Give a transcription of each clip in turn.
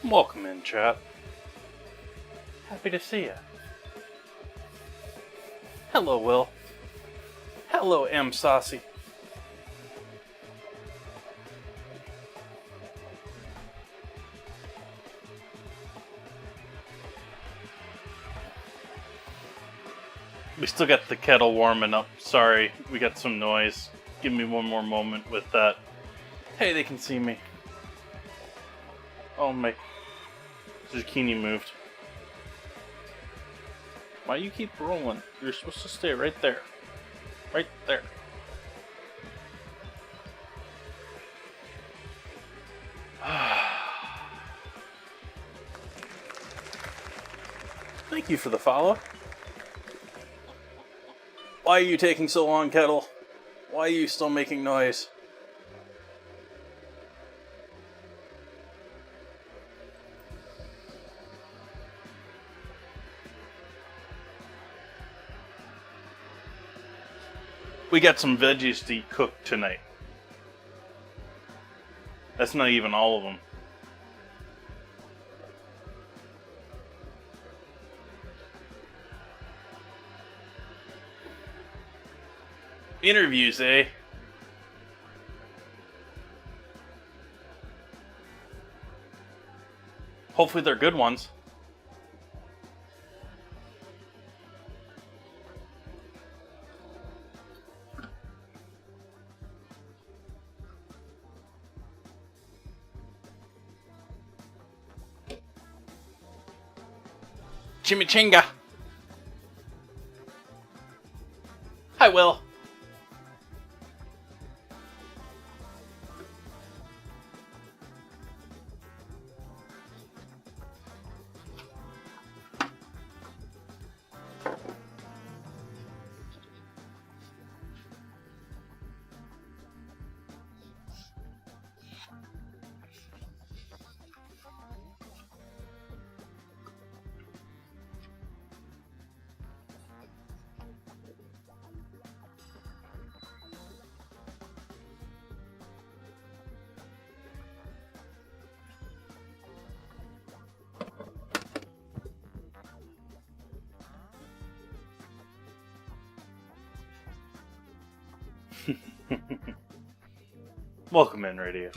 Welcome in, chat. Happy to see you. Hello, Will. Hello, M. Saucy. We still got the kettle warming up. Sorry, we got some noise. Give me one more moment with that. Hey, they can see me. Oh, my zucchini moved. Why you keep rolling? You're supposed to stay right there. Right there. Thank you for the follow. Why are you taking so long, Kettle? Why are you still making noise? We got some veggies to cook tonight. That's not even all of them. Interviews, eh? Hopefully they're good ones. Chimichinga. Hi, Will. Welcome in, Radio.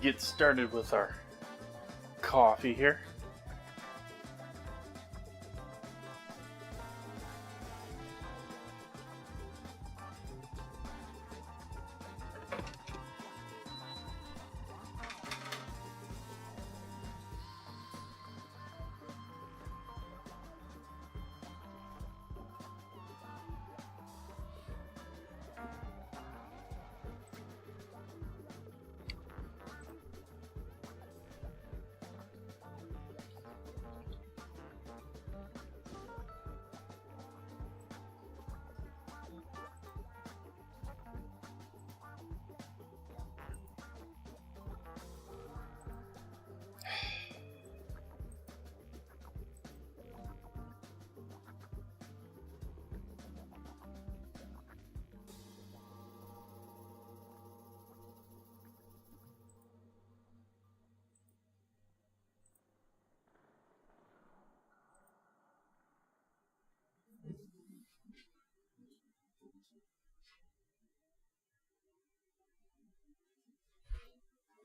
Get started with our coffee here.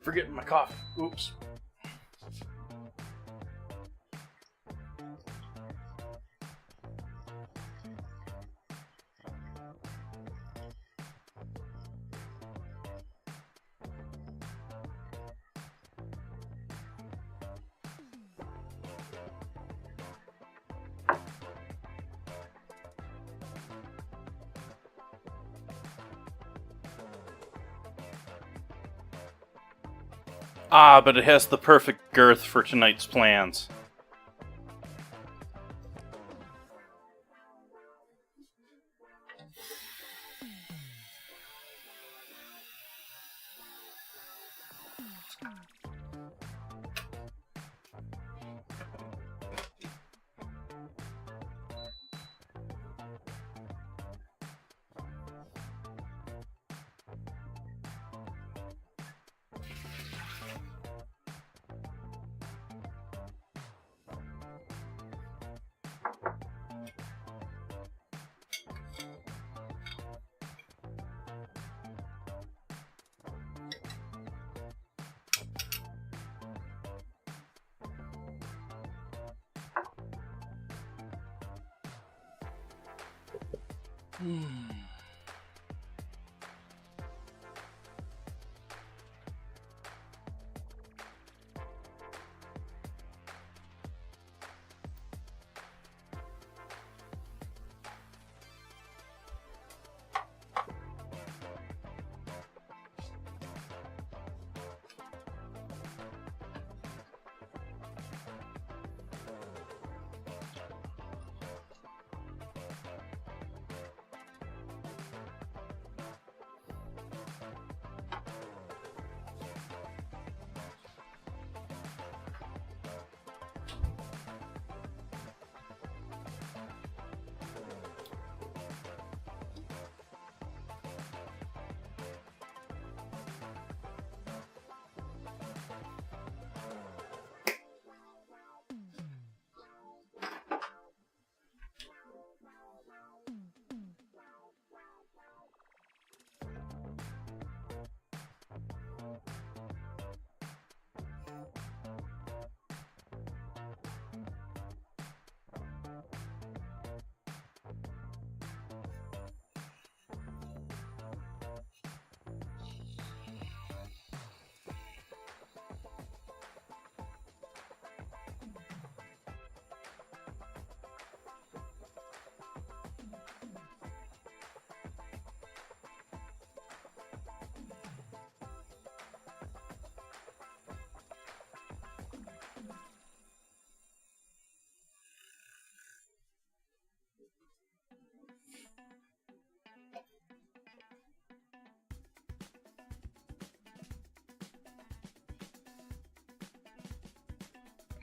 Forgetting my coffee. Oops. Ah, but it has the perfect girth for tonight's plans.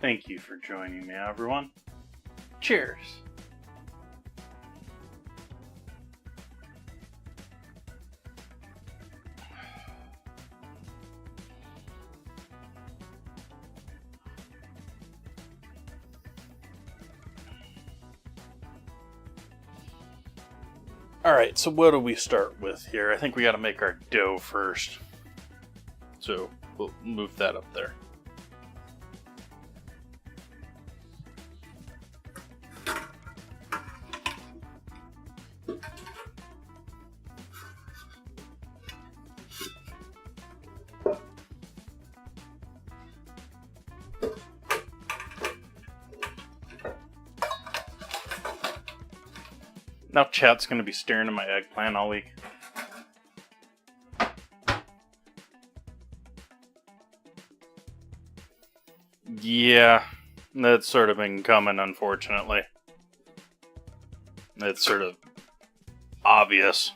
Thank you for joining me, everyone. Cheers. Alright, so what do we start with here? I think we gotta make our dough first. So we'll move that up there. Now chat's going to be staring at my eggplant all week. Yeah, that's sort of been coming, unfortunately. It's sort of obvious.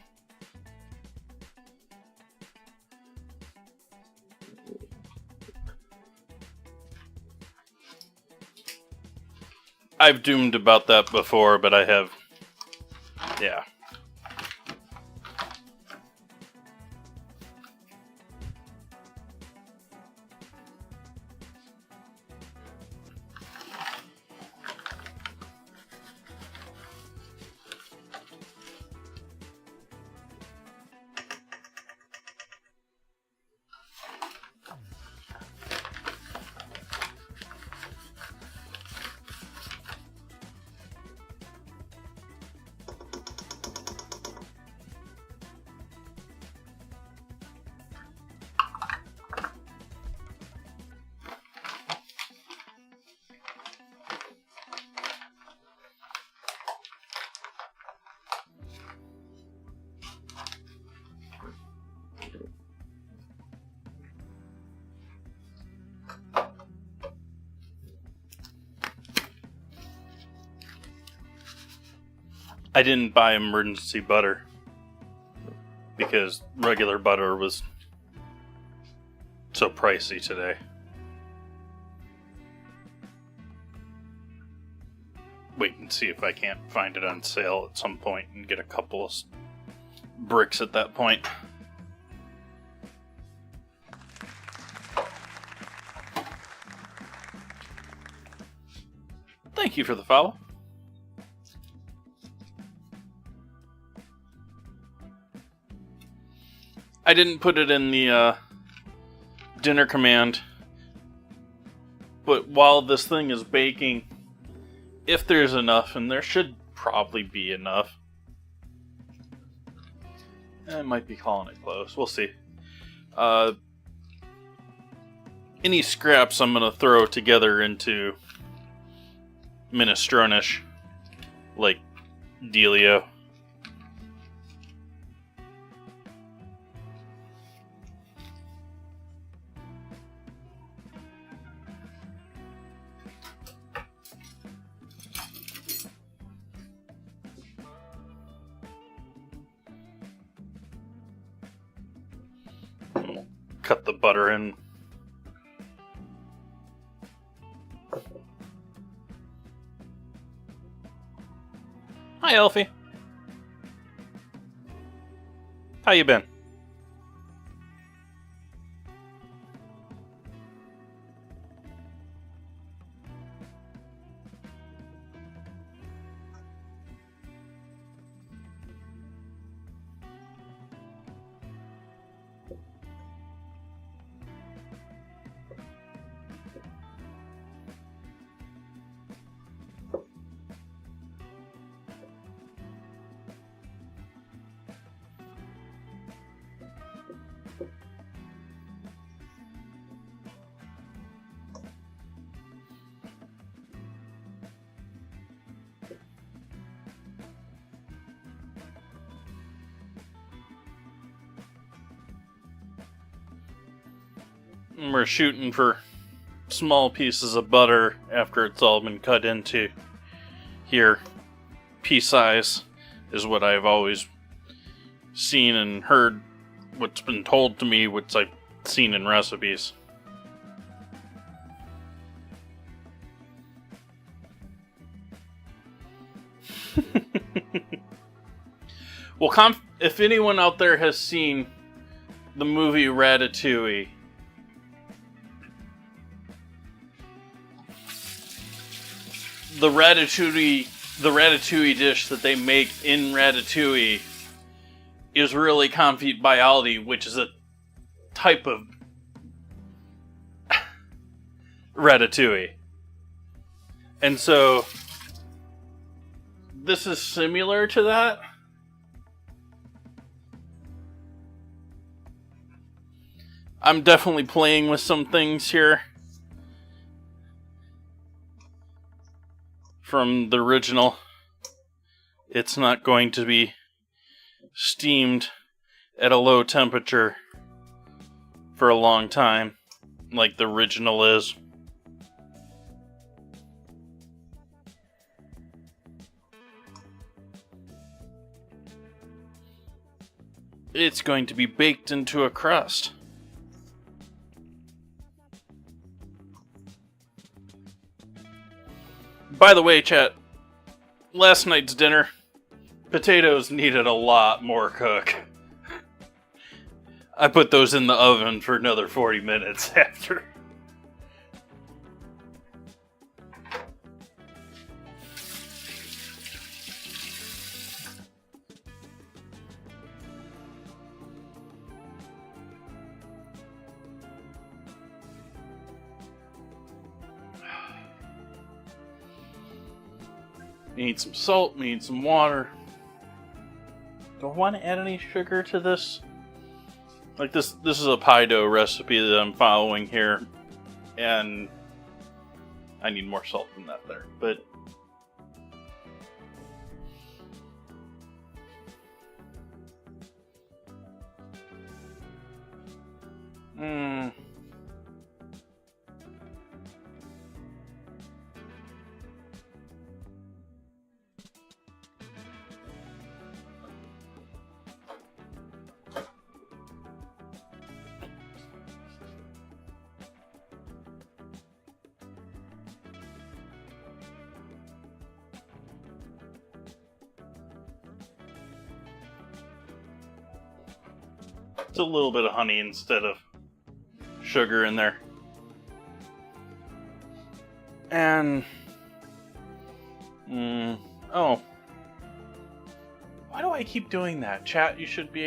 I've doomed about that before, but I have... Yeah. I didn't buy emergency butter because regular butter was so pricey today. Wait and see if I can't find it on sale at some point and get a couple of bricks at that point. Thank you for the follow. I didn't put it in the dinner command, but while this thing is baking, if there's enough, and there should probably be enough, I might be calling it close. We'll see. Any scraps I'm going to throw together into minestrone-ish, like dealio. Cut the butter in. Hi, Elfie. How you been? And we're shooting for small pieces of butter after it's all been cut into here. Pea size is what I've always seen and heard, what's been told to me, what's I've seen in recipes. Well, if anyone out there has seen the movie Ratatouille, the Ratatouille dish that they make in Ratatouille is really Confit Byaldi, which is a type of Ratatouille. And so this is similar to that. I'm definitely playing with some things here from the original. It's not going to be steamed at a low temperature for a long time like the original is. It's going to be baked into a crust. By the way, chat, last night's dinner, potatoes needed a lot more cook. I put those in the oven for another 40 minutes after. We need some salt, we need some water. Do I want to add any sugar to this? Like this is a pie dough recipe that I'm following here, and I need more salt than that there, but It's a little bit of honey instead of sugar in there. And oh, why do I keep doing that? Chat, you should be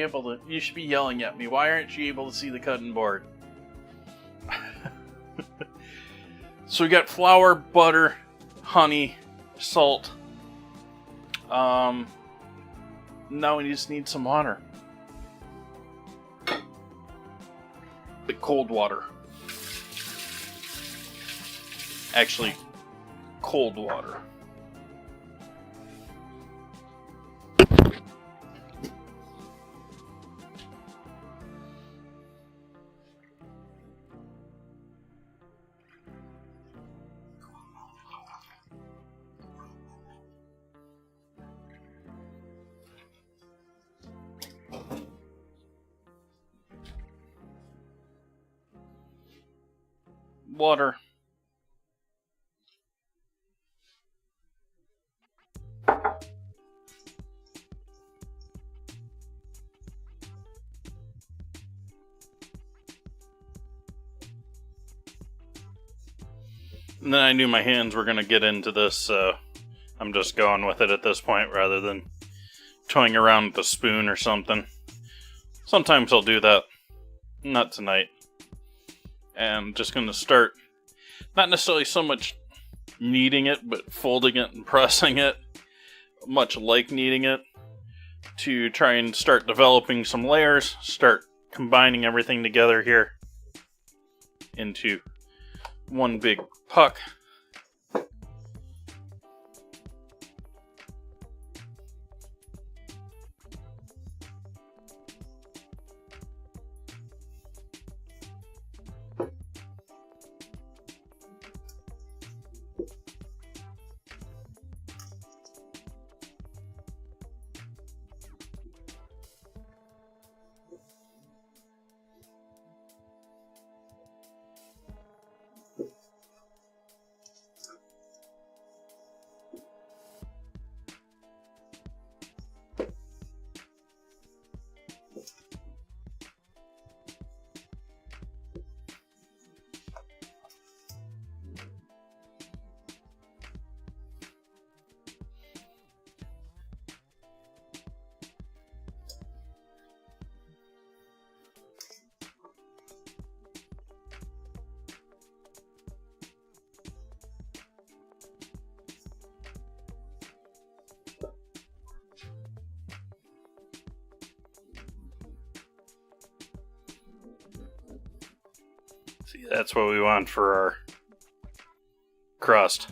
yelling at me. Why aren't you able to see the cutting board? So we got flour, butter, honey, salt. Now we just need some water. The cold water. Actually, cold water. Water. And then I knew my hands were going to get into this, so I'm just going with it at this point rather than toying around with a spoon or something. Sometimes I'll do that. Not tonight. And just going to start, not necessarily so much kneading it, but folding it and pressing it, much like kneading it, to try and start developing some layers, start combining everything together here into one big puck. See, that's what we want for our crust.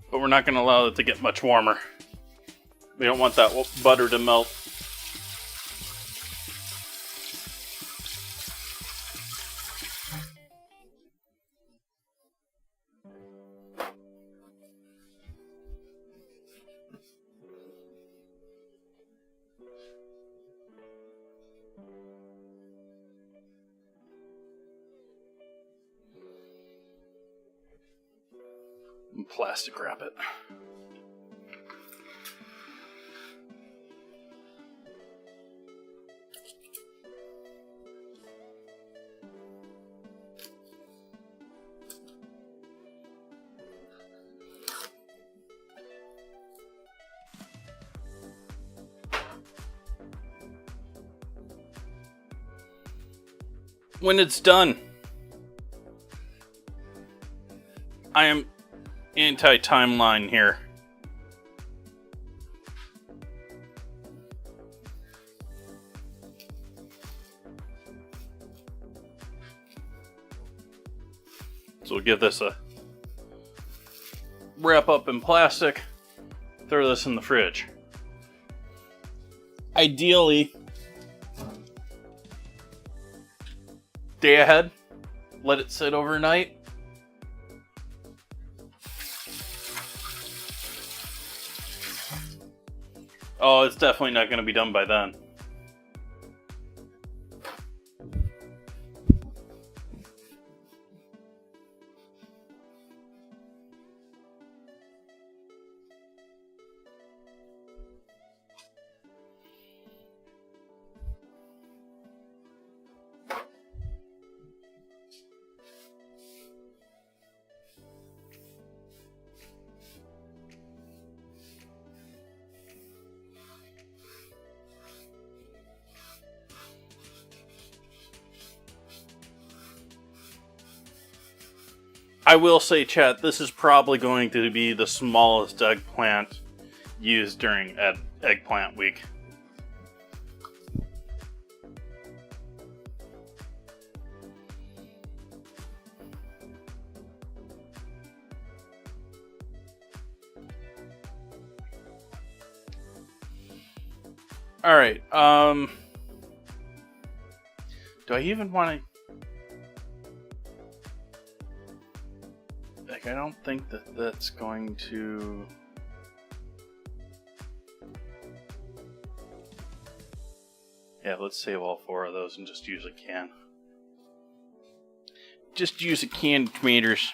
But we're not going to allow it to get much warmer. We don't want that butter to melt. And plastic wrap it. When it's done, I am anti-timeline here. So we'll give this a wrap up in plastic, throw this in the fridge. Ideally, day ahead, let it sit overnight. Oh, it's definitely not going to be done by then. I will say, chat, this is probably going to be the smallest eggplant used during eggplant week. Alright, do I even want to... Like, I don't think that that's going to... Yeah, let's save all 4 of those and just use a can. Just use a can of tomatoes.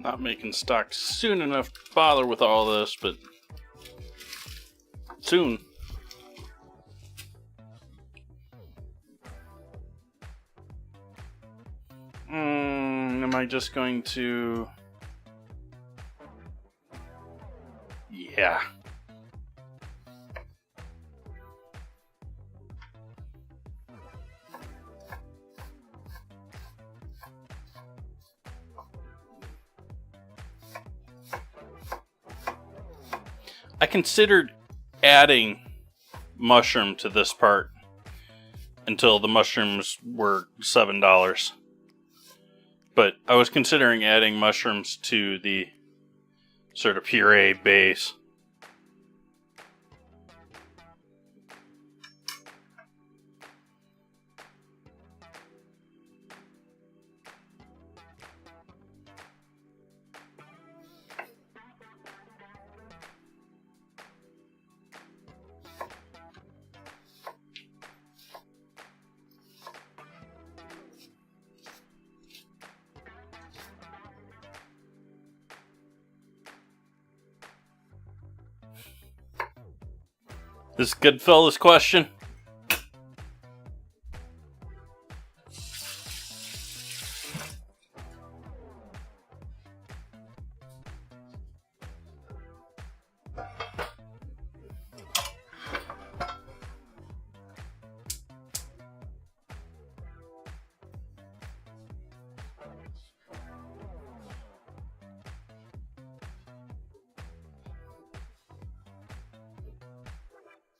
Not making stock soon enough to bother with all this, but soon. Am I just going to... Yeah. I considered adding mushroom to this part until the mushrooms were $7. But I was considering adding mushrooms to the sort of puree base. This Goodfellas question.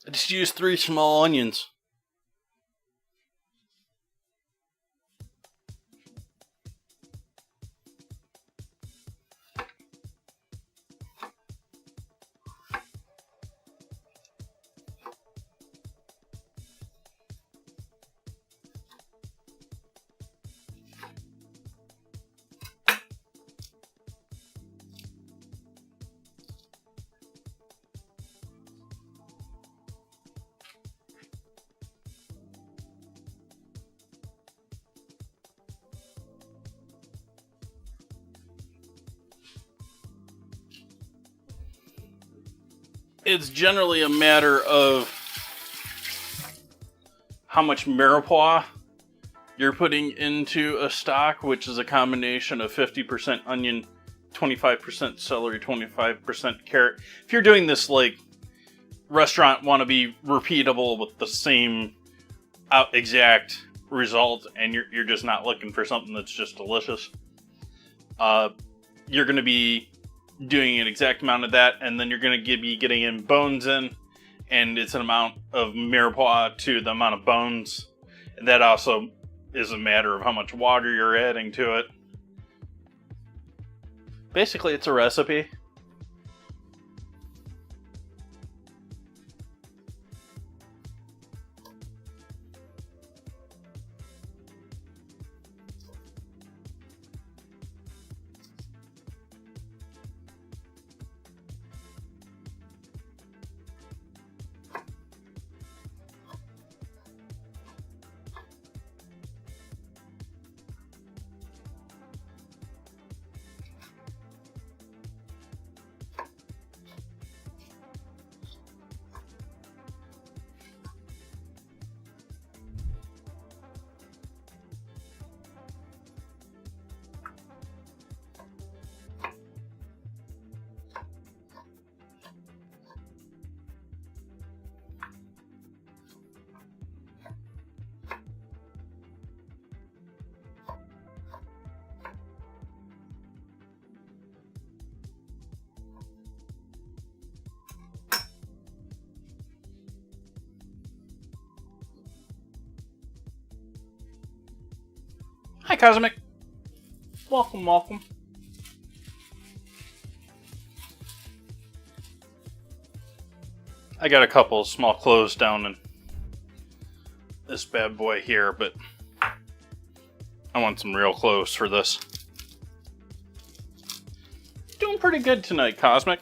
I just used 3 small onions. it's generally a matter of how much mirepoix you're putting into a stock, which is a combination of 50% onion, 25% celery, 25% carrot. If you're doing this like restaurant want to be repeatable with the same exact result, and you're just not looking for something that's just delicious, you're going to be doing an exact amount of that, and then you're going to be getting in bones in, and it's an amount of mirepoix to the amount of bones. And that also is a matter of how much water you're adding to it. Basically, it's a recipe. Hi, Cosmic. Welcome, welcome. I got a couple small clothes down in this bad boy here, but I want some real clothes for this. Doing pretty good tonight, Cosmic.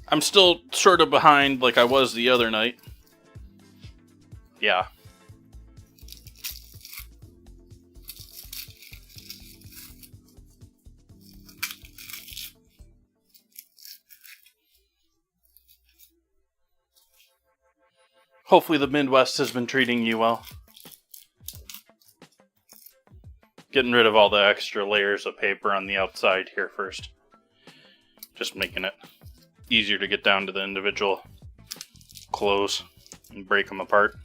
I'm still sort of behind like I was the other night. Yeah. Hopefully the Midwest has been treating you well. Getting rid of all the extra layers of paper on the outside here first. Just making it easier to get down to the individual clothes and break them apart.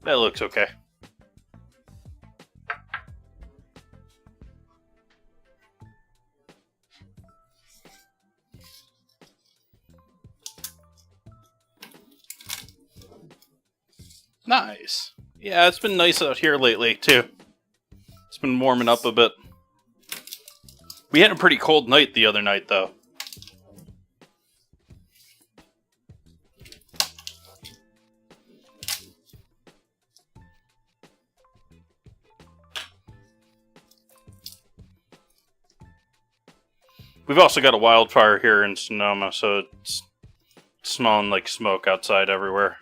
That looks okay. Nice. Yeah, it's been nice out here lately, too. It's been warming up a bit. We had a pretty cold night the other night, though. We've also got a wildfire here in Sonoma, so it's smelling like smoke outside everywhere.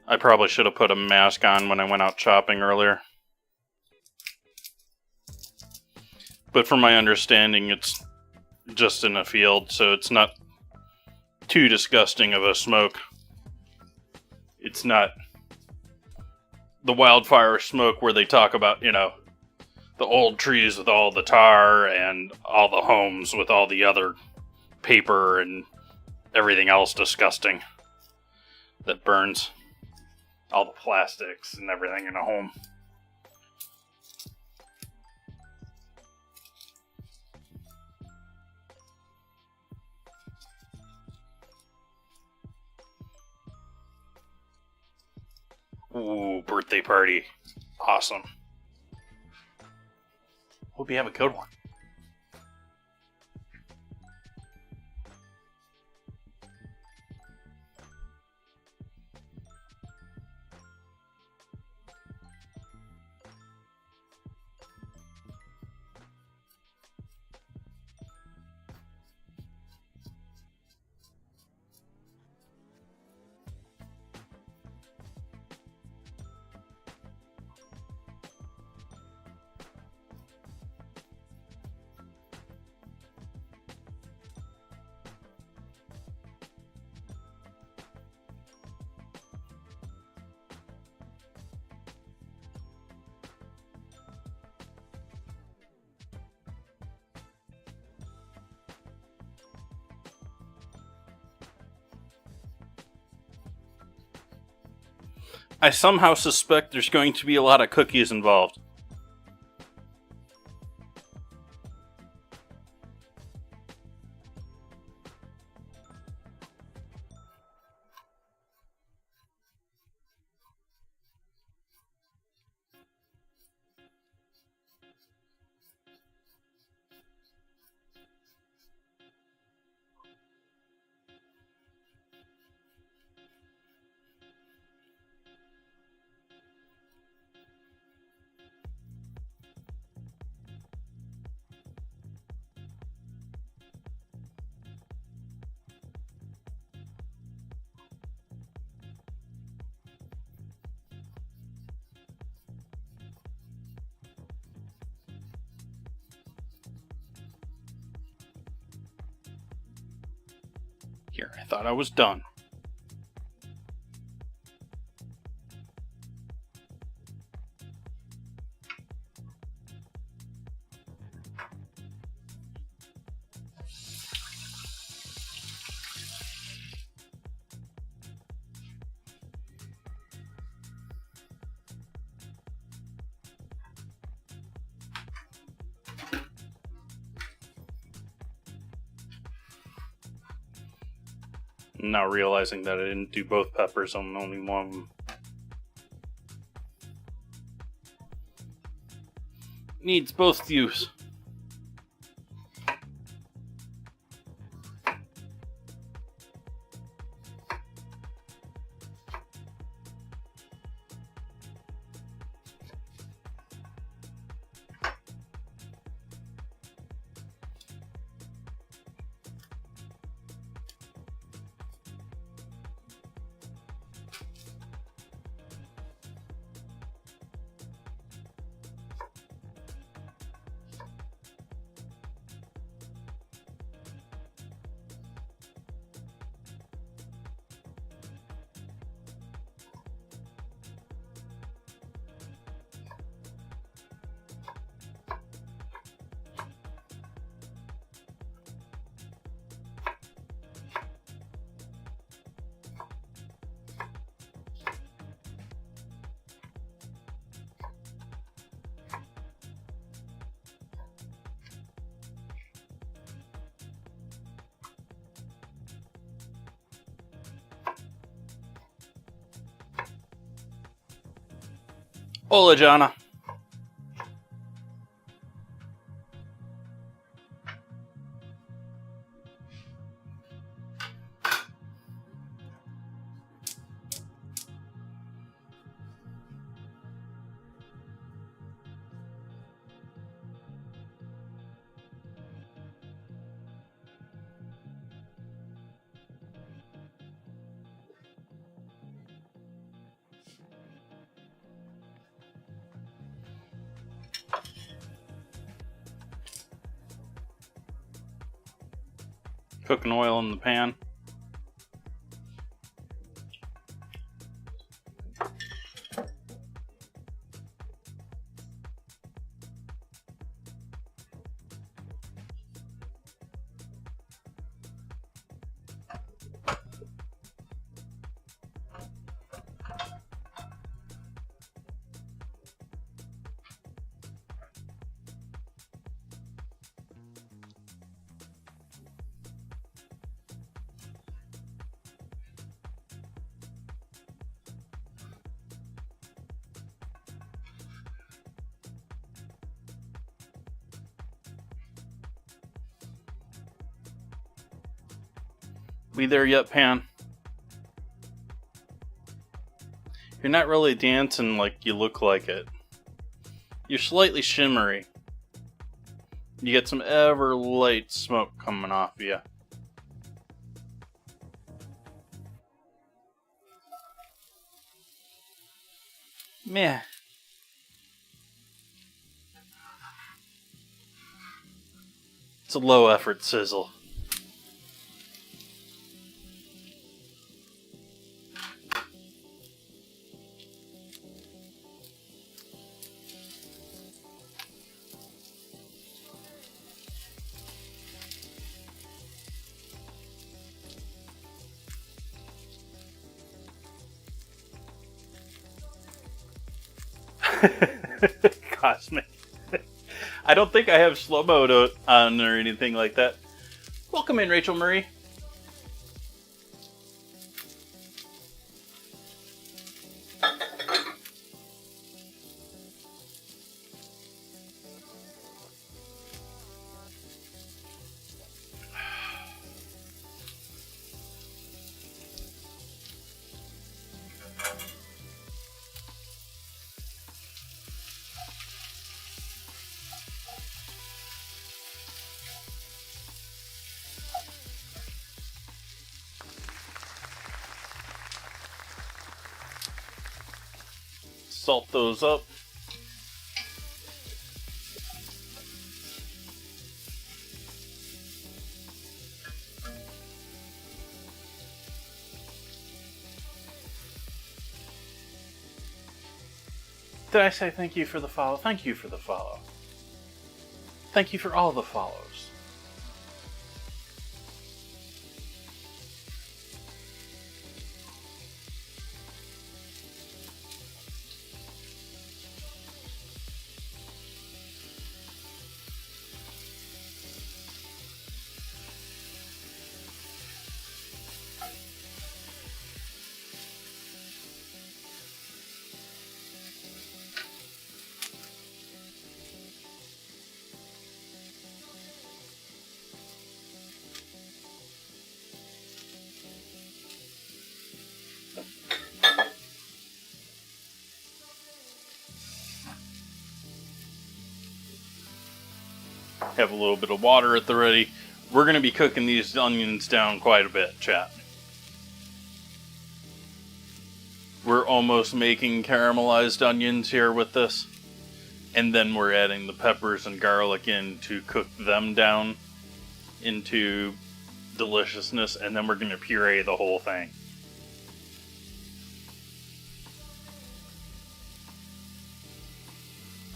I probably should have put a mask on when I went out shopping earlier. But from my understanding, it's just in a field, so it's not too disgusting of a smoke. It's not the wildfire smoke where they talk about, you know, the old trees with all the tar and all the homes with all the other paper and everything else disgusting that burns. All the plastics and everything in a home. Ooh, birthday party. Awesome. Hope you have a good one. I somehow suspect there's going to be a lot of cookies involved. Here, I thought I was done. Now realizing that I didn't do both peppers on only one of them. Needs both use. Hola, Jana. Cooking oil in the pan. We there yet, Pan? You're not really dancing like you look like it. You're slightly shimmery. You get some ever light smoke coming off you. Meh. It's a low effort sizzle. Cosmic. I don't think I have slow mode on or anything like that. Welcome in, Rachel Murray. Salt those up. Did I say thank you for the follow? Thank you for the follow. Thank you for all the follows. Have a little bit of water at the ready. We're going to be cooking these onions down quite a bit, chat. We're almost making caramelized onions here with this. And then we're adding the peppers and garlic in to cook them down into deliciousness. And then we're going to puree the whole thing.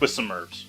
With some herbs.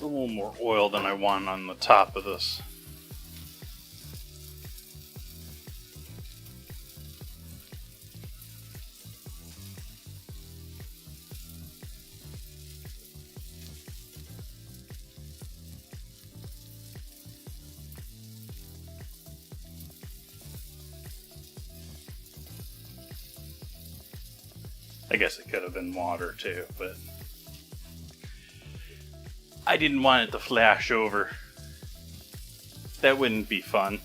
A little more oil than I want on the top of this. I guess it could have been water too, but I didn't want it to flash over. That wouldn't be fun.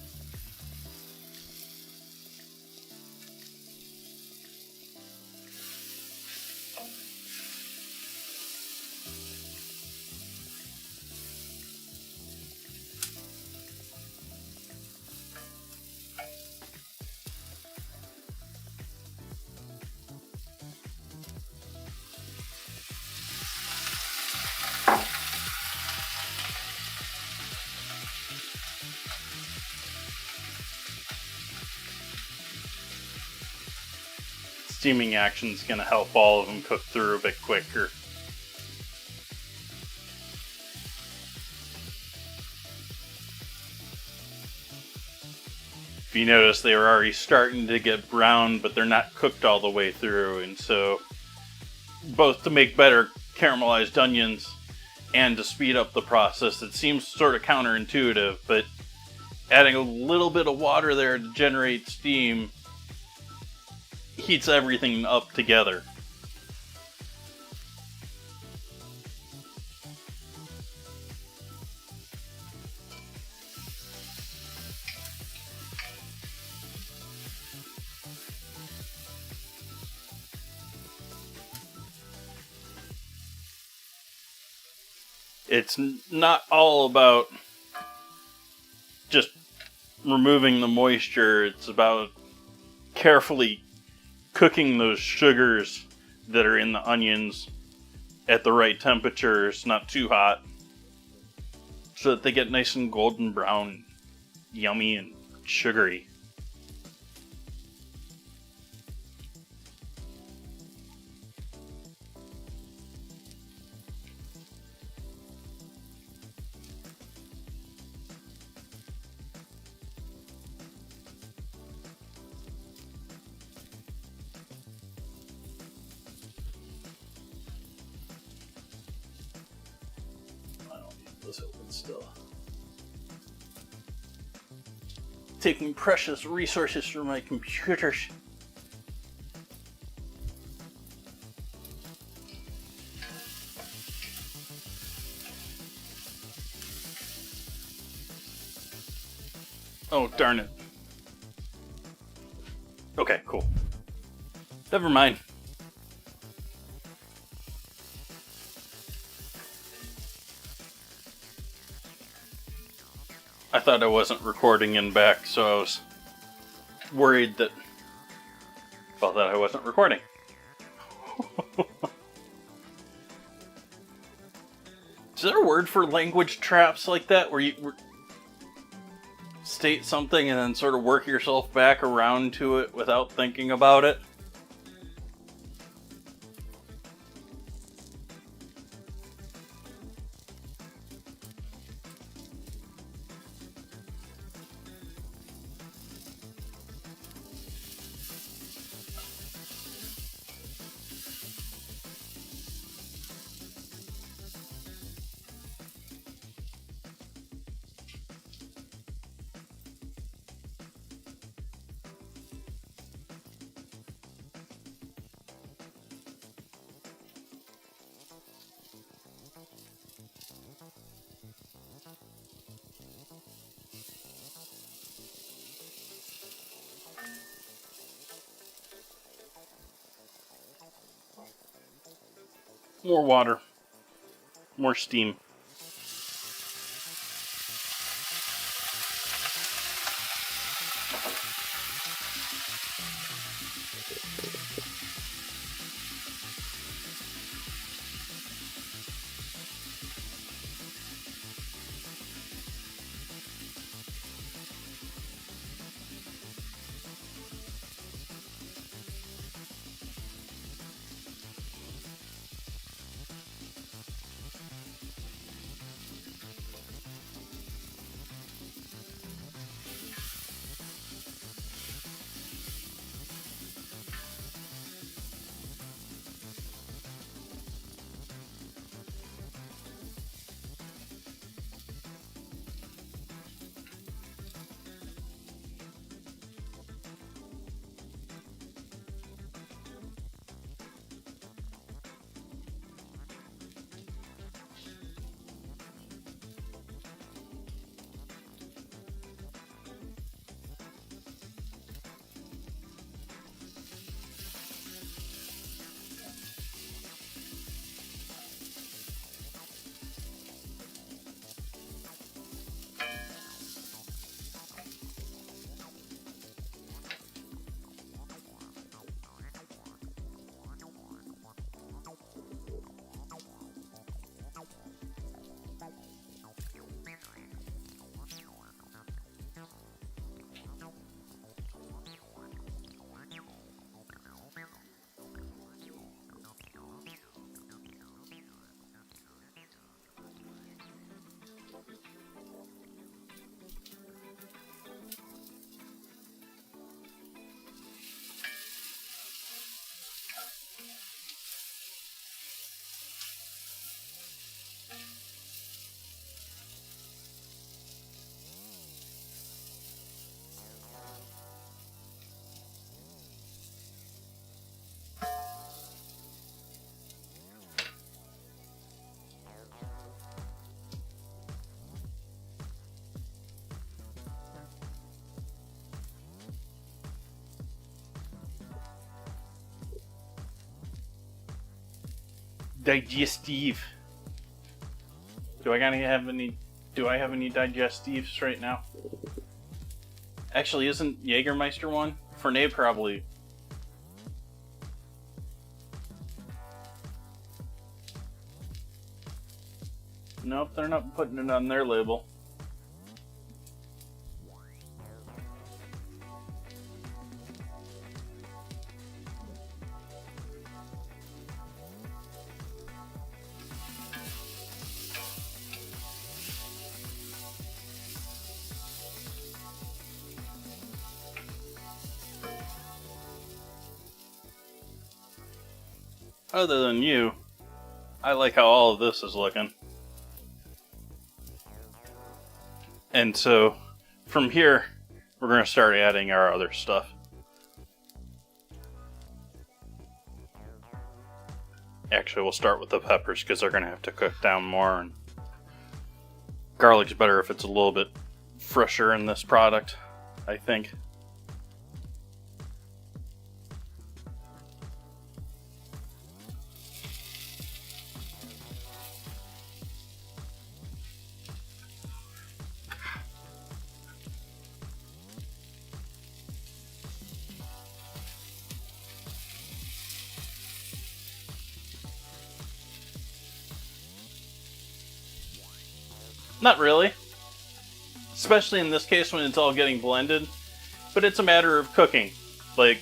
steaming action is going to help all of them cook through a bit quicker. If you notice, they were already starting to get brown, but they're not cooked all the way through, and so both to make better caramelized onions and to speed up the process, it seems sort of counterintuitive, but adding a little bit of water there to generate steam heats everything up together. It's not all about just removing the moisture. It's about carefully cooking those sugars that are in the onions at the right temperatures, not too hot, so that they get nice and golden brown, yummy and sugary. Open still. Taking precious resources from my computer. Oh, darn it. Okay, cool. Never mind. I thought I wasn't recording in back, so I was worried that I wasn't recording. Is there a word for language traps like that, where you state something and then sort of work yourself back around to it without thinking about it? More water. More steam. digestive. Do I have any digestives right now? Actually, isn't Jägermeister one? Fernet probably. Nope, they're not putting it on their label. Other than you, I like how all of this is looking. And so, from here, we're going to start adding our other stuff. Actually, we'll start with the peppers because they're going to have to cook down more. And garlic's better if it's a little bit fresher in this product, I think. Not really. Especially in this case when it's all getting blended. But it's a matter of cooking. Like,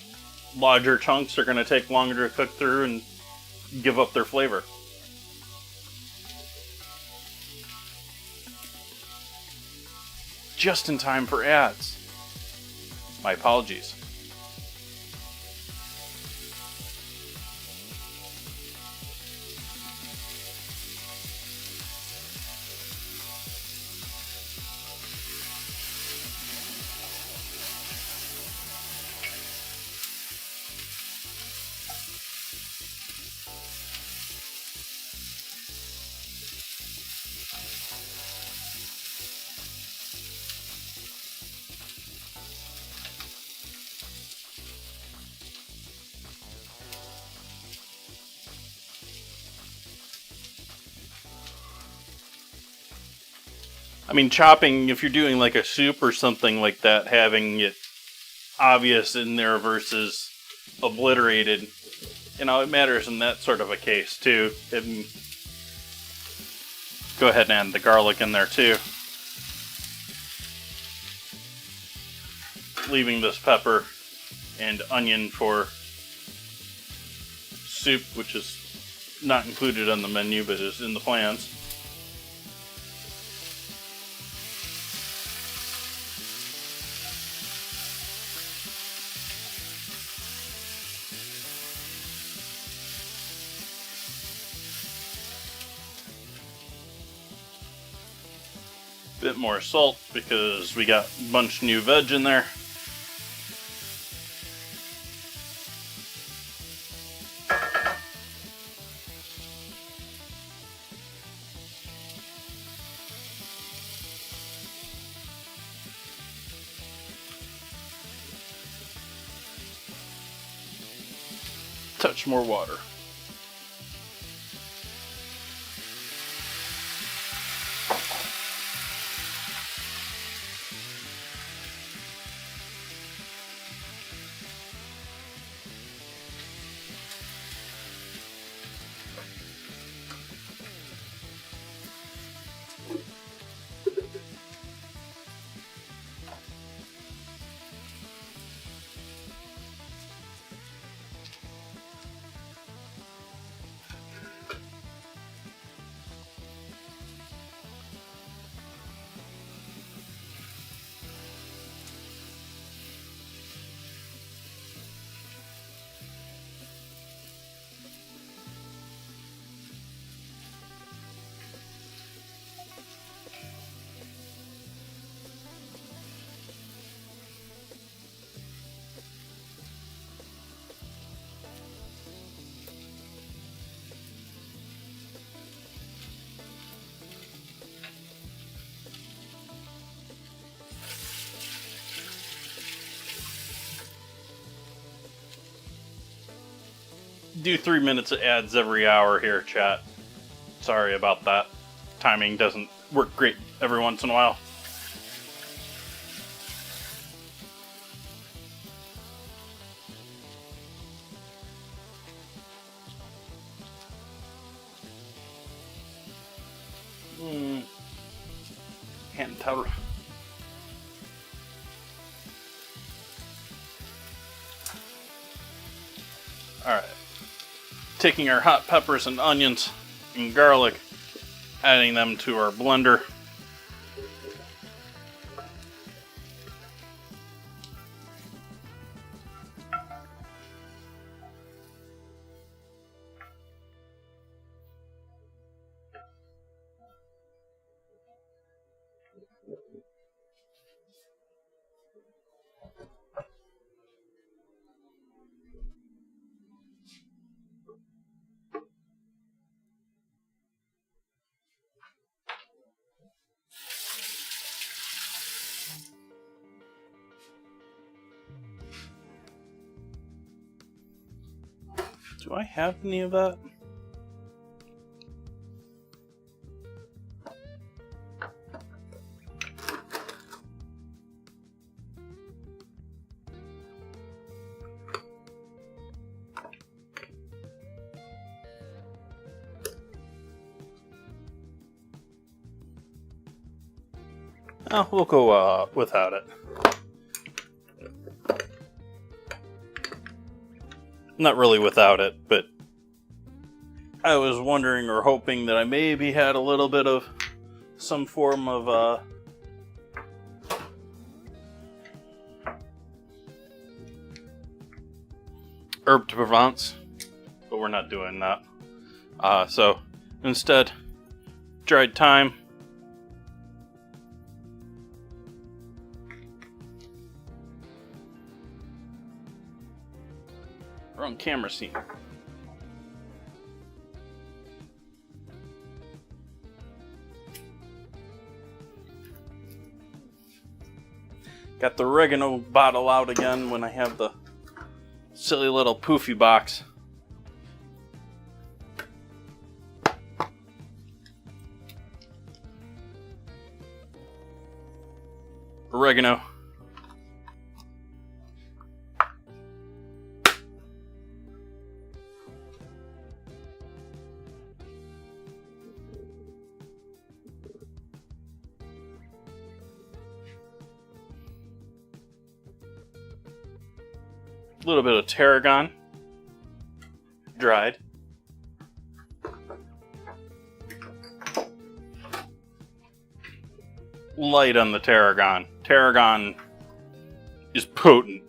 larger chunks are going to take longer to cook through and give up their flavor. Just in time for ads. My apologies. I mean, chopping, if you're doing like a soup or something like that, having it obvious in there versus obliterated, you know, it matters in that sort of a case too. Go ahead and add the garlic in there too. Leaving this pepper and onion for soup, which is not included on the menu but is in the plans. Bit more salt because we got a bunch new veg in there. Touch more water. do 3 minutes of ads every hour here, chat. Sorry about that. Timing doesn't work great every once in a while. Hand towel. Alright. Taking our hot peppers and onions and garlic, adding them to our blender. Do I have any of that? Oh, we'll go without it. Not really without it, but I was wondering or hoping that I maybe had a little bit of some form of herb de Provence, but we're not doing that. So instead, dried thyme. Wrong camera scene. Got the oregano bottle out again when I have the silly little poofy box. Oregano. A little bit of tarragon, dried. Light on the tarragon. Tarragon is potent.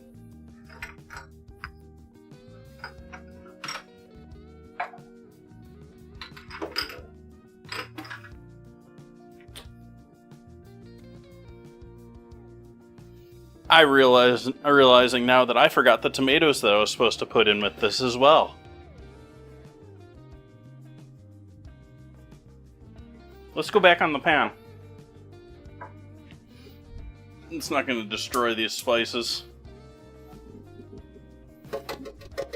Realizing now that I forgot the tomatoes that I was supposed to put in with this as well. Let's go back on the pan. It's not going to destroy these spices.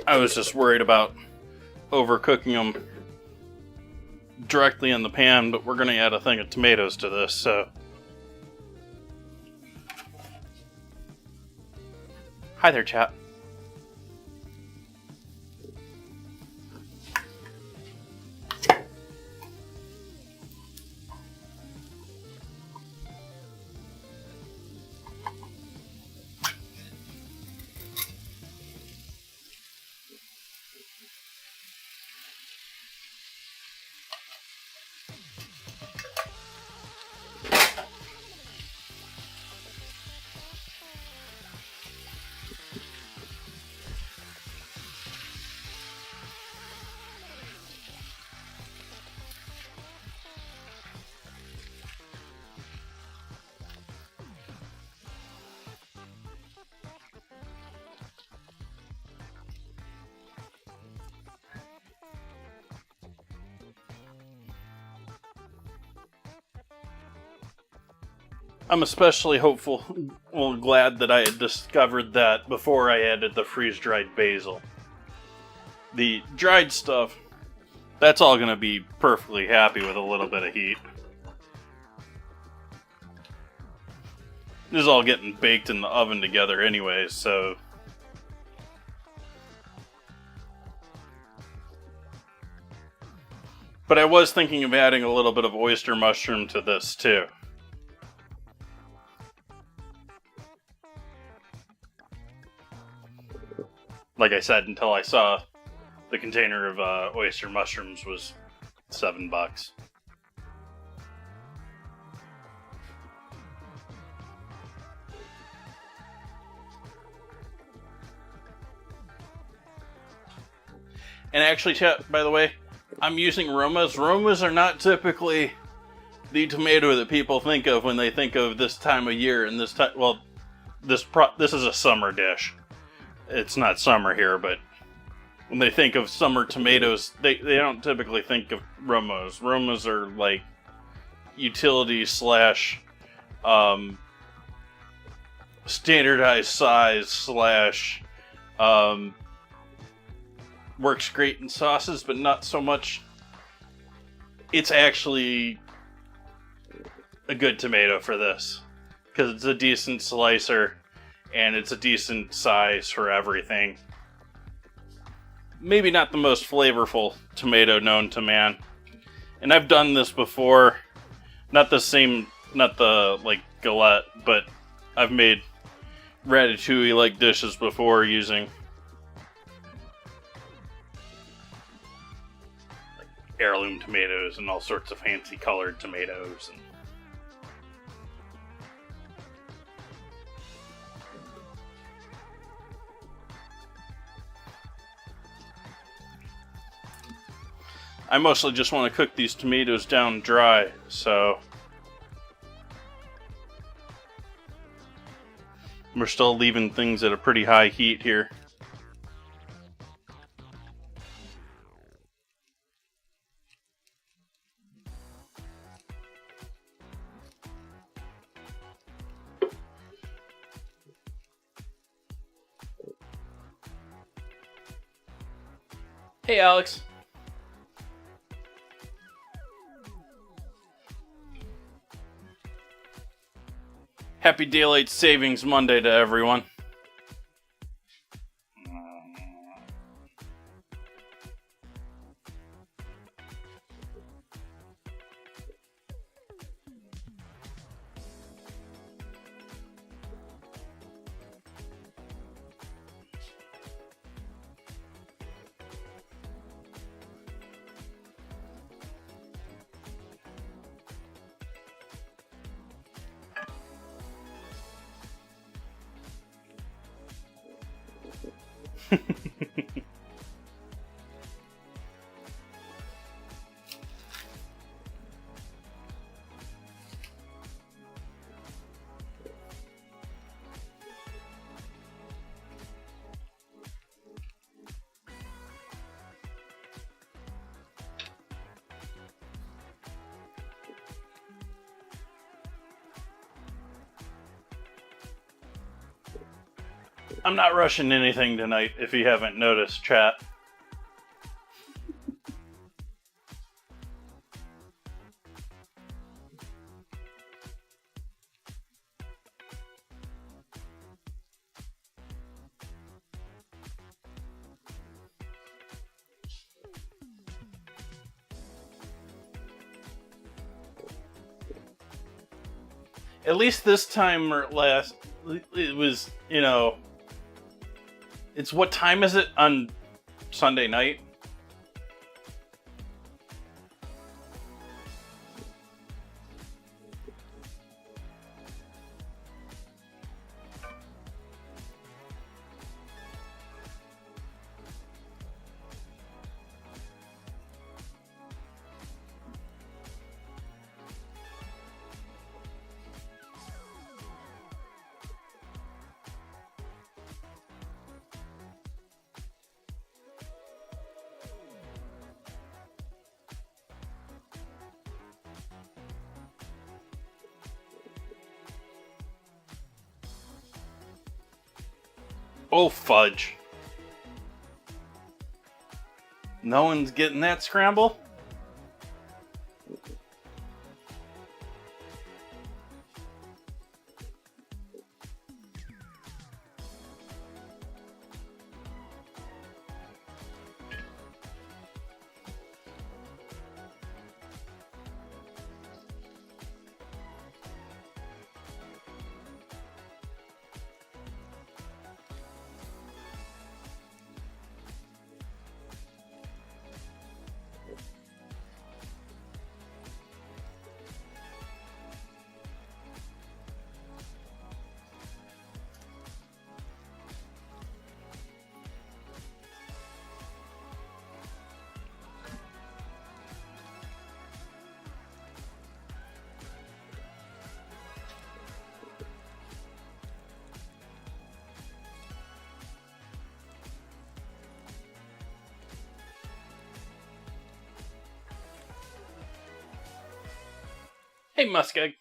I was just worried about overcooking them directly in the pan, but we're going to add a thing of tomatoes to this, so... Hi there, chat. I'm especially glad that I had discovered that before I added the freeze-dried basil. The dried stuff, that's all going to be perfectly happy with a little bit of heat. This is all getting baked in the oven together anyway, so... But I was thinking of adding a little bit of oyster mushroom to this, too. Like I said, until I saw the container of oyster mushrooms was $7. And actually, chat, by the way, I'm using Romas. Romas are not typically the tomato that people think of when they think of this time of year and this time. Well, this is a summer dish. It's not summer here, but when they think of summer tomatoes, they don't typically think of Romas. Romas are like utility / standardized size / works great in sauces, but not so much. It's actually a good tomato for this, because it's a decent slicer, and it's a decent size for everything. Maybe not the most flavorful tomato known to man. And I've done this before. Not the, like, Galette, but I've made ratatouille-like dishes before using heirloom tomatoes and all sorts of fancy colored tomatoes. And I mostly just want to cook these tomatoes down dry, so we're still leaving things at a pretty high heat here. Hey, Alex. Happy Daylight Savings Monday to everyone. I'm not rushing anything tonight, if you haven't noticed, chat. At least this time or last, it was, you know, it's what time is it on Sunday night? Oh, fudge. No one's getting that scramble? Hey, Muskeg.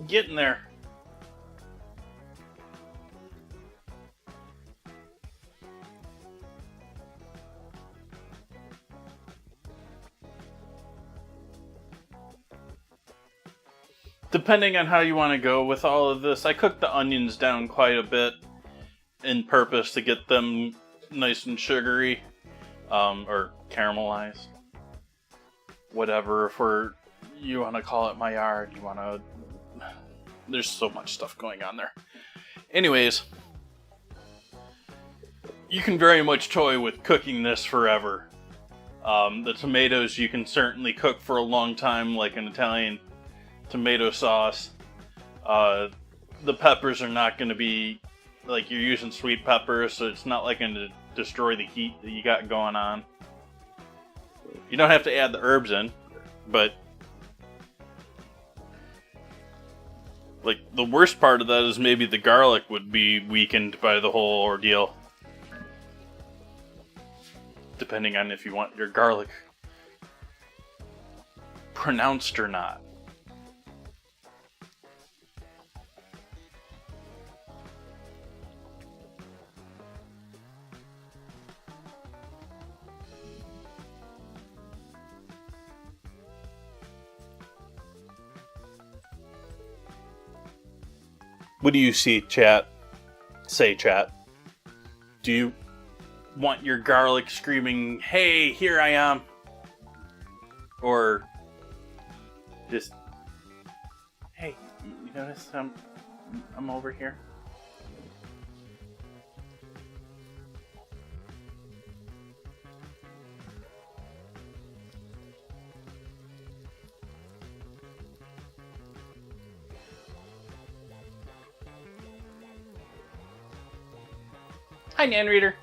Getting there. Depending on how you want to go with all of this, I cooked the onions down quite a bit in purpose to get them nice and sugary, or caramelized. Whatever, you want to call it Maillard, you want to... There's so much stuff going on there. Anyways, you can very much toy with cooking this forever. The tomatoes you can certainly cook for a long time, like an Italian tomato sauce. The peppers are not going to be, like, you're using sweet peppers, so it's not like going to destroy the heat that you got going on. You don't have to add the herbs in, but like, the worst part of that is maybe the garlic would be weakened by the whole ordeal. Depending on if you want your garlic pronounced or not. What do you see, chat? Say, chat. Do you want your garlic screaming, "Hey, here I am"? Or just, "Hey, you notice I'm over here"? Hi, Nan Reader.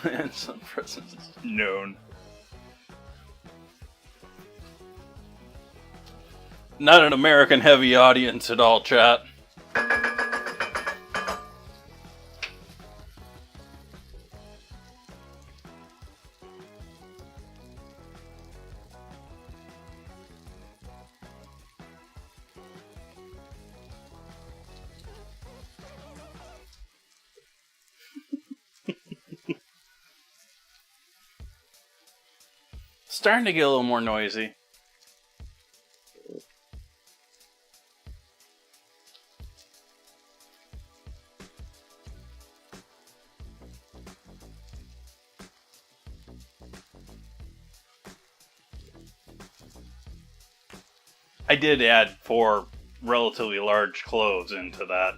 And some presents known. Not an American heavy audience at all, chat. Starting to get a little more noisy. I did add 4 relatively large cloves into that.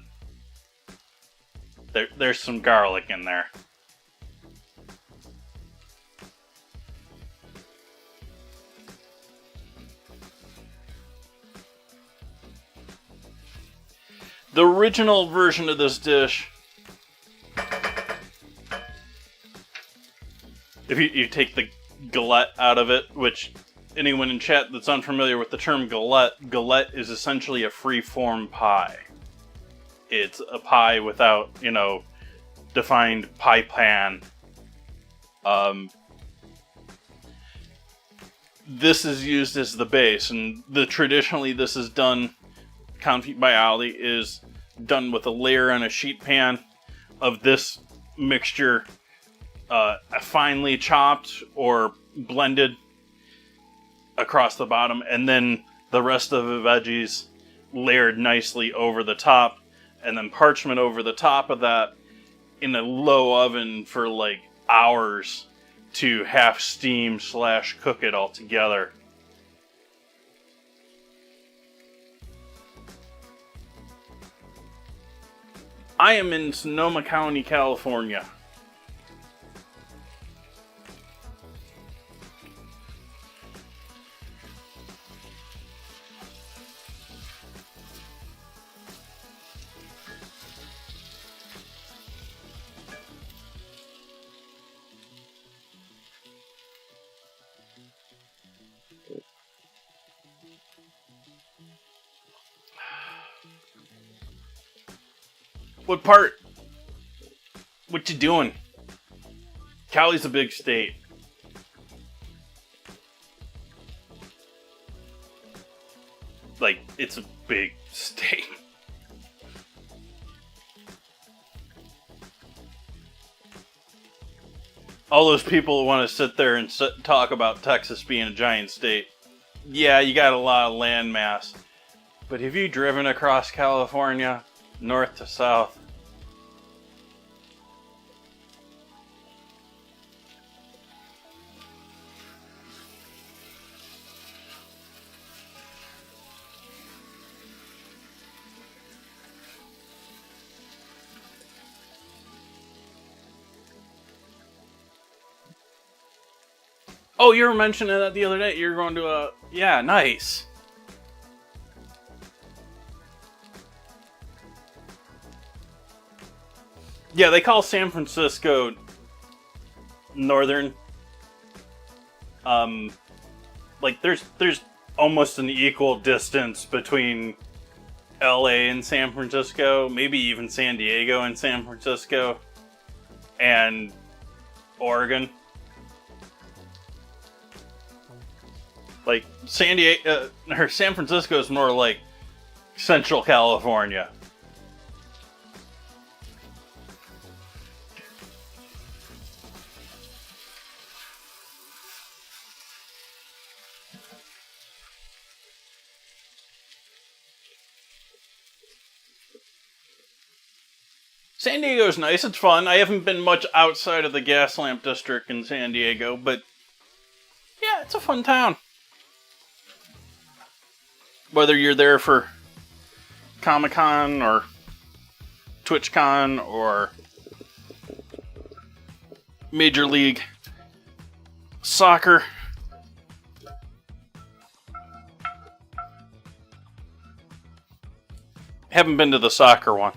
There's some garlic in there. The original version of this dish, if you take the galette out of it, which anyone in chat that's unfamiliar with the term galette is essentially a free-form pie. It's a pie without, defined pie pan. This is used as the base, and traditionally this is done, Confit Byaldi is done with a layer on a sheet pan of this mixture, finely chopped or blended across the bottom, and then the rest of the veggies layered nicely over the top, and then parchment over the top of that in a low oven for like hours to half steam / cook it all together. I am in Sonoma County, California. What part? What you doing? Cali's a big state. Like, it's a big state. All those people who want to sit there and talk about Texas being a giant state. Yeah, you got a lot of land mass. But have you driven across California, north to south? Oh, you were mentioning that the other day. You're going to a... Yeah, nice. Yeah, they call San Francisco northern. Like, there's almost an equal distance between LA and San Francisco. Maybe even San Diego and San Francisco. And Oregon. Like, San Francisco is more like Central California. San Diego's nice, it's fun. I haven't been much outside of the gas lamp district in San Diego, but yeah, it's a fun town. Whether you're there for Comic-Con or TwitchCon or Major League Soccer. Haven't been to the soccer one.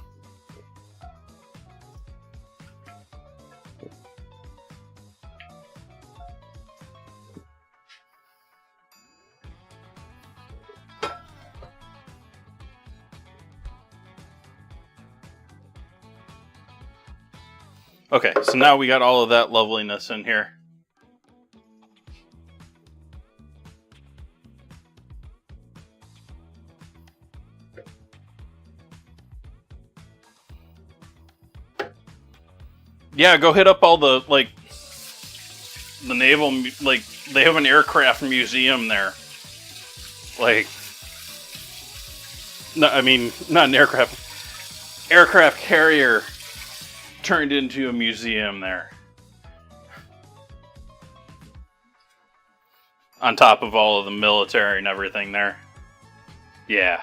Okay, so now we got all of that loveliness in here. Yeah, go hit up all the, like, the naval, like, they have an aircraft museum there. Like, no, I mean, not an aircraft carrier turned into a museum there. On top of all of the military and everything there. Yeah.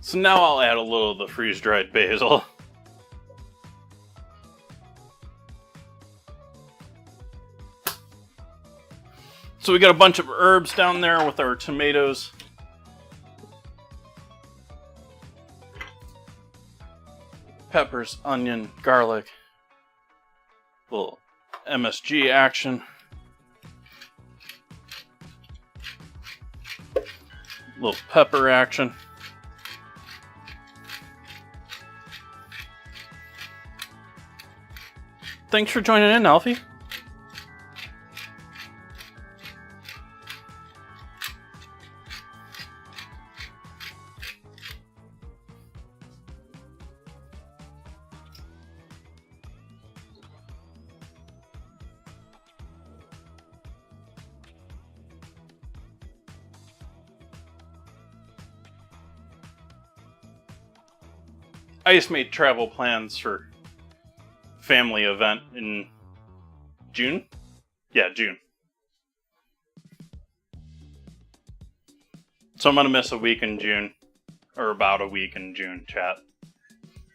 So now I'll add a little of the freeze-dried basil. So we got a bunch of herbs down there with our tomatoes. Peppers, onion, garlic. Little MSG action. Little pepper action. Thanks for joining in, Alfie. I just made travel plans for family event in June? Yeah, June. So I'm gonna miss a week in June. Or about a week in June, chat.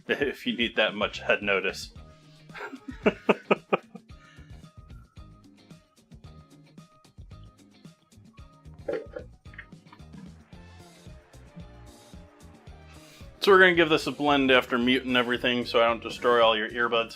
If you need that much head notice. So we're going to give this a blend after muting everything so I don't destroy all your earbuds.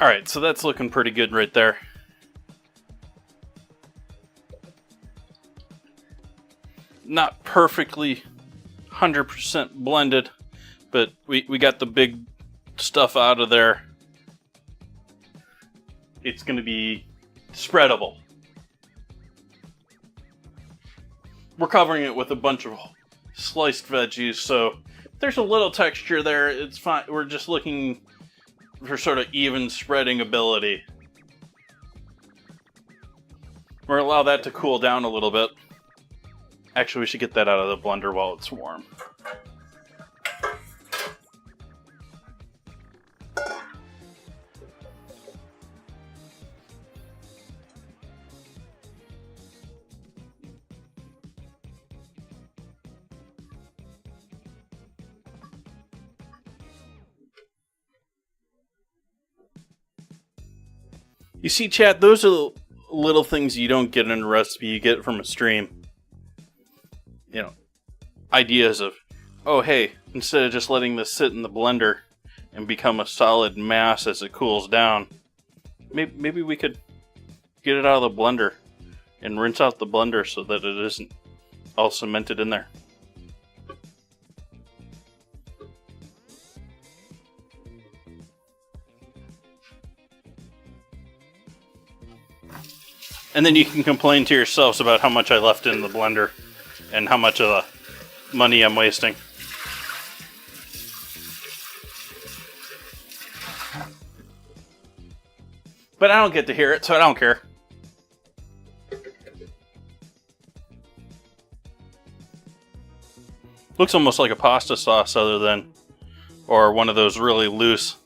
Alright, so that's looking pretty good right there. Not perfectly 100% blended, but we got the big stuff out of there. It's going to be spreadable. We're covering it with a bunch of sliced veggies, so there's a little texture there. It's fine. We're just looking for sort of even spreading ability. We're gonna allow that to cool down a little bit. Actually, we should get that out of the blender while it's warm. You see, chat, those are little things you don't get in a recipe, you get from a stream. You know, ideas of, oh hey, instead of just letting this sit in the blender and become a solid mass as it cools down, maybe we could get it out of the blender and rinse out the blender so that it isn't all cemented in there. And then you can complain to yourselves about how much I left in the blender and how much of the money I'm wasting. But I don't get to hear it, so I don't care. Looks almost like a pasta sauce or one of those really loose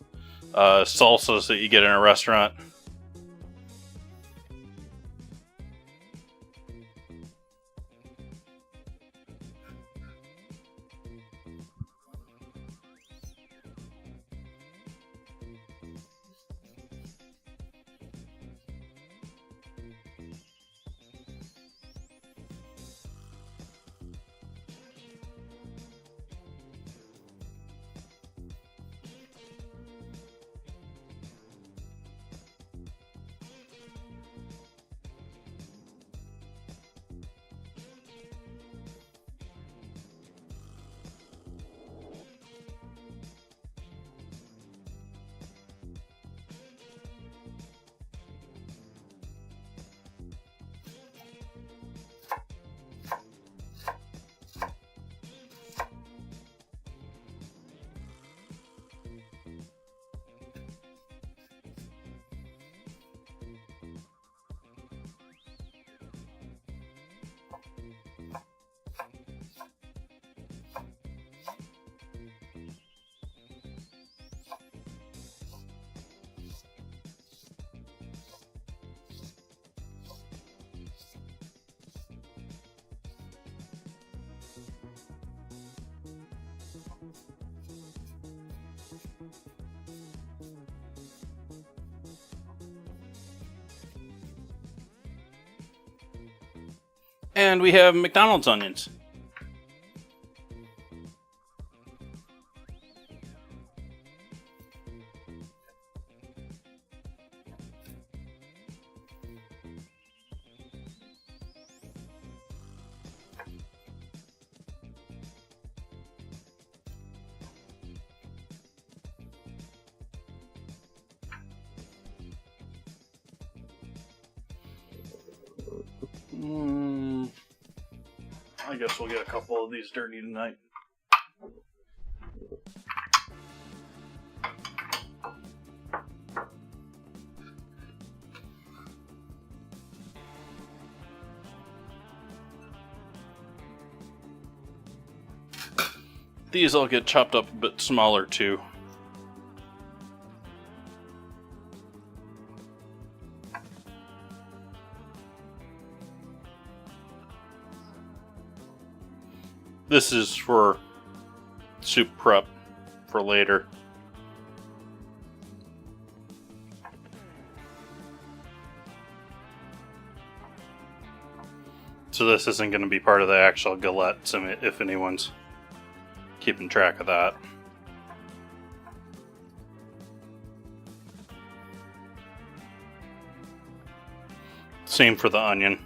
salsas that you get in a restaurant. And we have McDonald's onions. I guess we'll get a couple of these dirty tonight. These all get chopped up a bit smaller too. This is for soup prep for later. So this isn't going to be part of the actual galette, if anyone's keeping track of that. Same for the onion.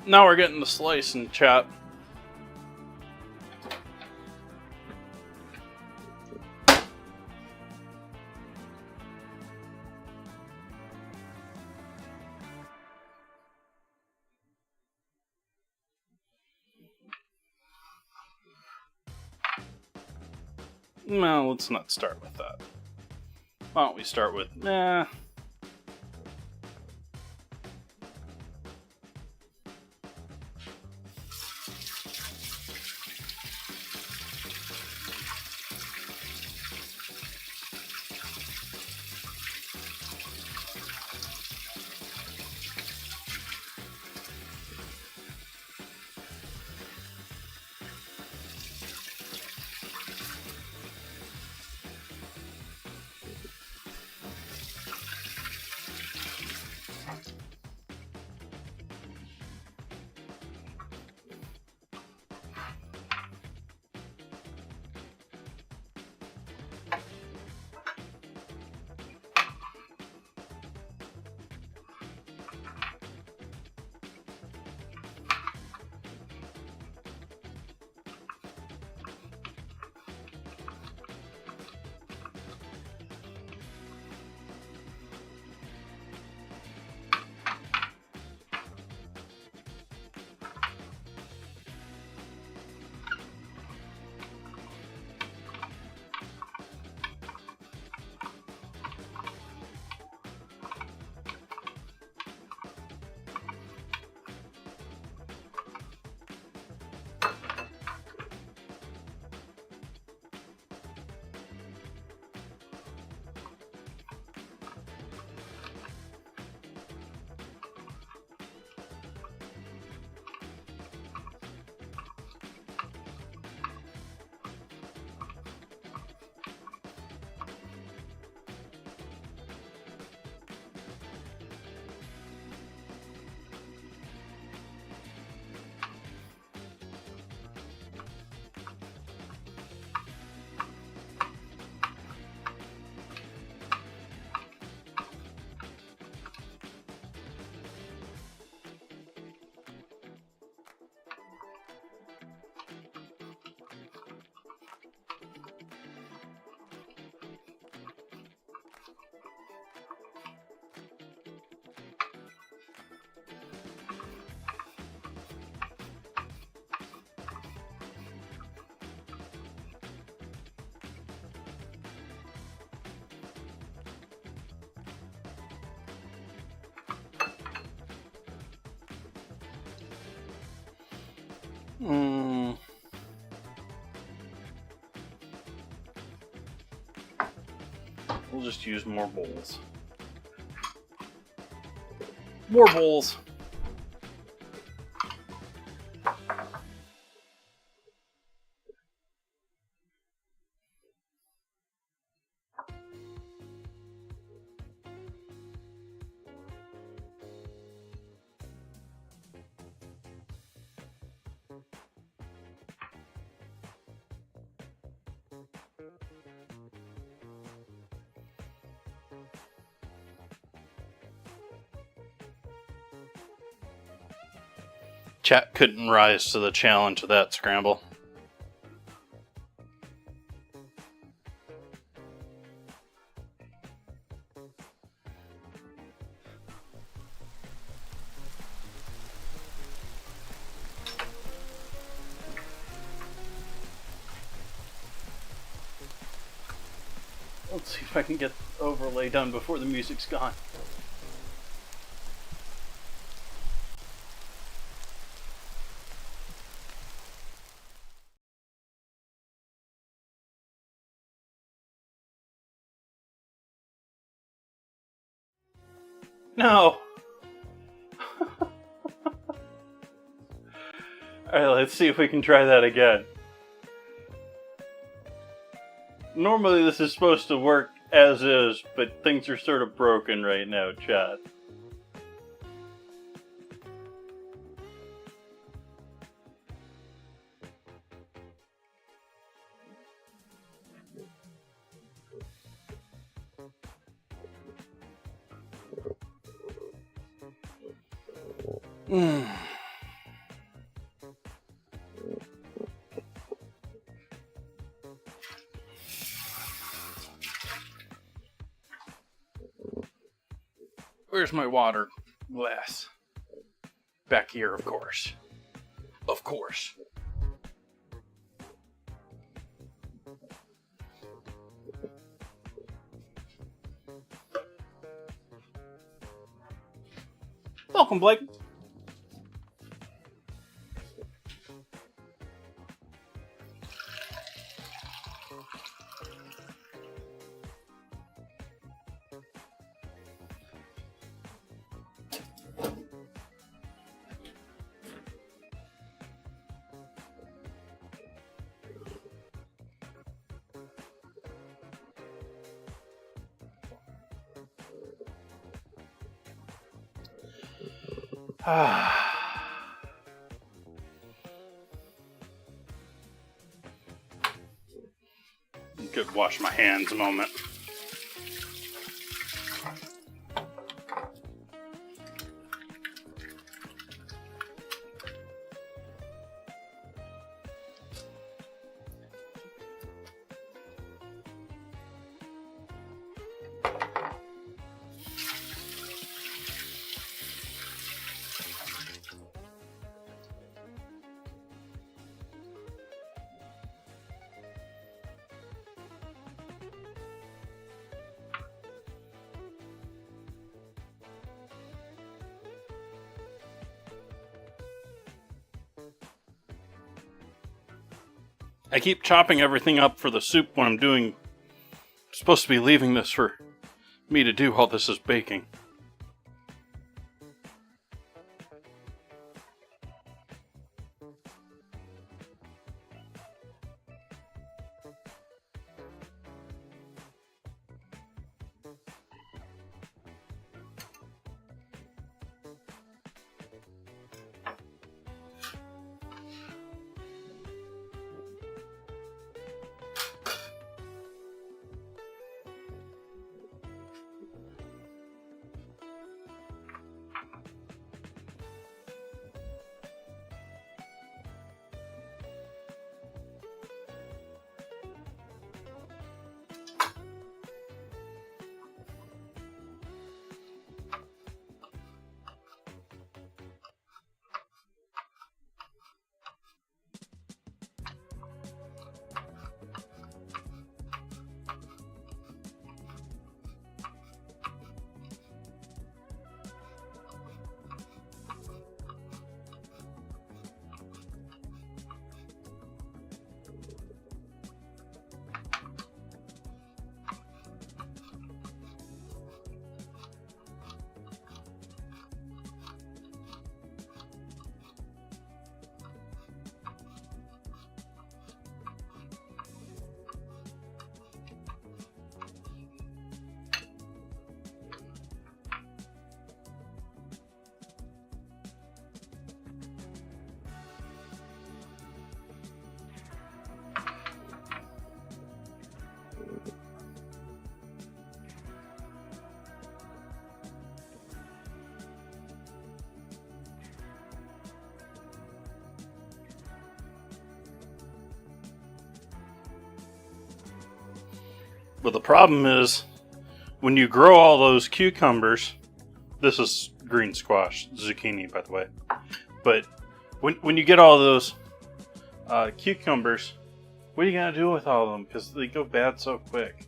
Now we're getting the slice and chop. No, let's not start with that. Why don't we start with, we'll just use more bowls. More bowls. Chat couldn't rise to the challenge of that scramble. Let's see if I can get the overlay done before the music's gone. No! Alright, let's see if we can try that again. Normally this is supposed to work as is, but things are sort of broken right now, chat. Where's my water glass? Back here, of course. Of course. Welcome, Blake. Could wash my hands a moment. I keep chopping everything up for the soup when I'm supposed to be leaving this for me to do while this is baking. But the problem is, when you grow all those cucumbers, this is green squash, zucchini, by the way. But when you get all those cucumbers, what are you going to do with all of them? Because they go bad so quick.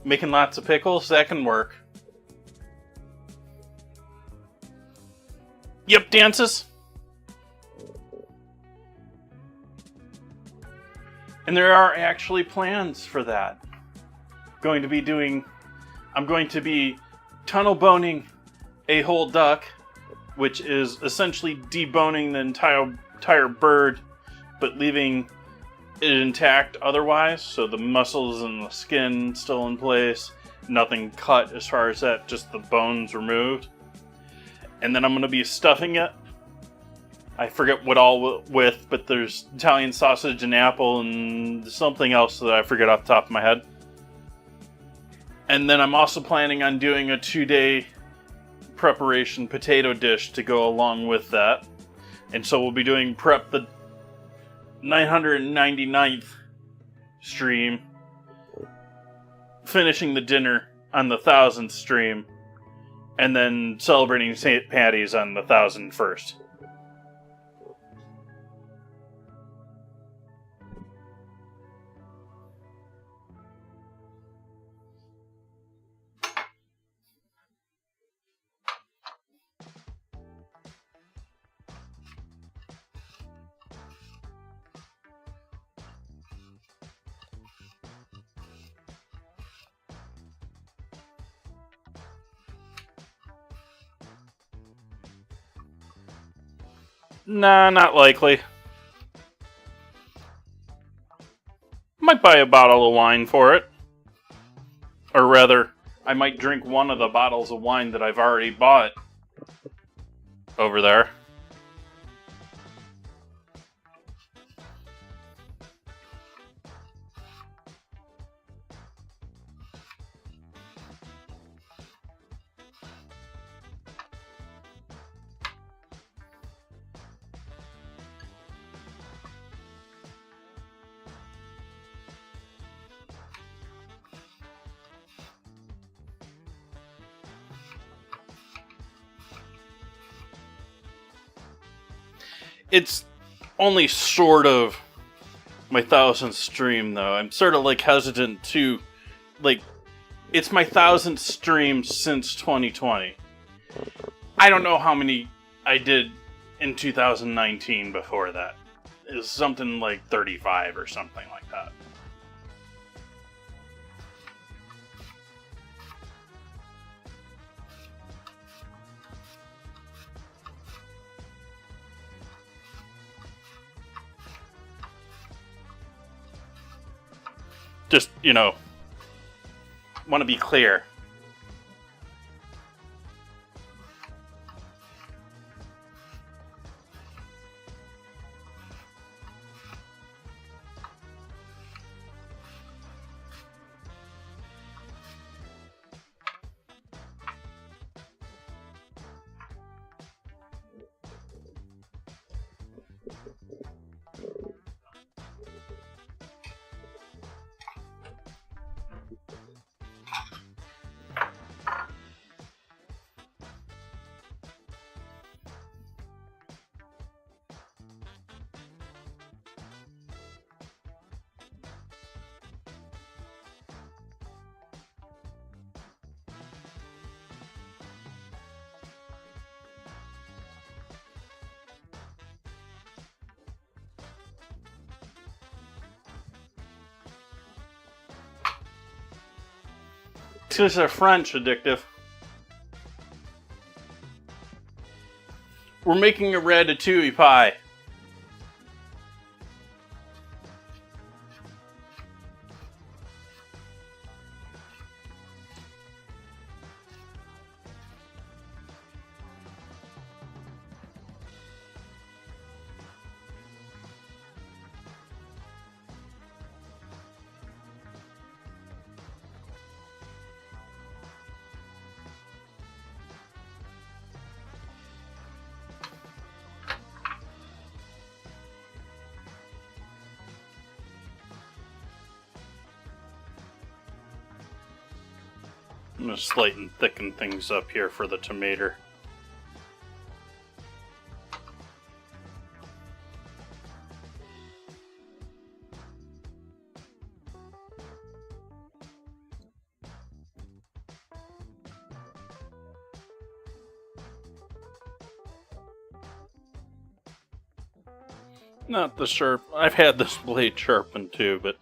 Making lots of pickles, that can work. Yep, dances. And there are actually plans for that. I'm going to be tunnel boning a whole duck, which is essentially deboning the entire bird, but leaving it intact otherwise, so the muscles and the skin still in place, nothing cut as far as that, just the bones removed. And then I'm going to be stuffing it. I forget what all with, but there's Italian sausage and apple and something else that I forget off the top of my head. And then I'm also planning on doing a 2-day preparation potato dish to go along with that. And so we'll be doing prep the 999th stream, finishing the dinner on the 1000th stream, and then celebrating St. Patty's on the 1001st. Nah, not likely. Might buy a bottle of wine for it. Or rather, I might drink one of the bottles of wine that I've already bought over there. It's only sort of my 1000th stream, though. I'm sort of like hesitant to, like, it's my 1000th stream since 2020. I don't know how many I did in 2019 before that. It was something like 35 or something like that. Just, want to be clear. Because they're French, addictive. We're making a ratatouille pie. I'm going to slightly thicken things up here for the tomato. Not the sharp. I've had this blade sharpened too, but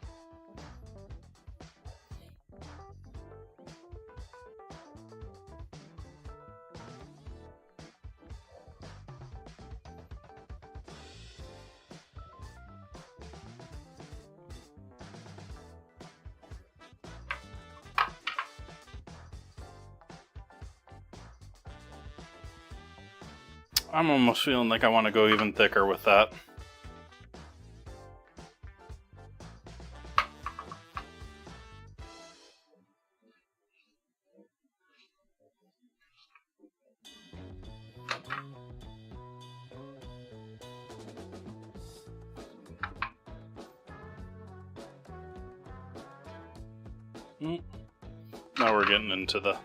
I'm almost feeling like I want to go even thicker with that. Now we're getting into the...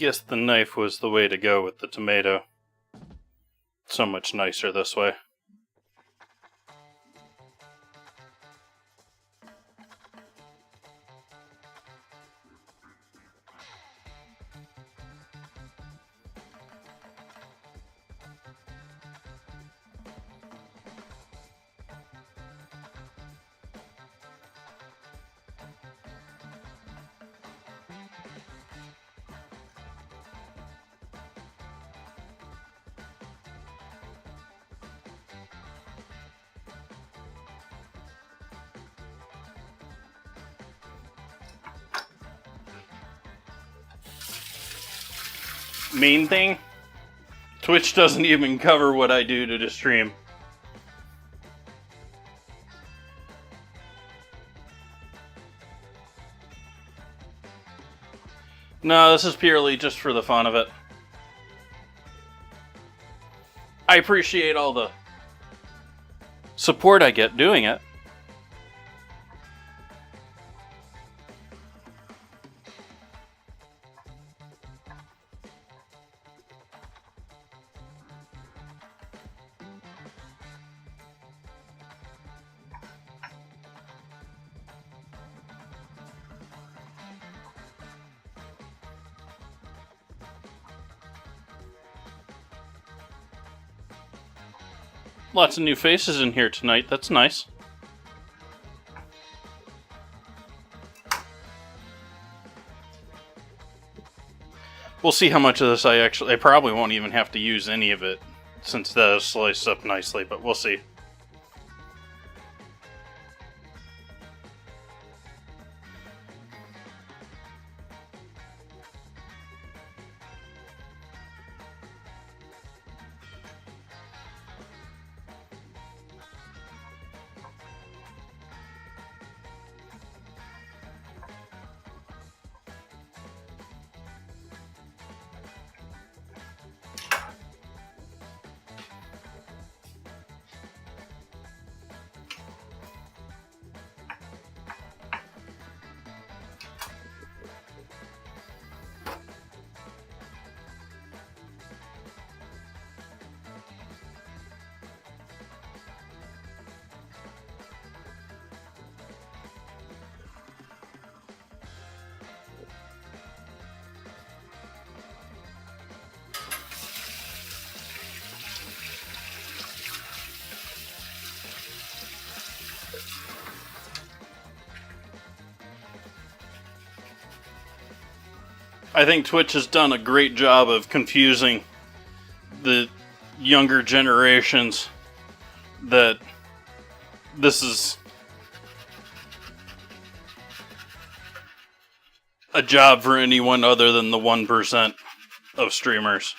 guess the knife was the way to go with the tomato. So much nicer this way. Main thing, Twitch doesn't even cover what I do to the stream. No, this is purely just for the fun of it. I appreciate all the support I get doing it. Lots of new faces in here tonight. That's nice. We'll see how much of this I probably won't even have to use any of it, since that is sliced up nicely, but we'll see. I think Twitch has done a great job of confusing the younger generations that this is a job for anyone other than the 1% of streamers.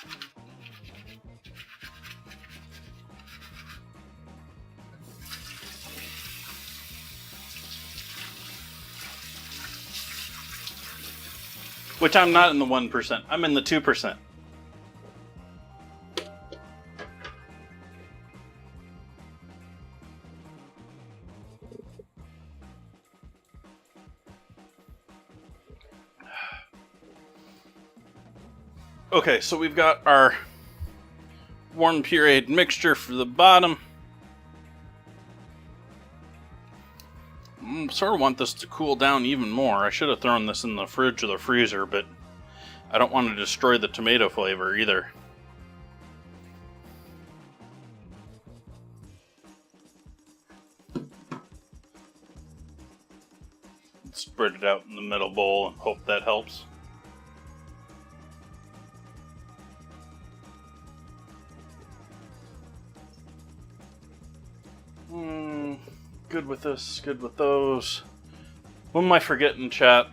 Which I'm not in the 1%. I'm in the 2%. Okay, so we've got our warm pureed mixture for the bottom. Sort of want this to cool down even more. I should have thrown this in the fridge or the freezer, but I don't want to destroy the tomato flavor either. Spread it out in the middle bowl and hope that helps. Good with this, good with those. What am I forgetting, chat?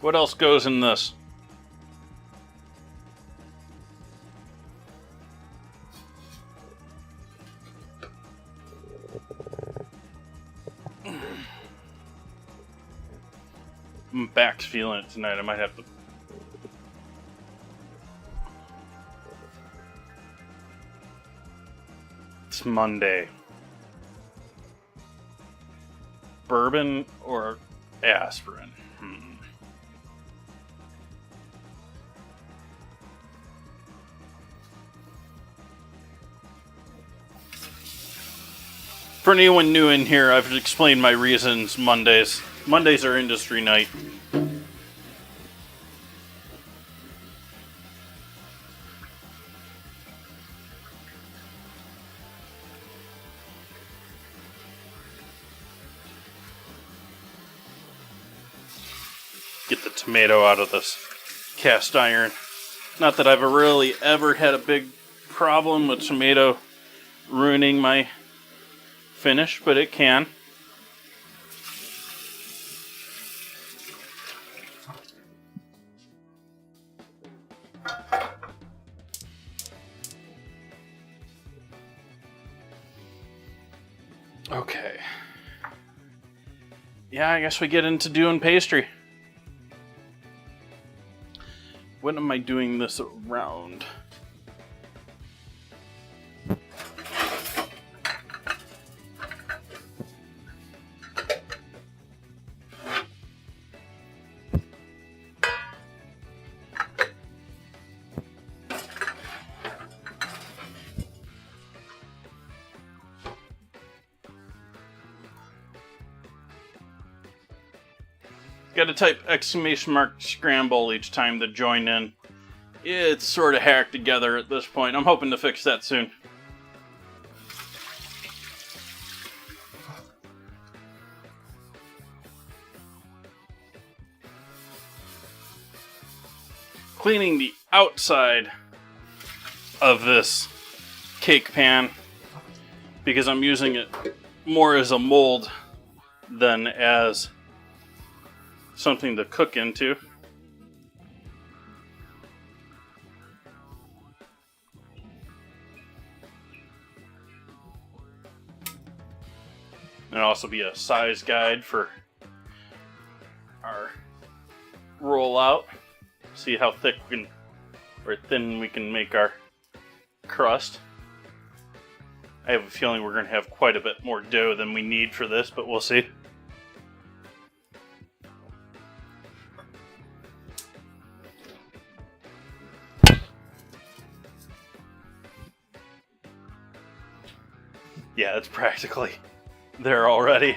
What else goes in this? I'm back to feeling it tonight. I might have to... It's Monday. Bourbon or aspirin? For anyone new in here, I've explained my reasons Mondays. Mondays are industry night. Get the tomato out of this cast iron. Not that I've really ever had a big problem with tomato ruining my finish, but it can. Okay. Yeah, I guess we get into doing pastry. When am I doing this around? Got to type ! scramble each time to join in. It's sort of hacked together at this point. I'm hoping to fix that soon. Cleaning the outside of this cake pan because I'm using it more as a mold than as something to cook into. And it'll also be a size guide for our rollout. See how thick or thin we can make our crust. I have a feeling we're going to have quite a bit more dough than we need for this, but we'll see. Yeah, it's practically there already.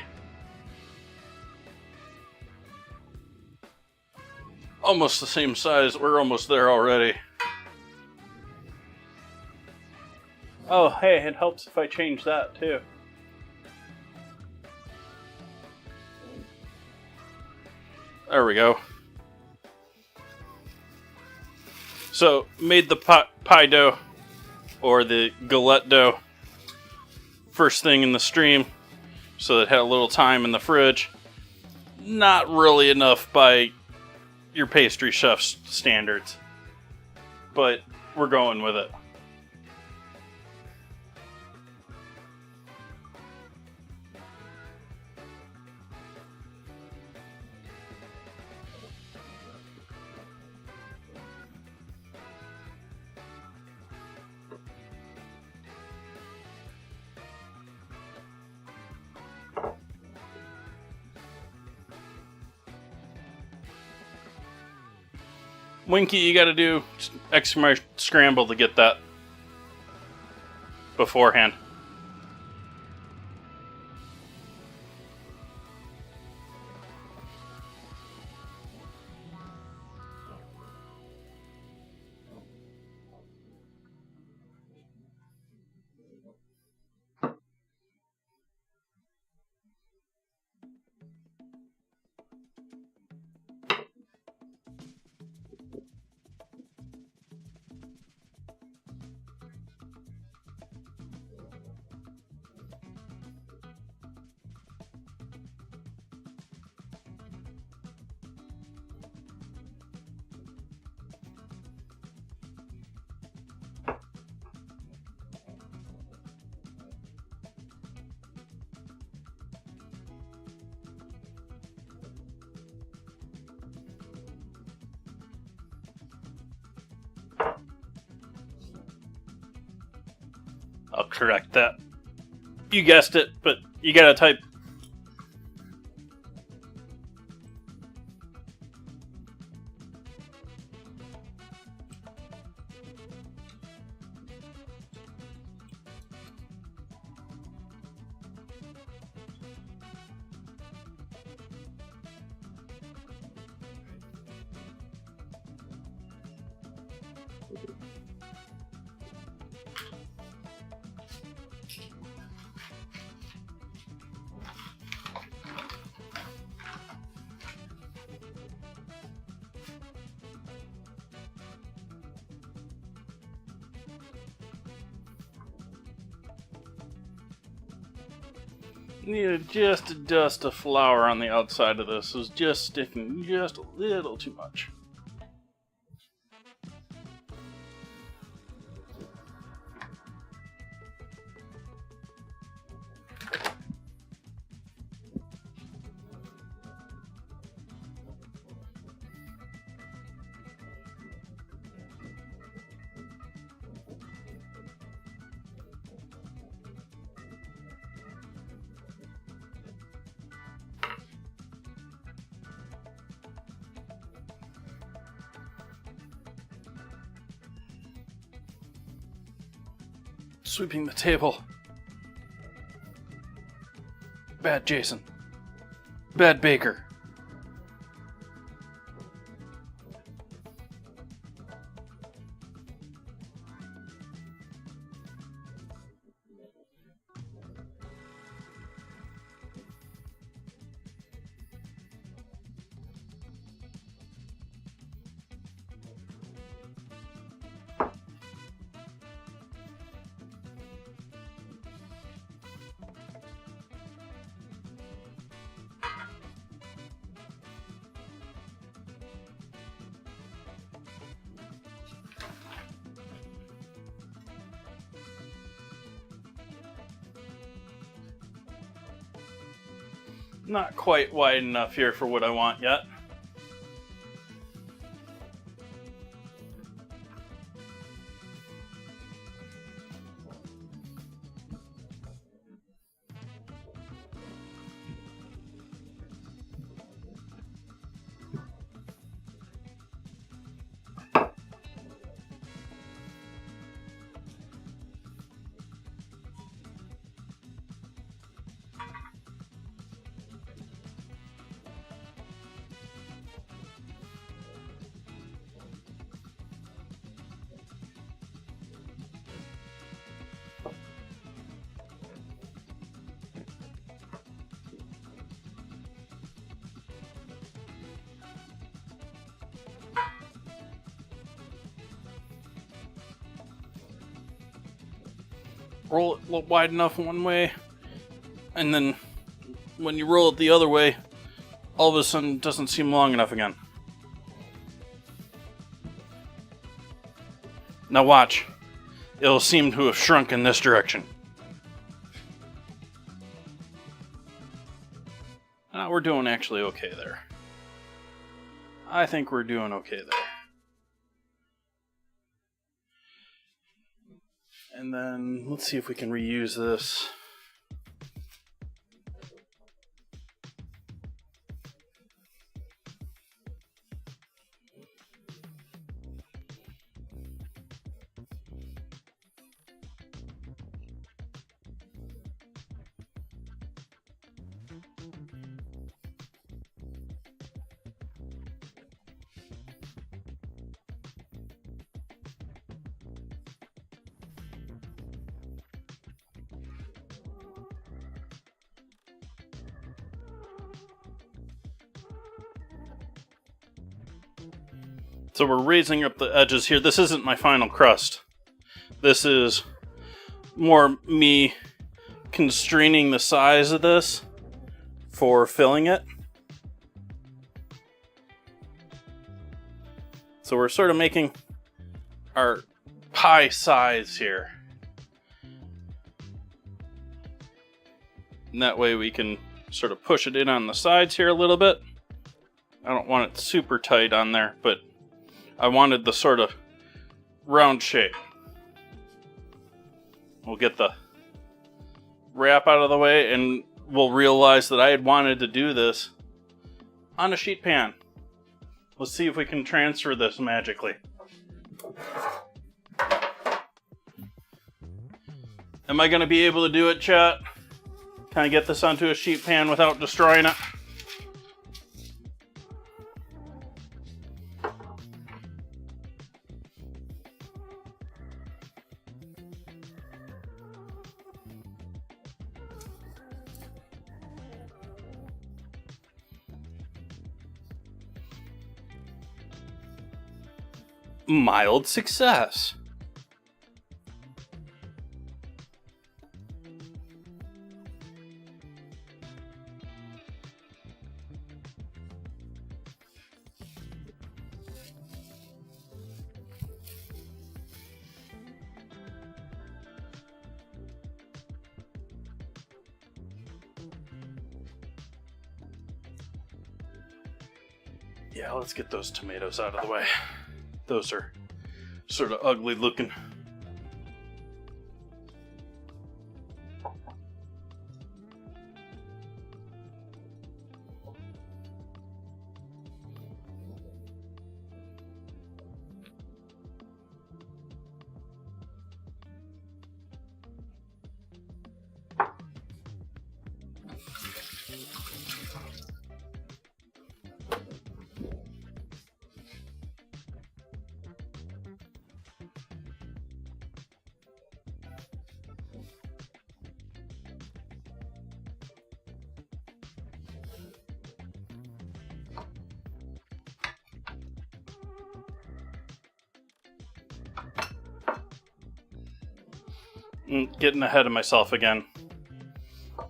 Almost the same size. We're almost there already. Oh, hey, it helps if I change that too. There we go. So, made the pie dough, or the galette dough, first thing in the stream, so it had a little time in the fridge. Not really enough by your pastry chef's standards, but we're going with it. Winky, you gotta do exclamation scramble to get that beforehand. I'll correct that. You guessed it, but you gotta type. Needed just a dust of flour on the outside of this. It was just sticking just a little too much. Sweeping the table. Bad Jason. Bad Baker. Not quite wide enough here for what I want yet. Roll it wide enough one way, and then when you roll it the other way, all of a sudden it doesn't seem long enough again. Now watch. It'll seem to have shrunk in this direction. Now we're doing actually okay there. I think we're doing okay there. And then let's see if we can reuse this. So we're raising up the edges here. This isn't my final crust. This is more me constraining the size of this for filling it. So we're sort of making our pie size here. And that way we can sort of push it in on the sides here a little bit. I don't want it super tight on there, but I wanted the sort of round shape. We'll get the wrap out of the way and we'll realize that I had wanted to do this on a sheet pan. Let's see if we can transfer this magically. Am I going to be able to do it, chat? Can I get this onto a sheet pan without destroying it? mild success. Yeah, let's get those tomatoes out of the way. Those are sort of ugly looking. Getting ahead of myself again.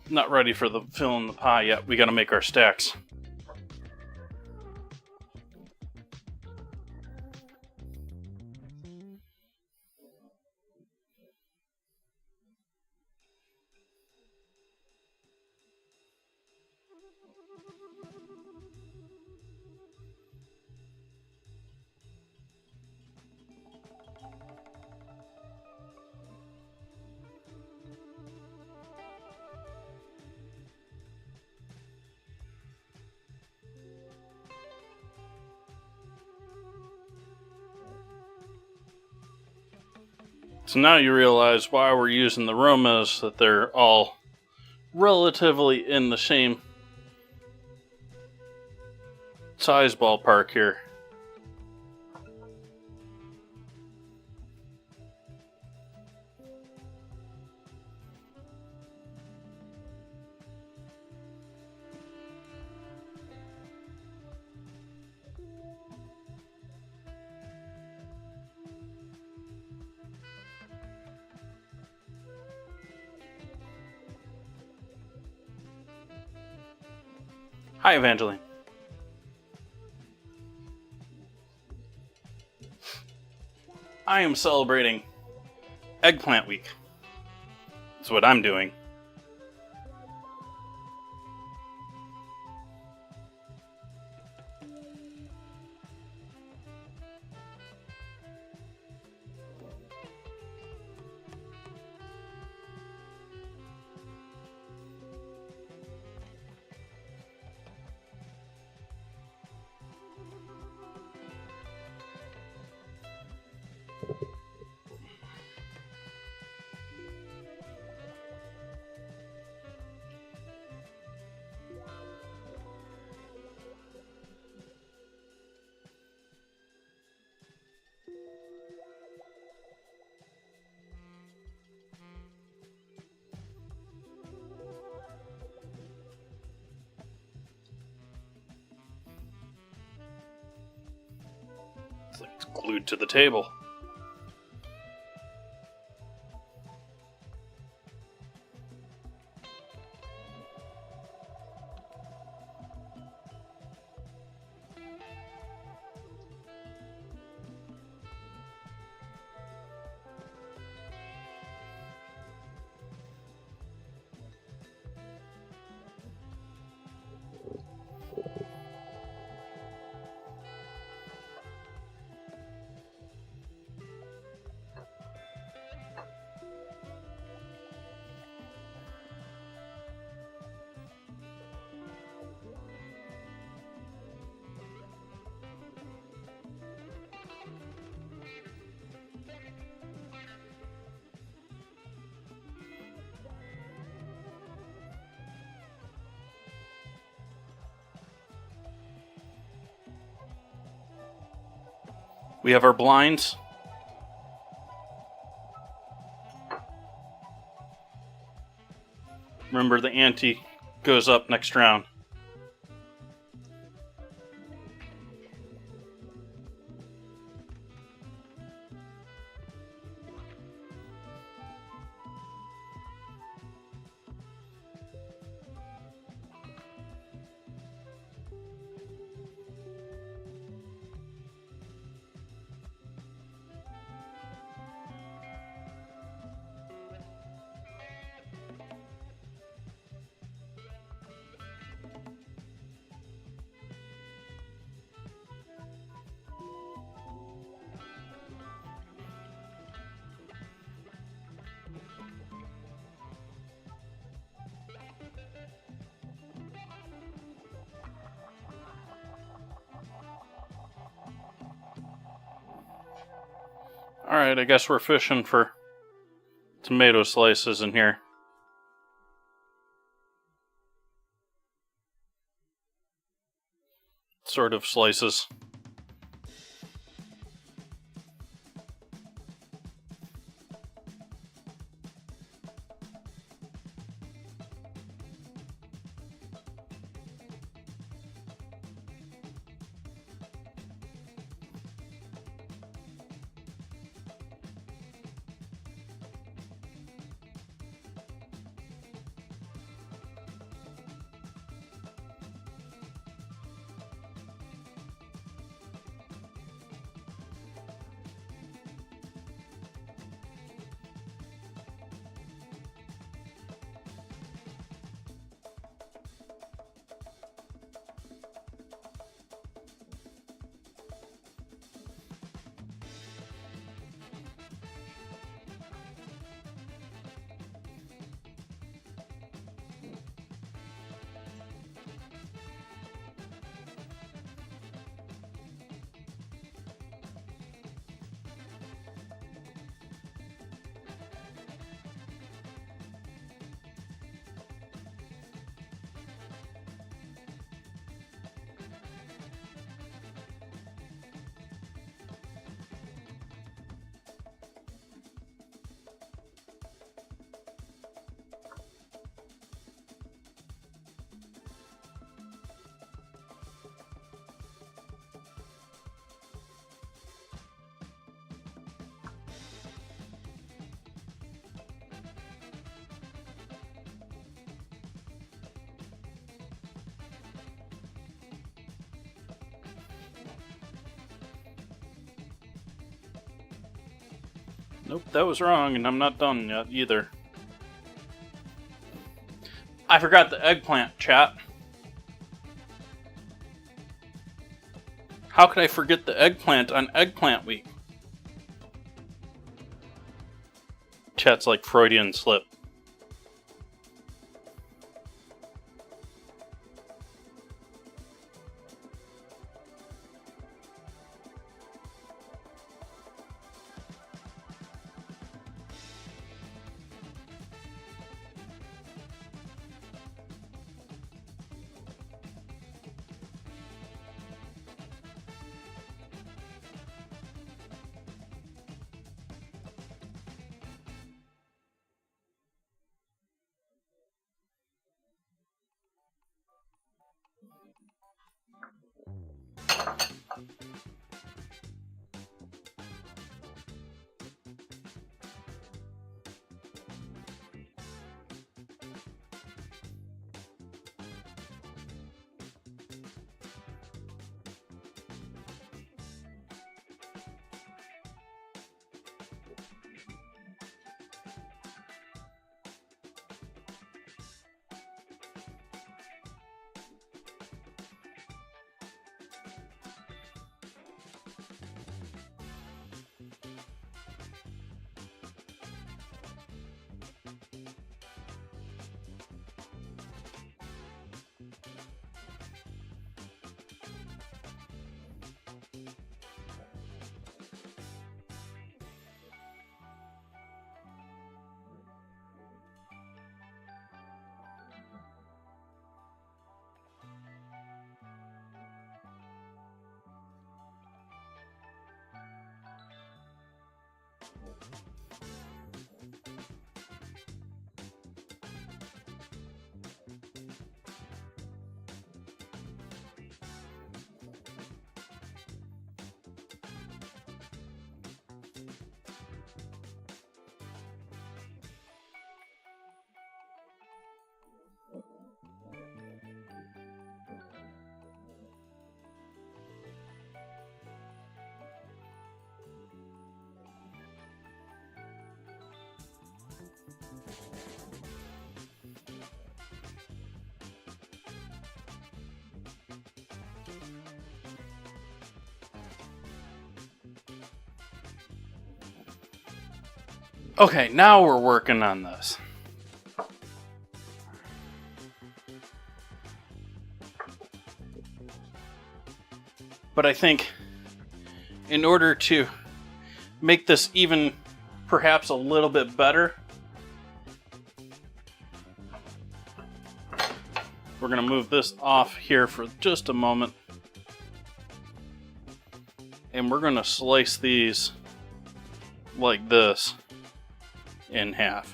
Not ready for the fill in the pie yet. We gotta make our stacks. So now you realize why we're using the Romas, that they're all relatively in the same size ballpark here. Hi, Evangeline. I am celebrating Eggplant Week. That's what I'm doing. It's like it's glued to the table. We have our blinds. Remember, the ante goes up next round. Alright, I guess we're fishing for tomato slices in here. Sort of slices. Nope, that was wrong, and I'm not done yet either. I forgot the eggplant, chat. How could I forget the eggplant on Eggplant Week? Chat's like Freudian slip. Okay, now we're working on this. But I think in order to make this even perhaps a little bit better, we're going to move this off here for just a moment. And we're going to slice these like this in half.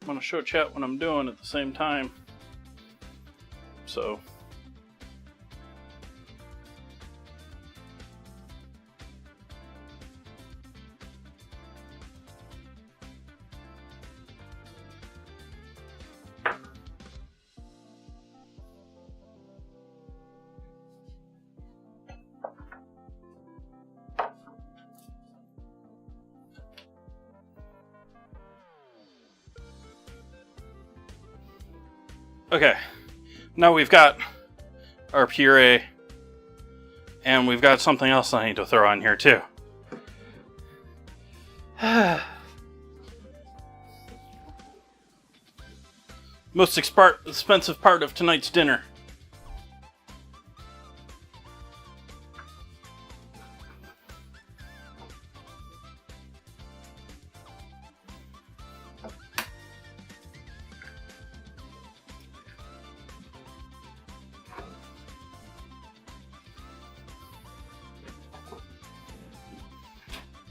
I'm going to show chat what I'm doing at the same time. So, okay, now we've got our puree, and we've got something else I need to throw on here too. Most expensive part of tonight's dinner.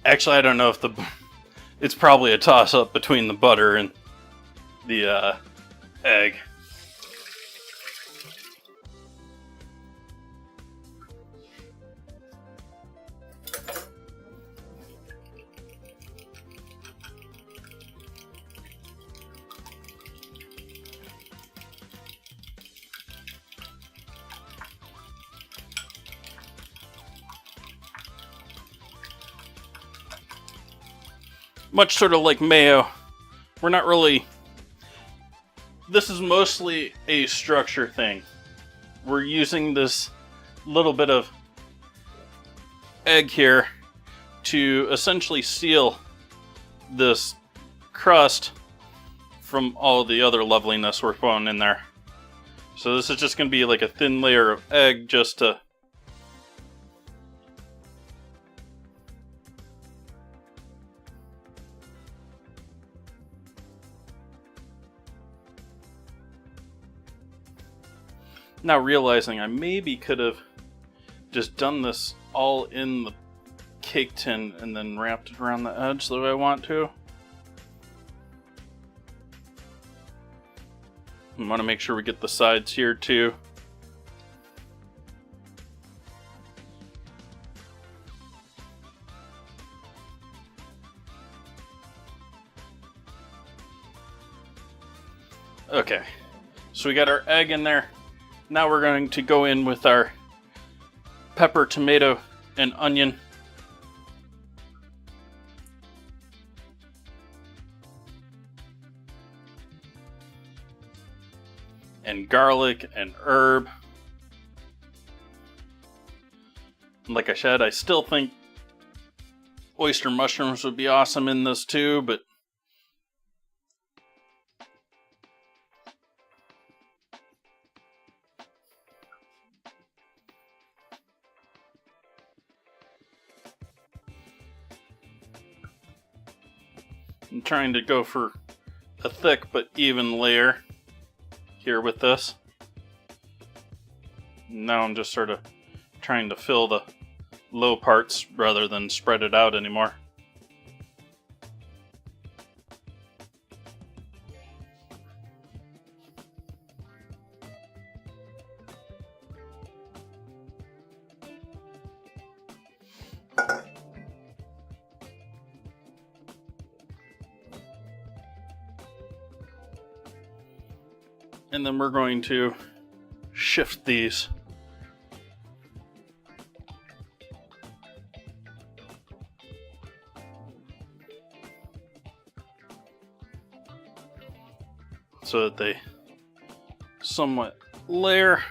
Actually, I don't know if it's probably a toss-up between the butter and the egg. Much sort of like mayo, we're not really... This is mostly a structure thing. We're using this little bit of egg here to essentially seal this crust from all the other loveliness we're throwing in there. So this is just going to be like a thin layer of egg just to... Now realizing I maybe could have just done this all in the cake tin and then wrapped it around the edge the way I want to. I want to make sure we get the sides here too. Okay, so we got our egg in there. Now we're going to go in with our pepper, tomato, and onion. And garlic and herb. Like I said, I still think oyster mushrooms would be awesome in this too, but I'm trying to go for a thick but even layer here with this. Now I'm just sort of trying to fill the low parts rather than spread it out anymore. And then we're going to shift these. So that they somewhat layer.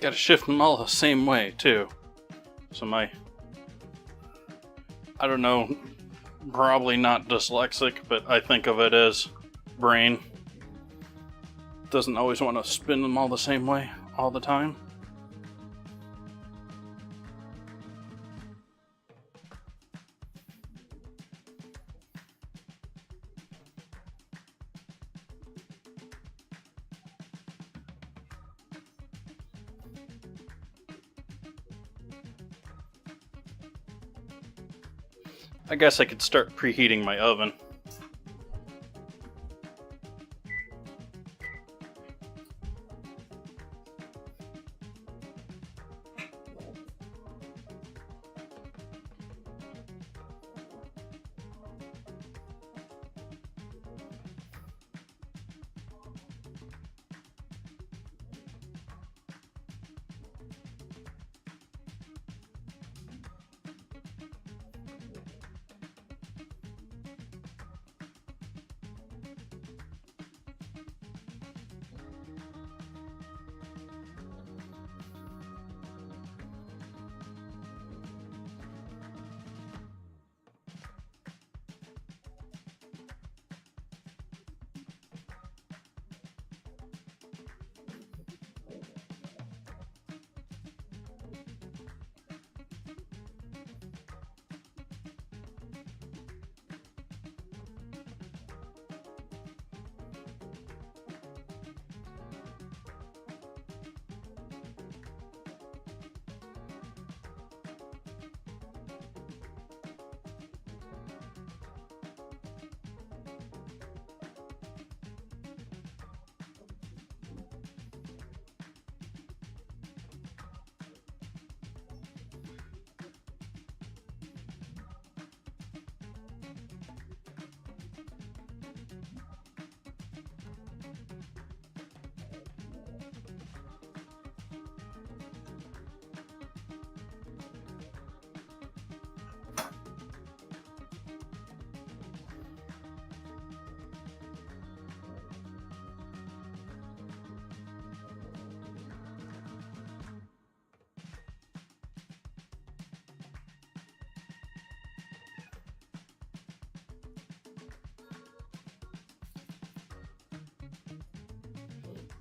Gotta shift them all the same way, too. So I don't know, probably not dyslexic, but I think of it as brain. Doesn't always want to spin them all the same way all the time. I guess I could start preheating my oven.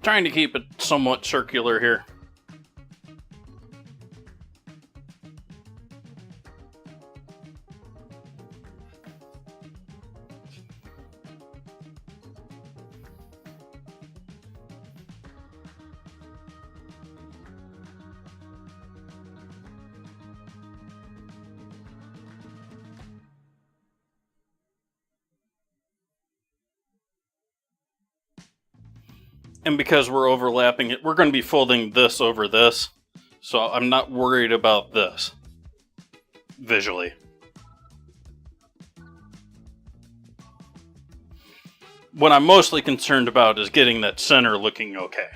Trying to keep it somewhat circular here. And because we're overlapping it, we're going to be folding this over this. So I'm not worried about this visually. What I'm mostly concerned about is getting that center looking okay.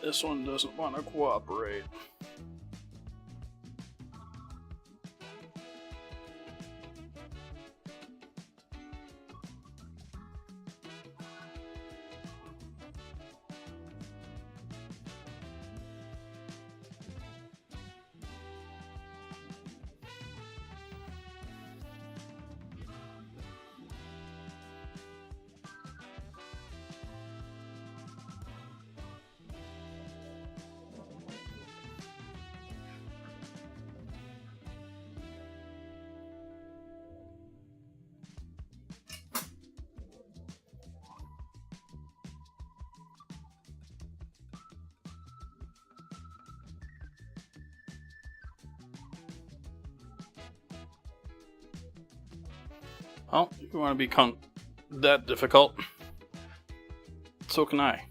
This one doesn't want to cooperate. Well, if you want to become that difficult, so can I.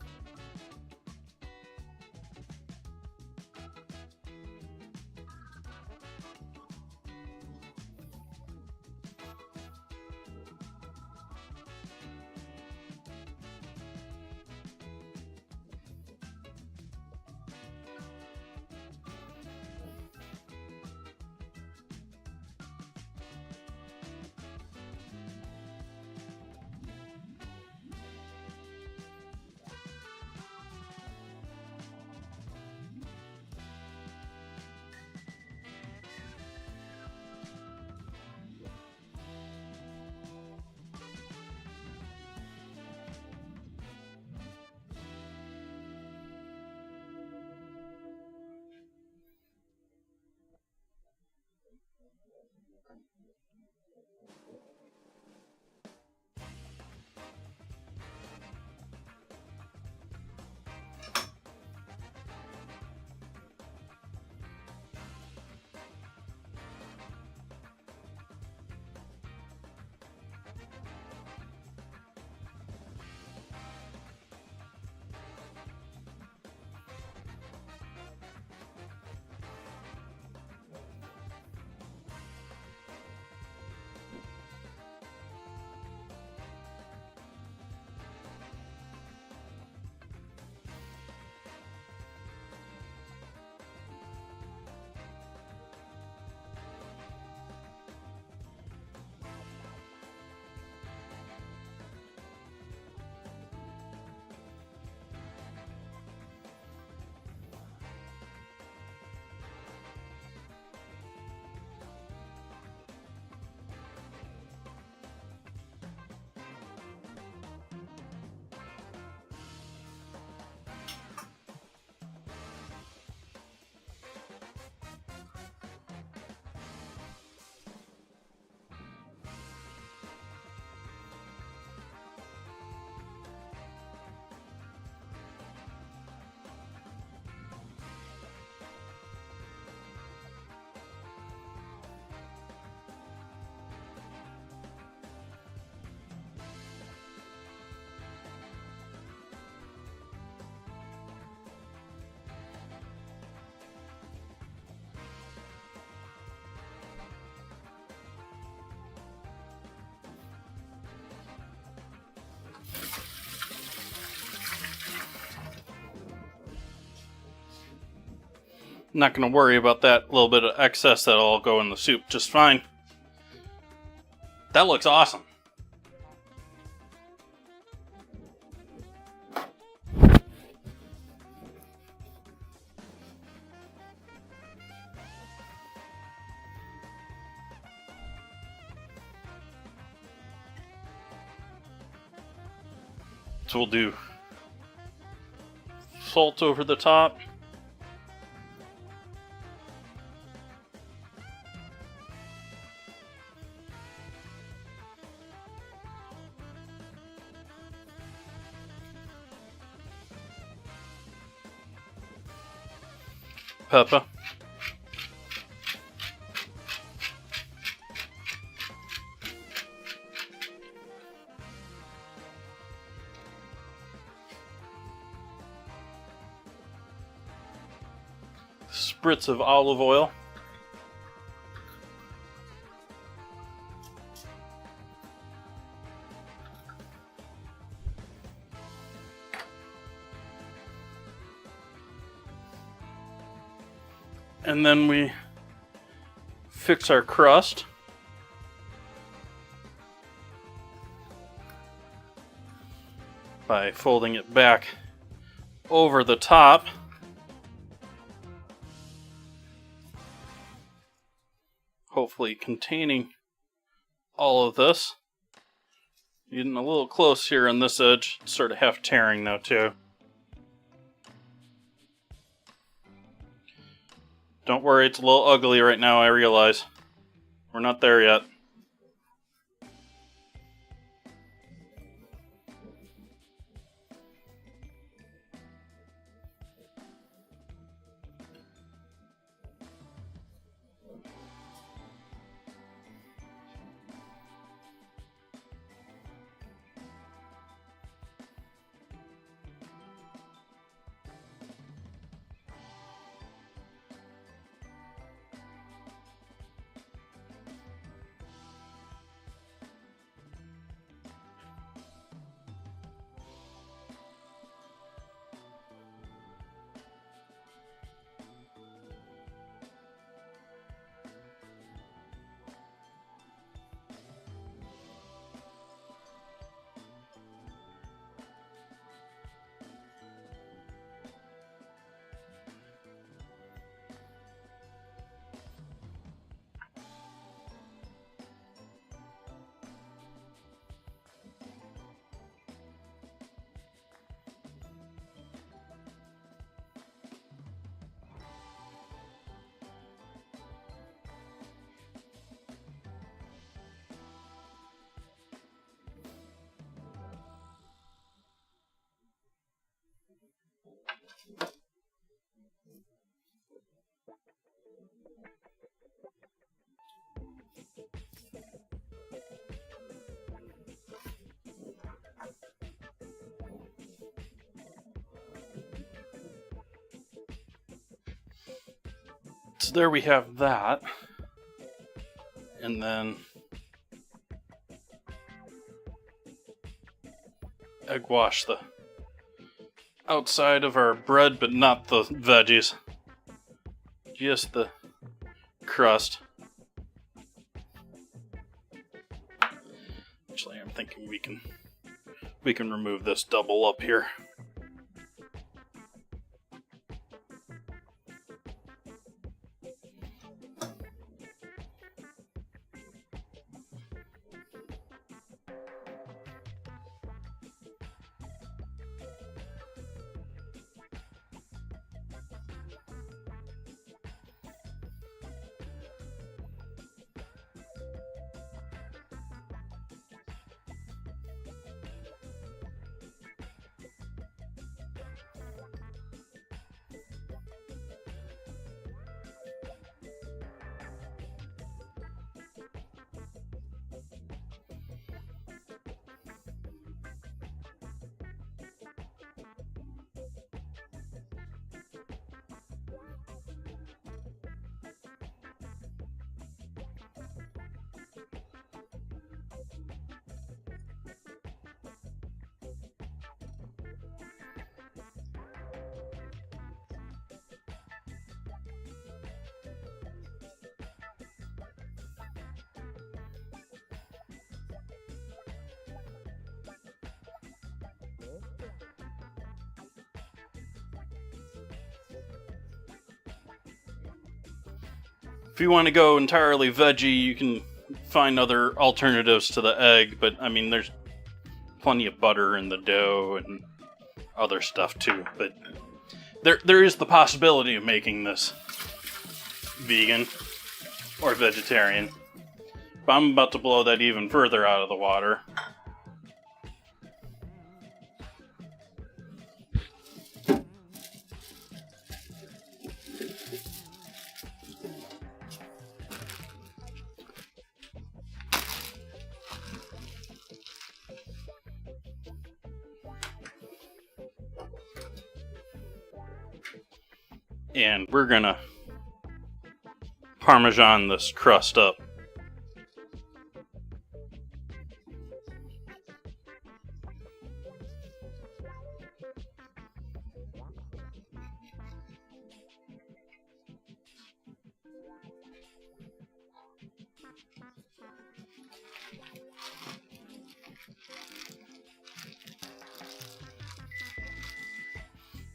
not going to worry about that little bit of excess. That'll all go in the soup just fine. That looks awesome. So we'll do salt over the top. Pepper. Spritz of olive oil. And then we fix our crust. By folding it back over the top. Hopefully containing all of this. Getting a little close here on this edge. It's sort of half tearing now too. Don't worry, it's a little ugly right now, I realize. We're not there yet. So there we have that. And then egg wash the outside of our bread, but not the veggies. Just the crust. Actually, I'm thinking we can remove this double up here. If you want to go entirely veggie, you can find other alternatives to the egg, but I mean, there's plenty of butter in the dough and other stuff too. But there is the possibility of making this vegan or vegetarian. But I'm about to blow that even further out of the water. And we're gonna Parmesan this crust up.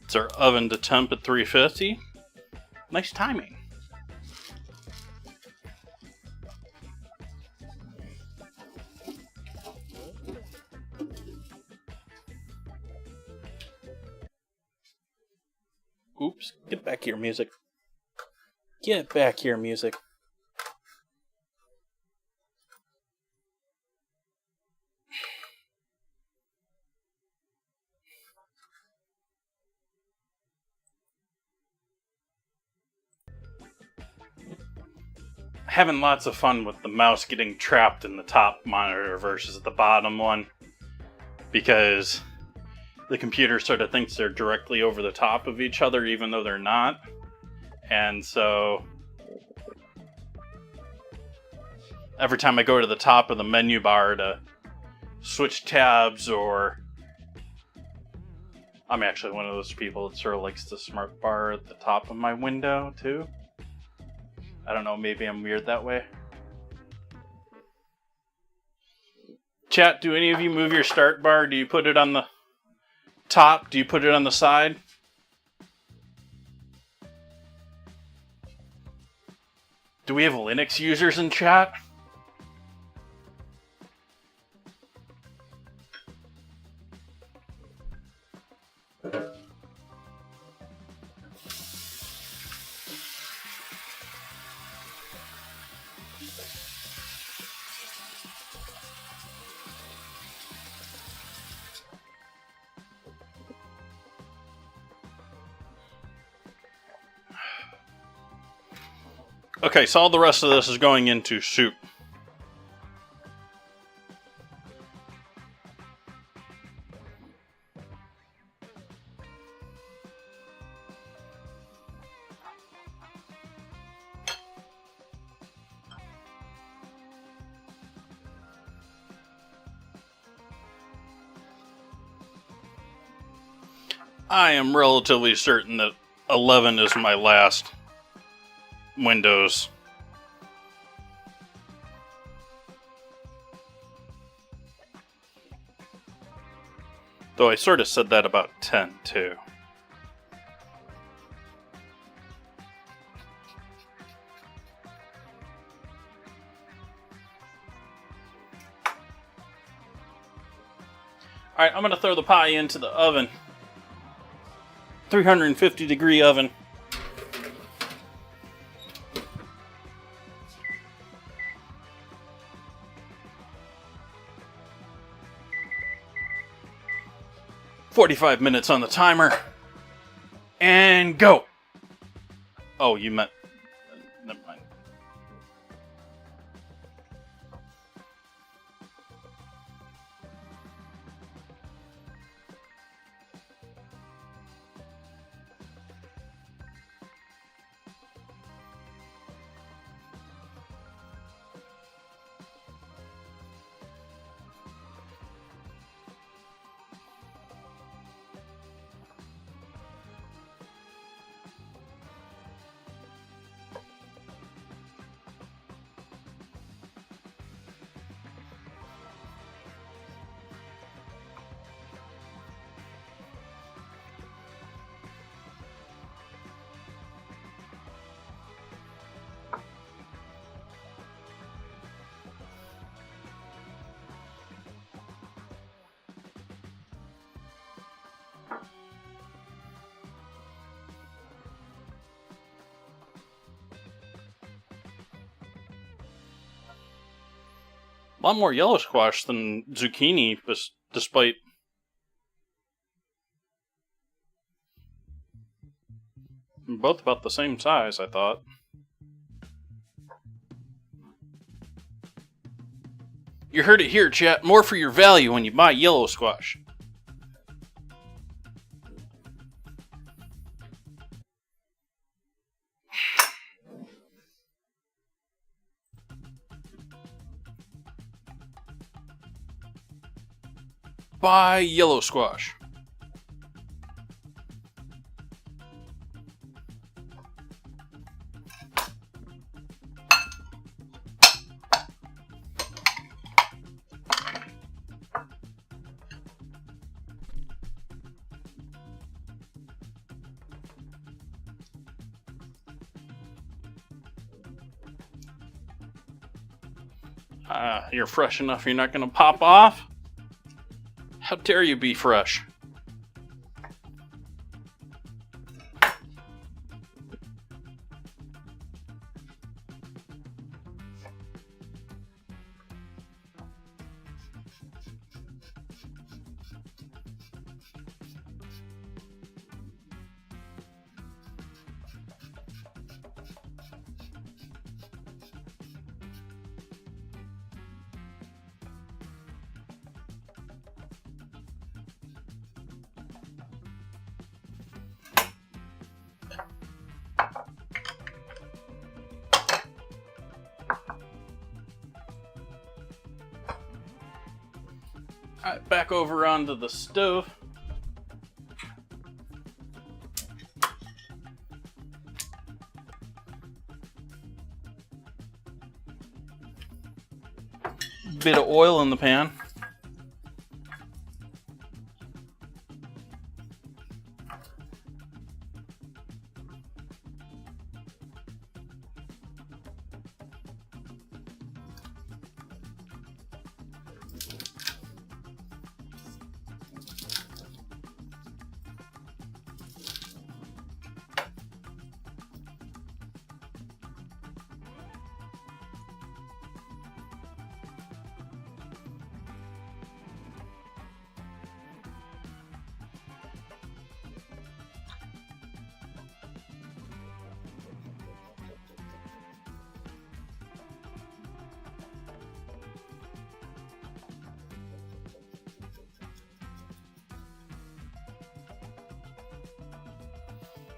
It's our oven to temp at 350. Nice timing. Oops, get back here, music. Get back here, music. Having lots of fun with the mouse getting trapped in the top monitor versus the bottom one, because the computer sort of thinks they're directly over the top of each other even though they're not. And so every time I go to the top of the menu bar to switch tabs, or I'm actually one of those people that sort of likes the smart bar at the top of my window too. I don't know, maybe I'm weird that way. Chat, do any of you move your start bar? Do you put it on the top? Do you put it on the side? Do we have Linux users in chat? Okay, so all the rest of this is going into soup. I am relatively certain that 11 is my last Windows. Though I sort of said that about 10 too. Alright, I'm going to throw the pie into the oven. 350 degree oven. "45 minutes on the timer. And go!" Oh, you meant... Never mind. A lot more yellow squash than zucchini, despite... both about the same size, I thought. You heard it here, chat. More for your value when you buy yellow squash. Buy yellow squash. You're fresh enough you're not going to pop off? How dare you be fresh? Alright, back over onto the stove. Bit of oil in the pan.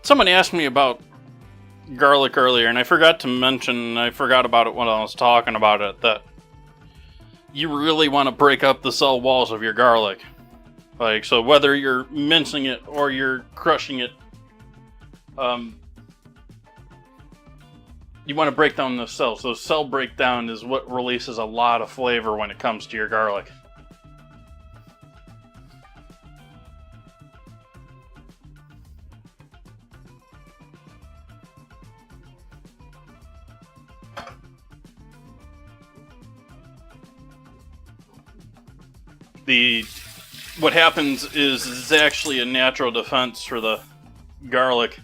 Someone asked me about garlic earlier, and I forgot to mention, I forgot about it when I was talking about it, that you really want to break up the cell walls of your garlic. Like, so whether you're mincing it or you're crushing it, you want to break down the cells. So cell breakdown is what releases a lot of flavor when it comes to your garlic. What happens is it's actually a natural defense for the garlic.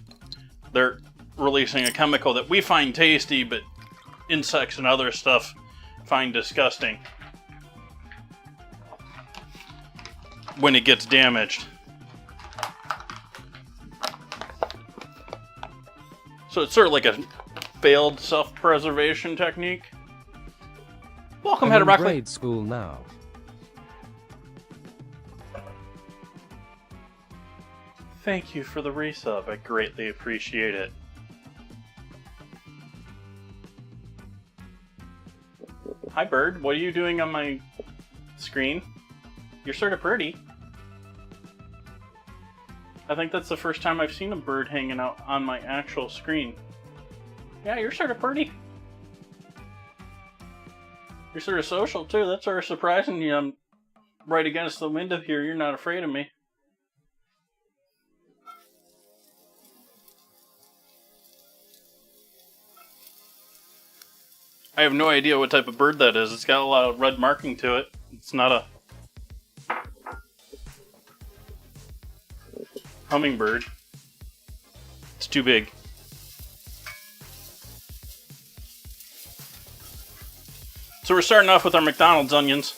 They're releasing a chemical that we find tasty, but insects and other stuff find disgusting when it gets damaged. So it's sort of like a failed self-preservation technique. Welcome, Head of Rock. Grade school now. Thank you for the resub. I greatly appreciate it. Hi, bird. What are you doing on my screen? You're sort of pretty. I think that's the first time I've seen a bird hanging out on my actual screen. Yeah, you're sort of pretty. You're sort of social, too. That's sort of surprising. I'm right against the window here. You're not afraid of me. I have no idea what type of bird that is. It's got a lot of red marking to it. It's not a hummingbird. It's too big. It's So we're starting off with our McDonald's onions.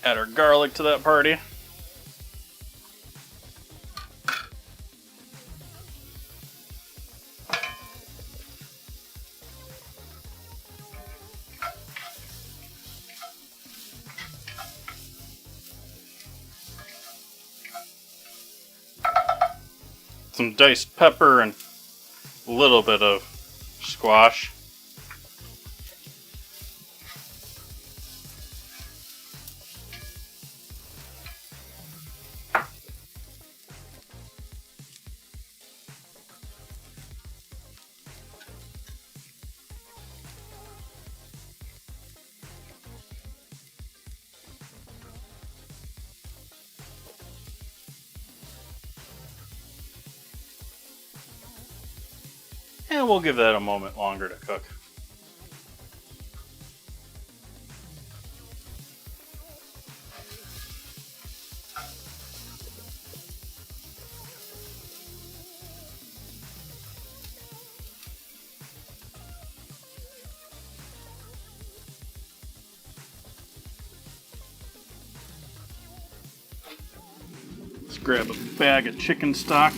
Add our garlic to that party. Some diced pepper and a little bit of squash. And we'll give that a moment longer to cook. Let's grab a bag of chicken stock.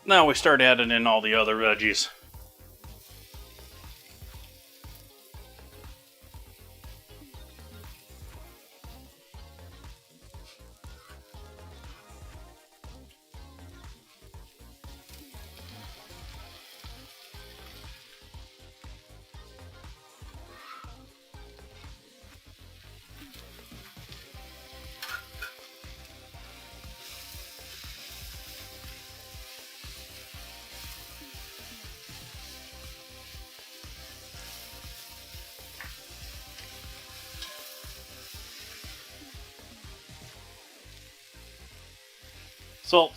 Now we start adding in all the other veggies. Salt.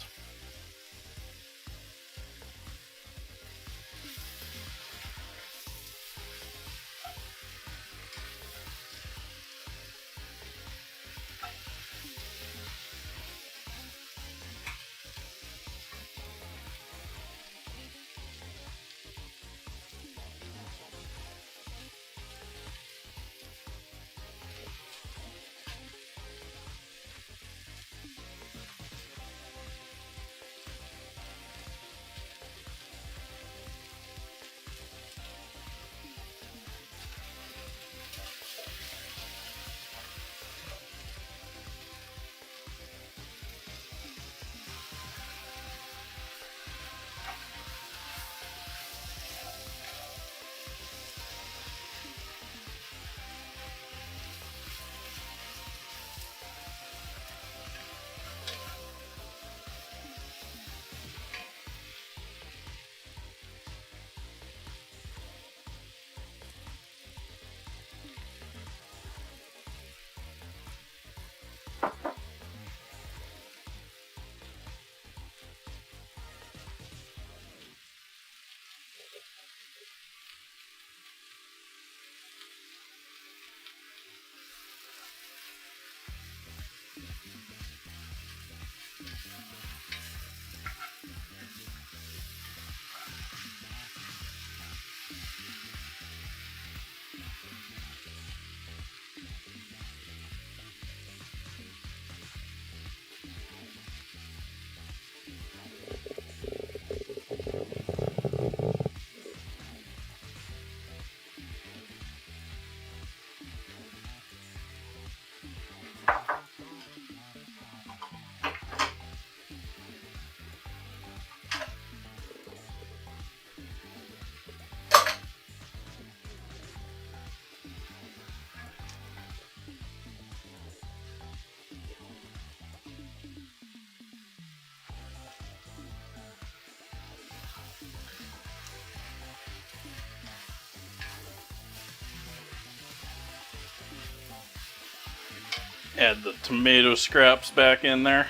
Add the tomato scraps back in there.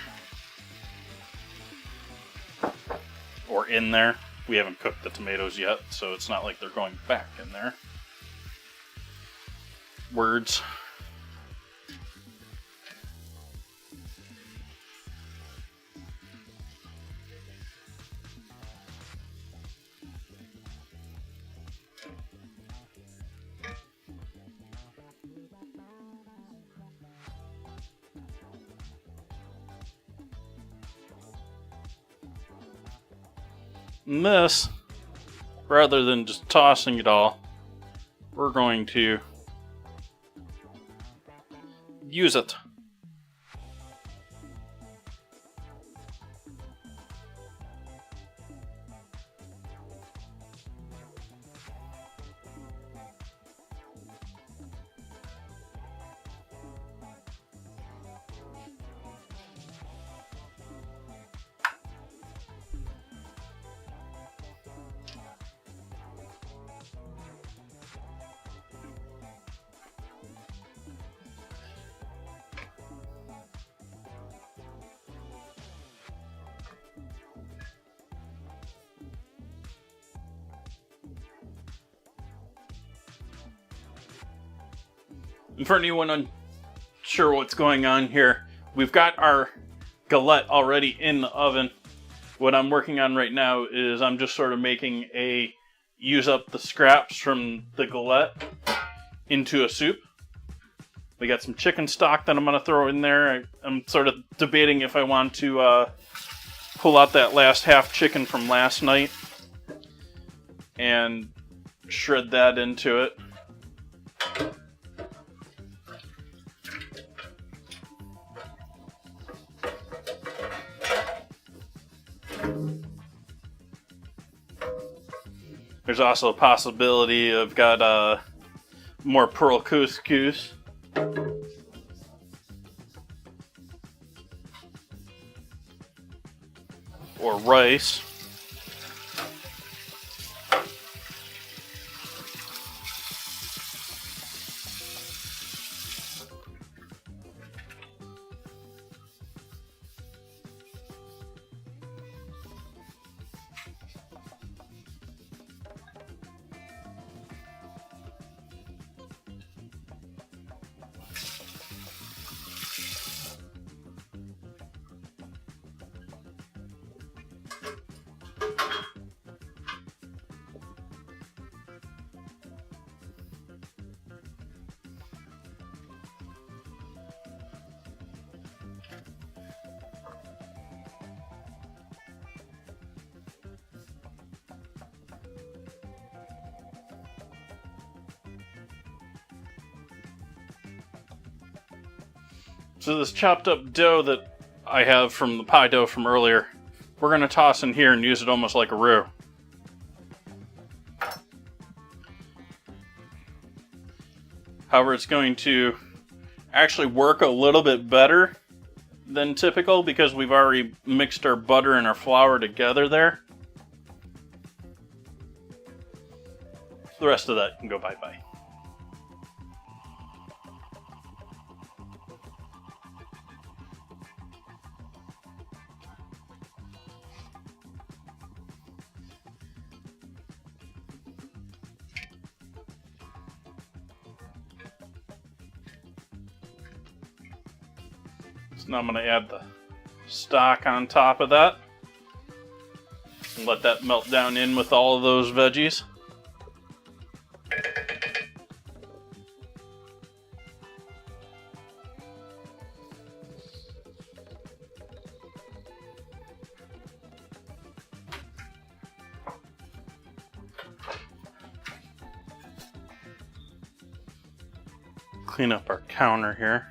Or in there. We haven't cooked the tomatoes yet, so it's not like they're going back in there. Words. And this, rather than just tossing it all, we're going to use it. And for anyone unsure what's going on here, we've got our galette already in the oven. What I'm working on right now is I'm just sort of making use up the scraps from the galette into a soup. We got some chicken stock that I'm going to throw in there. I'm sort of debating if I want to pull out that last half chicken from last night and shred that into it. There's also a possibility I've got more pearl couscous. Or rice. So this chopped up dough that I have from the pie dough from earlier, we're going to toss in here and use it almost like a roux. However, it's going to actually work a little bit better than typical because we've already mixed our butter and our flour together there. The rest of that can go bye-bye. So now I'm going to add the stock on top of that and let that melt down in with all of those veggies. Clean up our counter here.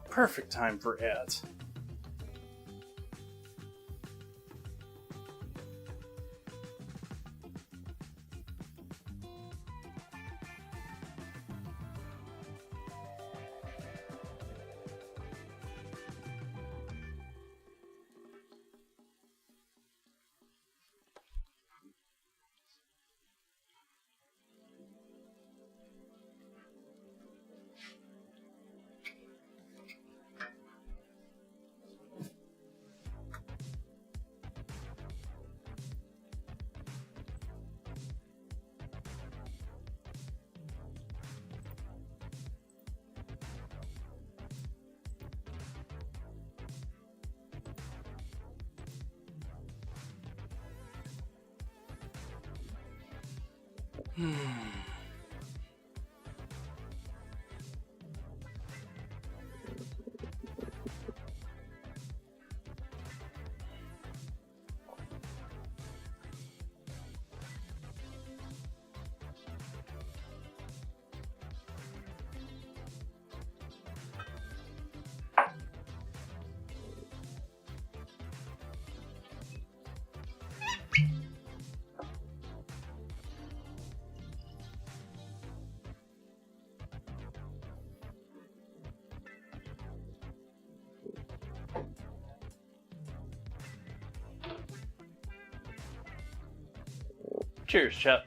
Perfect time for ads. Cheers, chap.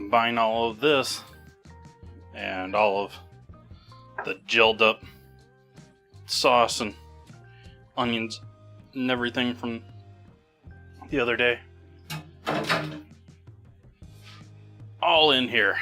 combine all of this and all of the gelled up sauce and onions and everything from the other day. All in here.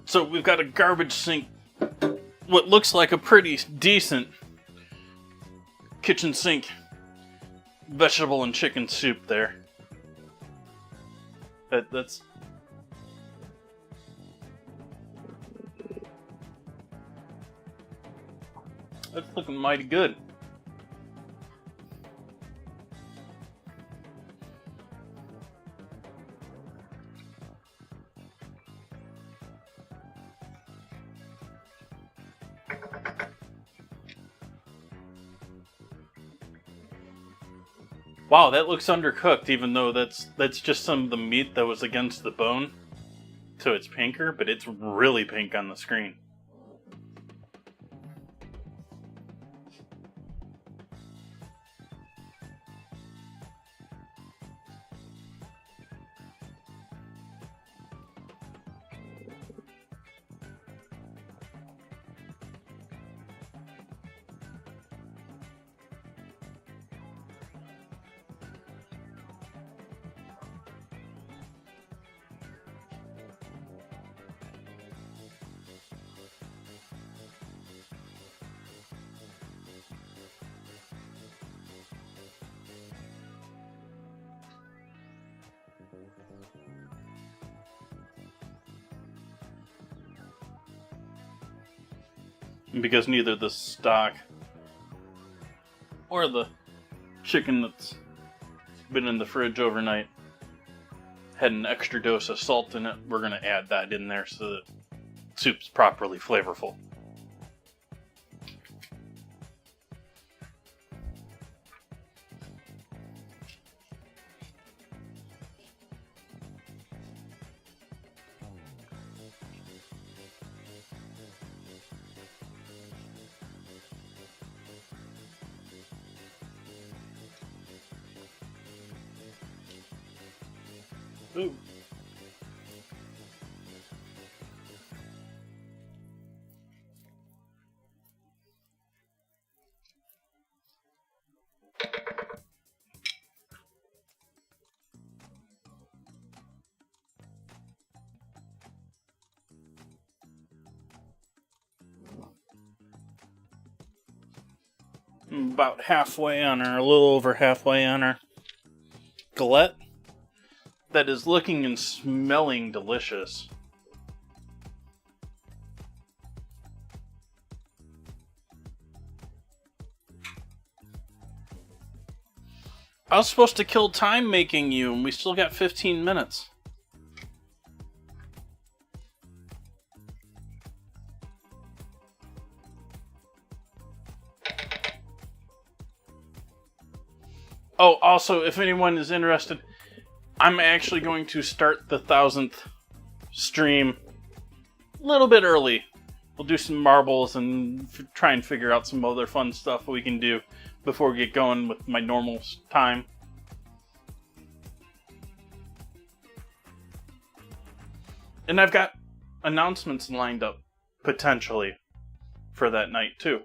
So we've got a garbage sink, what looks like a pretty decent kitchen sink vegetable and chicken soup there. That's looking mighty good. Wow, that looks undercooked, even though that's just some of the meat that was against the bone. So it's pinker, but it's really pink on the screen. Because neither the stock or the chicken that's been in the fridge overnight had an extra dose of salt in it, we're going to add that in there so that soup's properly flavorful. Ooh. About halfway on our, a little over halfway on our galette. That is looking and smelling delicious. I was supposed to kill time making you, and we still got 15 minutes. Oh, also, if anyone is interested, I'm actually going to start the 1000th stream a little bit early. We'll do some marbles and try and figure out some other fun stuff we can do before we get going with my normal time. And I've got announcements lined up, potentially, for that night, too.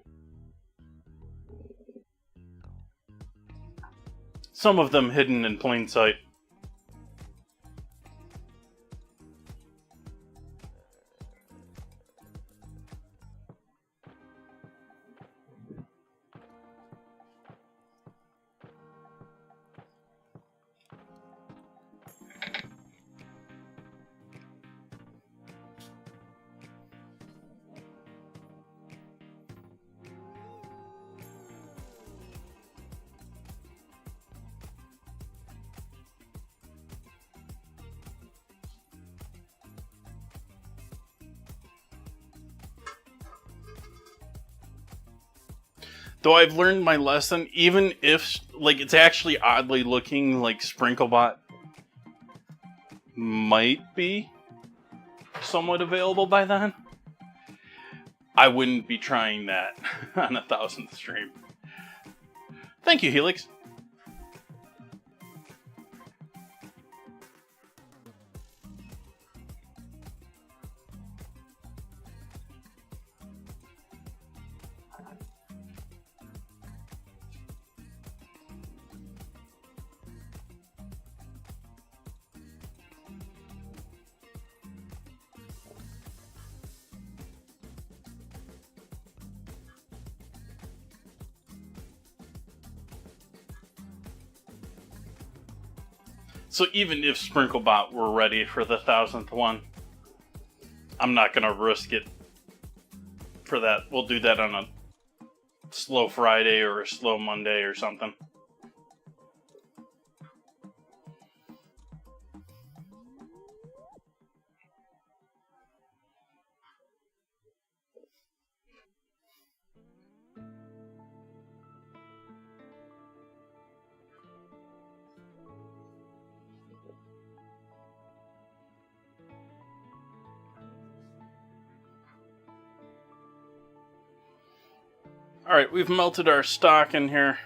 Some of them hidden in plain sight. Though I've learned my lesson, even if, like, it's actually oddly looking, like, Sprinklebot might be somewhat available by then, I wouldn't be trying that on 1000th stream. Thank you, Helix. So even if Sprinklebot were ready for the 1000th one, I'm not going to risk it for that. We'll do that on a slow Friday or a slow Monday or something. Alright, we've melted our stock in here.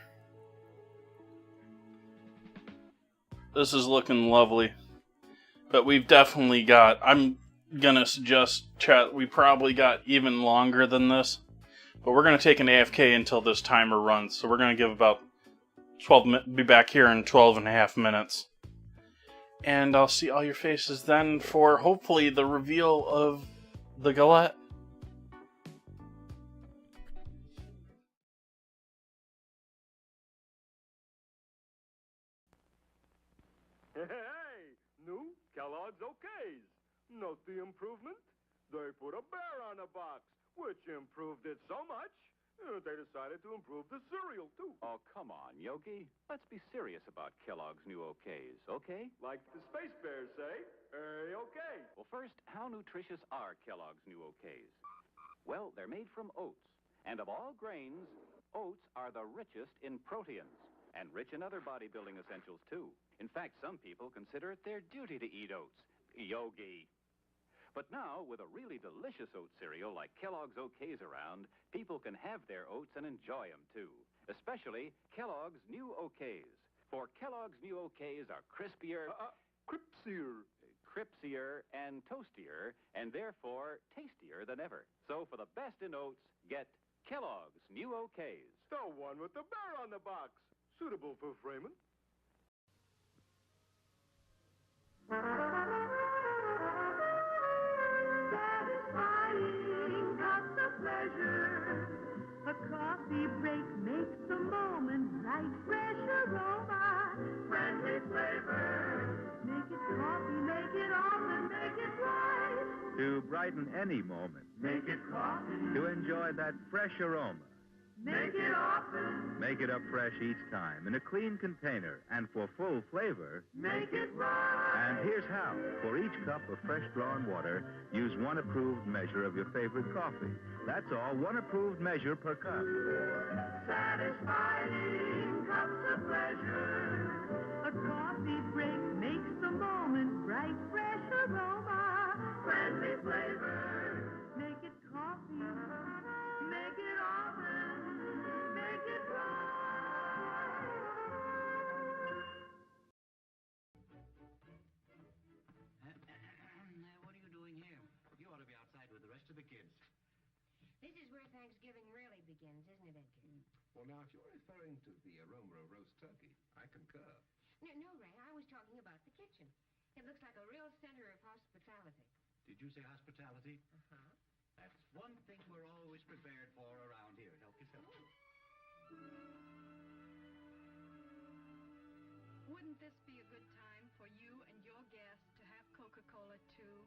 This is looking lovely. But we've definitely got, I'm gonna suggest, chat, we probably got even longer than this. But we're gonna take an AFK until this timer runs. So we're gonna give about 12 minutes, be back here in 12 and a half minutes. And I'll see all your faces then for, hopefully, the reveal of the Galette. Hey, new Kellogg's OKs. Note the improvement? They put a bear on the box, which improved it so much, they decided to improve the cereal, too. Oh, come on, Yogi. Let's be serious about Kellogg's new OKs, okay? Like the Space Bears say, hey, okay. Well, first, how nutritious are Kellogg's new OKs? Well, they're made from oats. And of all grains, oats are the richest in proteins and rich in other bodybuilding essentials, too. In fact, some people consider it their duty to eat oats. Yogi. But now, with a really delicious oat cereal like Kellogg's OKs around, people can have their oats and enjoy them, too. Especially Kellogg's new OKs. For Kellogg's new OKs are crispier... Cripsier and toastier, and therefore tastier than ever. So for the best in oats, get Kellogg's new OKs. The one with the bear on the box. Suitable for Freeman. Satisfying, lots of pleasure. A coffee break makes the moment right. Fresh aroma, friendly flavor. Make it coffee, make it often, make it right. To brighten any moment, Make it coffee, to enjoy that fresh aroma. make it often, Make it up fresh each time in a clean container and for full flavor. make it right. And here's how. For each cup of fresh drawn water, use one approved measure of your favorite coffee. That's all, one approved measure per cup. Satisfying cups of pleasure. A coffee break makes the moment bright. Fresh aroma, friendly flavor. Make it coffee, make it often, make it right. What are you doing here? You ought to be outside with the rest of the kids. This is where Thanksgiving really begins, isn't it, Edgar? Well, now, if you're referring to the aroma of roast turkey, I concur. No, Ray, I was talking about the kitchen. It looks like a real center of hospitality. Did you say hospitality? Uh-huh. That's one thing we're always prepared for around here. Help yourself. Wouldn't this be a good time for you and your guests to have Coca-Cola, too?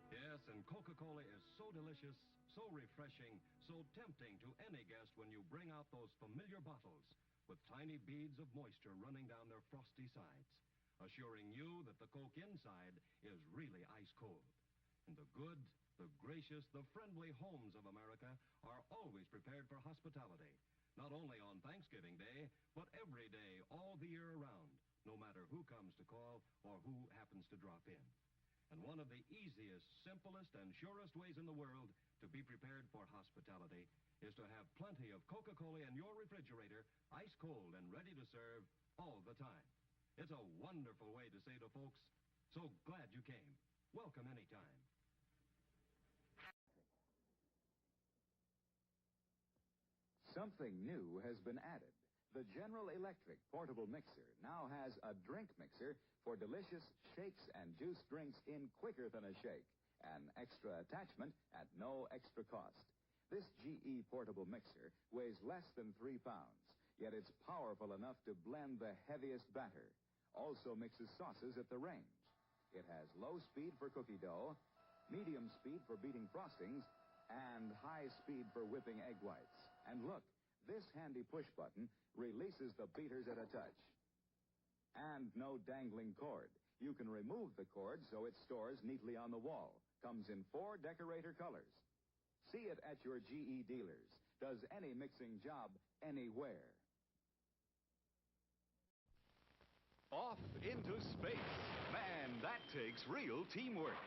Yes, and Coca-Cola is so delicious, so refreshing, so tempting to any guest when you bring out those familiar bottles with tiny beads of moisture running down their frosty sides, assuring you that the Coke inside is really ice cold. And the good, the gracious, the friendly homes of America are always prepared for hospitality. Not only on Thanksgiving Day, but every day, all the year around, no matter who comes to call or who happens to drop in. And one of the easiest, simplest, and surest ways in the world to be prepared for hospitality is to have plenty of Coca-Cola in your refrigerator, ice cold and ready to serve all the time. It's a wonderful way to say to folks, so glad you came. Welcome anytime. Something new has been added. The General Electric portable mixer now has a drink mixer for delicious shakes and juice drinks in quicker than a shake. An extra attachment at no extra cost. This GE portable mixer weighs less than 3 pounds, yet it's powerful enough to blend the heaviest batter. Also mixes sauces at the range. It has low speed for cookie dough, medium speed for beating frostings, and high speed for whipping egg whites. And look, this handy push button releases the beaters at a touch. And no dangling cord. You can remove the cord so it stores neatly on the wall. Comes in 4 decorator colors. See it at your GE dealers. Does any mixing job anywhere. Off into space. Man, that takes real teamwork.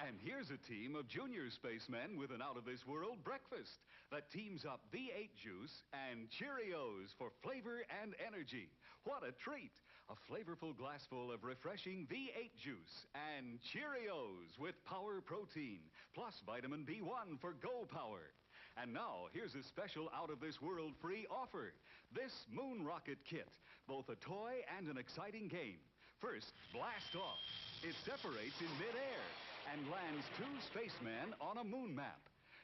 And here's a team of junior spacemen with an out-of-this-world breakfast that teams up V8 juice and Cheerios for flavor and energy. What a treat! A flavorful glassful of refreshing V8 juice and Cheerios with power protein, plus vitamin B1 for Go Power. And now, here's a special out-of-this-world free offer. This Moon Rocket Kit, both a toy and an exciting game. First, blast off. It separates in midair and lands 2 spacemen on a moon map.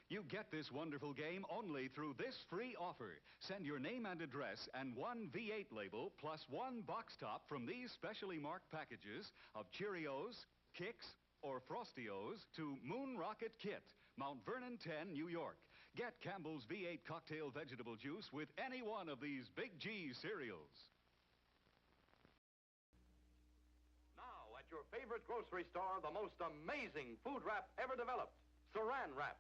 You get this wonderful game only through this free offer. Send your name and address and 1 V8 label plus 1 box top from these specially marked packages of Cheerios, Kix, or Frostios to Moon Rocket Kit, Mount Vernon 10, New York. Get Campbell's V8 cocktail vegetable juice with any one of these Big G cereals. Now, at your favorite grocery store, the most amazing food wrap ever developed, Saran Wrap.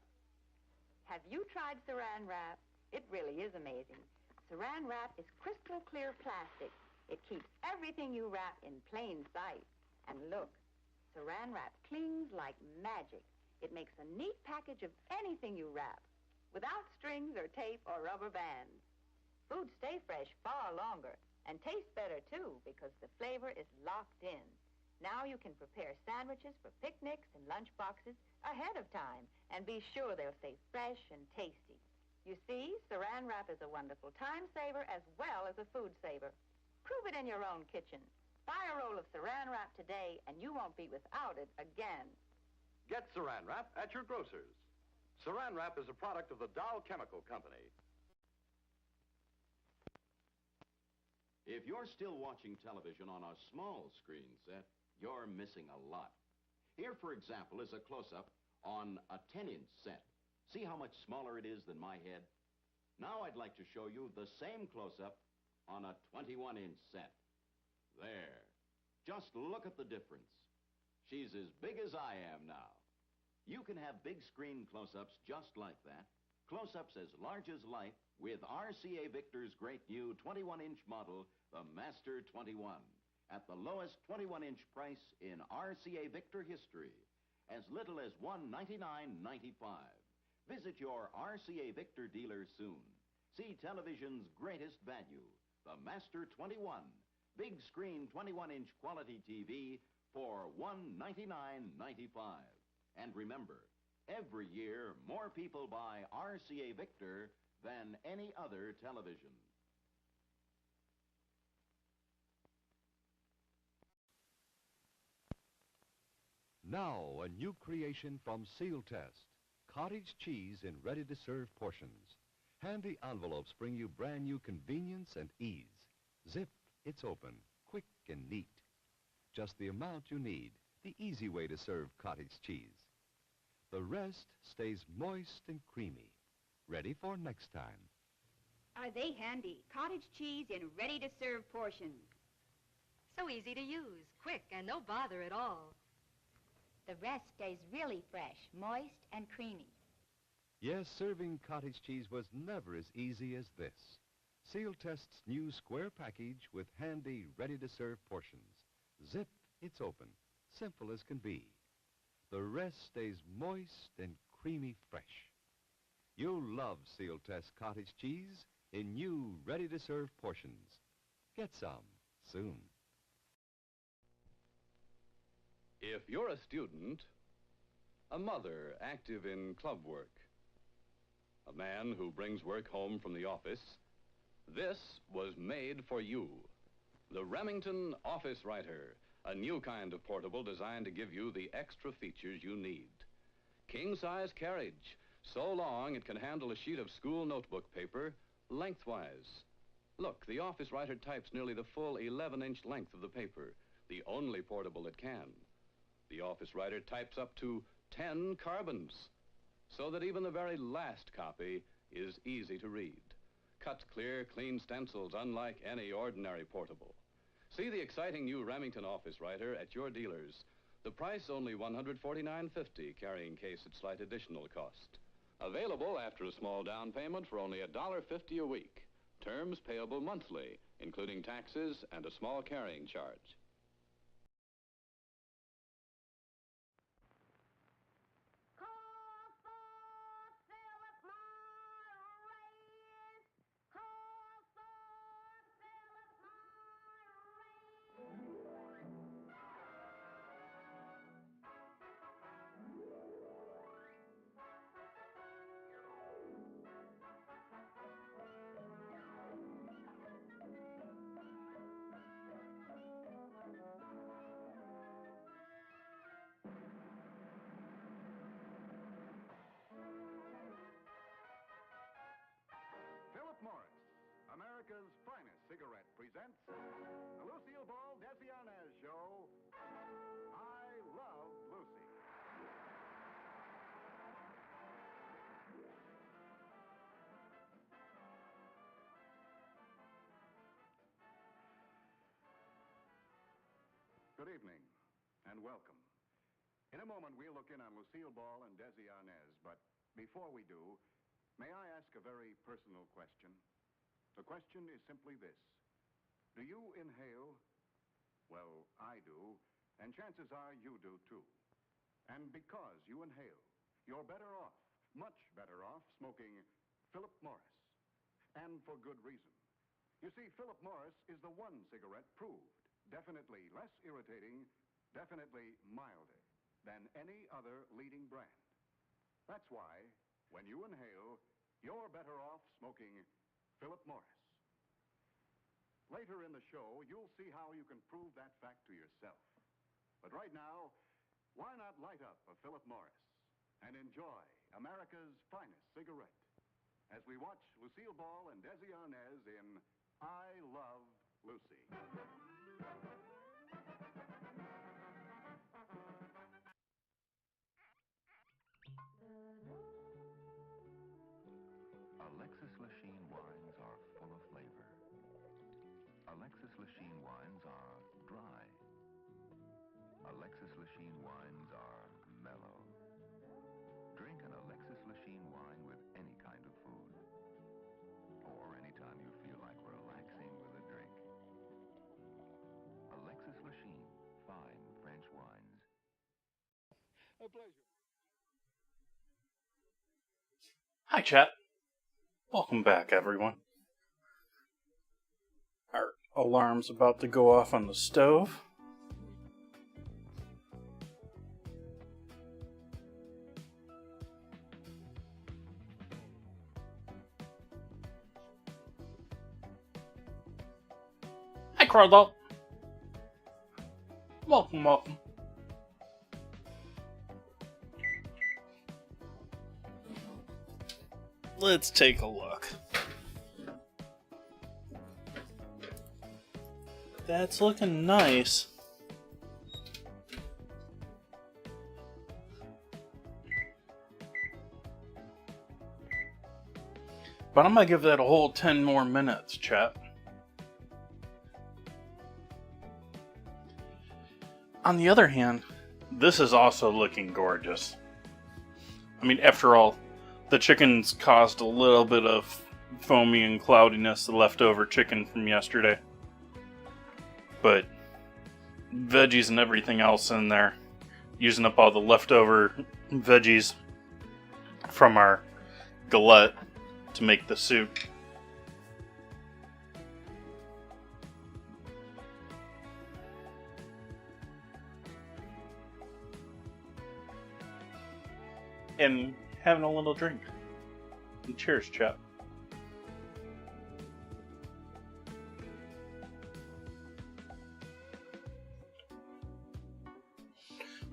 Have you tried Saran Wrap? It really is amazing. Saran Wrap is crystal clear plastic. It keeps everything you wrap in plain sight. And look, Saran Wrap clings like magic. It makes a neat package of anything you wrap, without strings or tape or rubber bands. Food stay fresh far longer and tastes better, too, because the flavor is locked in. Now you can prepare sandwiches for picnics and lunch boxes ahead of time and be sure they'll stay fresh and tasty. You see, Saran Wrap is a wonderful time saver as well as a food saver. Prove it in your own kitchen. Buy a roll of Saran Wrap today and you won't be without it again. Get Saran Wrap at your grocer's. Saran Wrap is a product of the Dow Chemical Company. If you're still watching television on a small screen set, you're missing a lot. Here, for example, is a close-up on a 10-inch set. See how much smaller it is than my head? Now I'd like to show you the same close-up on a 21-inch set. There. Just look at the difference. She's as big as I am now. You can have big screen close-ups just like that. Close-ups as large as life with RCA Victor's great new 21-inch model, the Master 21. At the lowest 21-inch price in RCA Victor history, as little as $199.95. Visit your RCA Victor dealer soon. See television's greatest value, the Master 21. Big screen 21-inch quality TV for $199.95. And remember, every year more people buy RCA Victor than any other television. Now, a new creation from Seal Test. Cottage cheese in ready-to-serve portions. Handy envelopes bring you brand new convenience and ease. Zip, it's open, quick and neat. Just the amount you need, the easy way to serve cottage cheese. The rest stays moist and creamy, ready for next time. Are they handy? Cottage cheese in ready-to-serve portions. So easy to use, quick, and no bother at all. The rest stays really fresh, moist and creamy. Yes, serving cottage cheese was never as easy as this. Seal Test's new square package with handy, ready-to-serve portions. Zip, it's open. Simple as can be. The rest stays moist and creamy fresh. You'll love Seal Test cottage cheese in new, ready-to-serve portions. Get some soon. If you're a student, a mother active in club work, a man who brings work home from the office, this was made for you. The Remington Office Writer, a new kind of portable designed to give you the extra features you need. King-size carriage, so long it can handle a sheet of school notebook paper lengthwise. Look, the Office Writer types nearly the full 11-inch length of the paper, the only portable it can. The Office Writer types up to 10 carbons, so that even the very last copy is easy to read. Cuts clear, clean stencils, unlike any ordinary portable. See the exciting new Remington Office Writer at your dealers. The price only $149.50, carrying case at slight additional cost. Available after a small down payment for only $1.50 a week. Terms payable monthly, including taxes and a small carrying charge. Philip Morris, America's finest cigarette, presents the Lucille Ball Desiarnaz Show, I Love Lucy. Good evening, and welcome. In a moment, we'll look in on Lucille Ball and Desi Arnaz, but before we do, may I ask a very personal question? The question is simply this. Do you inhale? Well, I do, and chances are you do too. And because you inhale, you're better off, much better off, smoking Philip Morris. And for good reason. You see, Philip Morris is the one cigarette proved definitely less irritating, definitely milder than any other leading brand. That's why, when you inhale, you're better off smoking Philip Morris. Later in the show, you'll see how you can prove that fact to yourself. But right now, why not light up a Philip Morris and enjoy America's finest cigarette as we watch Lucille Ball and Desi Arnaz in I Love Lucy. Alexis Lachine wines are full of flavor. Alexis Lachine wines are dry. Alexis Lachine wines are mellow. Drink an Alexis Lachine wine with any kind of food. Or anytime you feel like relaxing with a drink. Alexis Lachine, fine French wines. A pleasure. Hi, chat. Welcome back, everyone. Our alarm's about to go off on the stove. Hi, Crawdalt. Welcome, welcome. Let's take a look. That's looking nice. But I'm gonna give that a whole 10 more minutes, chat. On the other hand, this is also looking gorgeous. I mean, after all, the chickens caused a little bit of foamy and cloudiness, the leftover chicken from yesterday. But veggies and everything else in there, using up all the leftover veggies from our galette to make the soup. And having a little drink. And cheers, chap.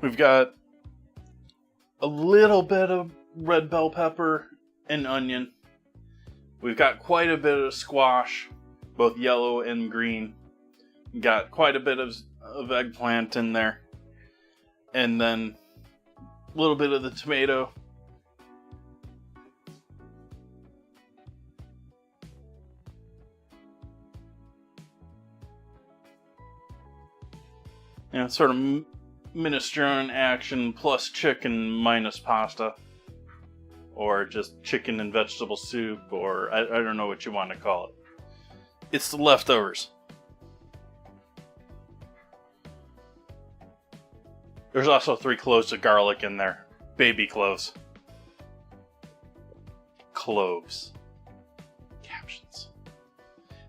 We've got a little bit of red bell pepper and onion. We've got quite a bit of squash, both yellow and green. Got quite a bit of eggplant in there. And then a little bit of the tomato. You know, sort of minestrone action plus chicken minus pasta. Or just chicken and vegetable soup, or I don't know what you want to call it. It's the leftovers. There's also 3 cloves of garlic in there. Baby cloves. Cloves. Captions.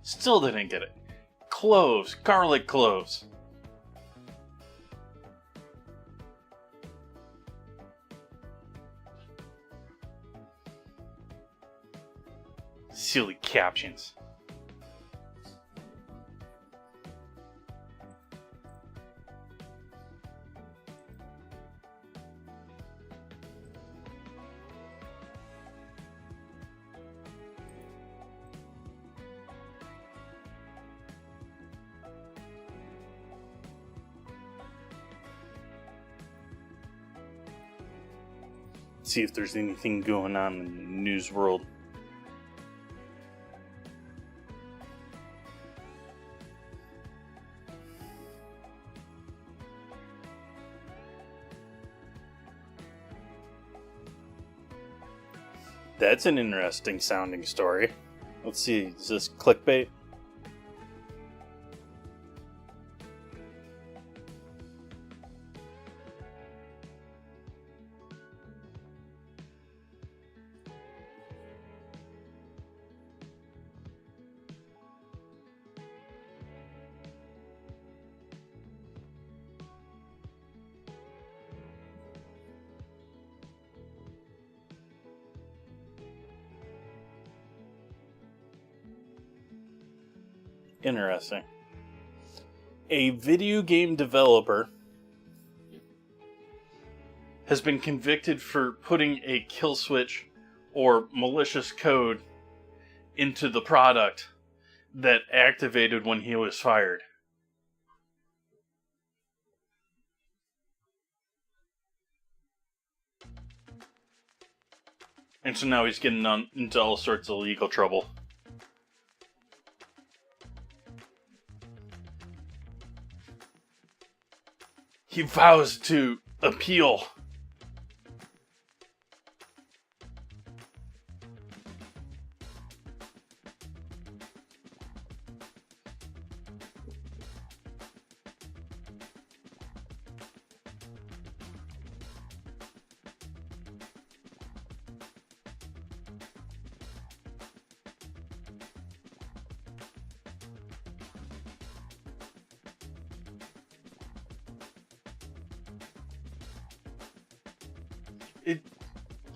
Still didn't get it. Cloves. Garlic cloves. Silly captions. See if there's anything going on in the news world. That's an interesting sounding story. Let's see, is this clickbait? Interesting. A video game developer has been convicted for putting a kill switch or malicious code into the product that activated when he was fired. And so now he's getting into all sorts of legal trouble. He vows to appeal. It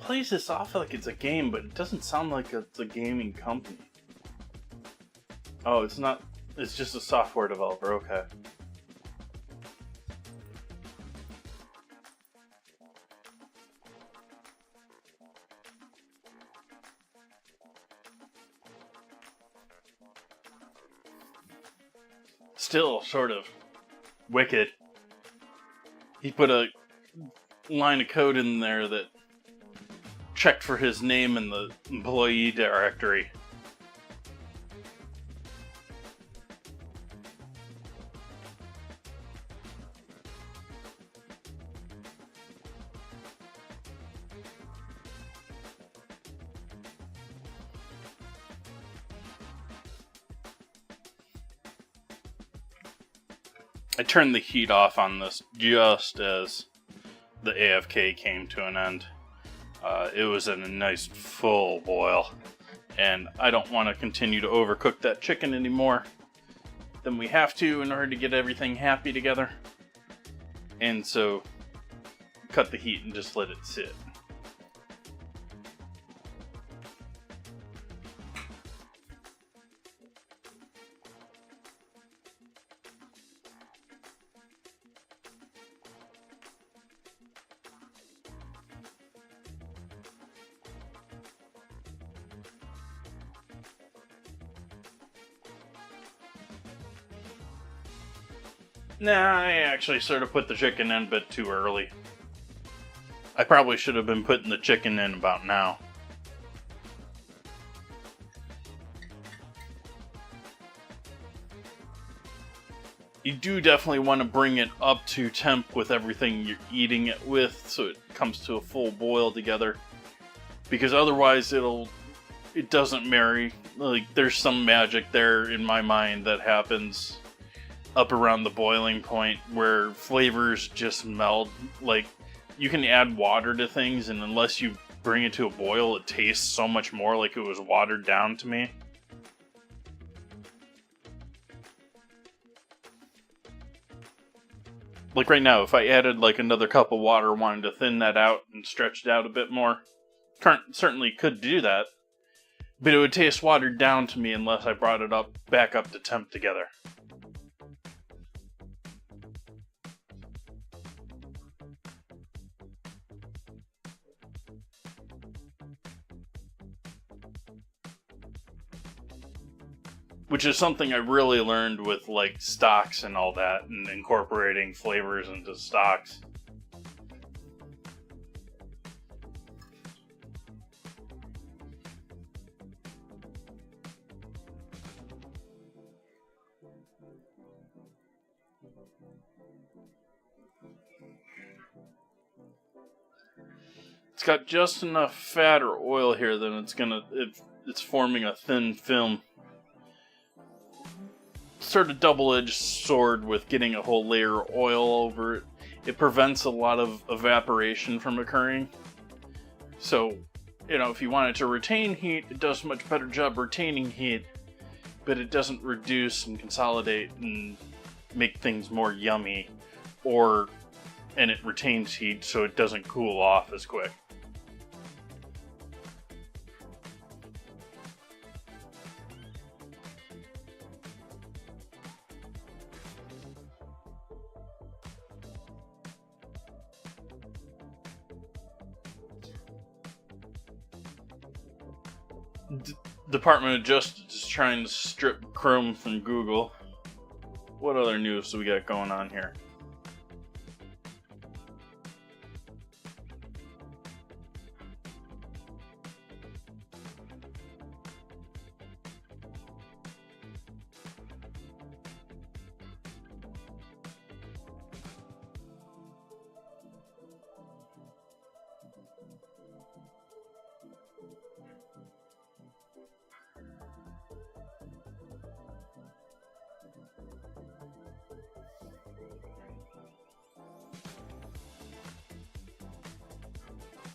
plays this off like it's a game, but it doesn't sound like it's a gaming company. Oh, it's not. It's just a software developer, okay. Still sort of wicked. He put a line of code in there that checked for his name in the employee directory. I turned the heat off on this just as the AFK came to an end. It was in a nice full boil, and I don't want to continue to overcook that chicken anymore than we have to in order to get everything happy together. And so, cut the heat and just let it sit. Nah, I actually sort of put the chicken in a bit too early. I probably should have been putting the chicken in about now. You do definitely want to bring it up to temp with everything you're eating it with, so it comes to a full boil together. Because otherwise it doesn't marry. Like, there's some magic there in my mind that happens up around the boiling point where flavors just meld. Like, you can add water to things, and unless you bring it to a boil, it tastes so much more like it was watered down to me. Like right now, if I added like another cup of water, wanted to thin that out and stretch it out a bit more, certainly could do that, but it would taste watered down to me unless I brought it back up to temp together. Which is something I really learned with like stocks and all that, and incorporating flavors into stocks. It's got just enough fat or oil here that it's forming a thin film. Sort of double-edged sword with getting a whole layer of oil over it. It prevents a lot of evaporation from occurring. So, if you want it to retain heat, it does a much better job retaining heat, but it doesn't reduce and consolidate and make things more yummy, and it retains heat so it doesn't cool off as quick. Department of Justice is trying to strip Chrome from Google. What other news do we got going on here?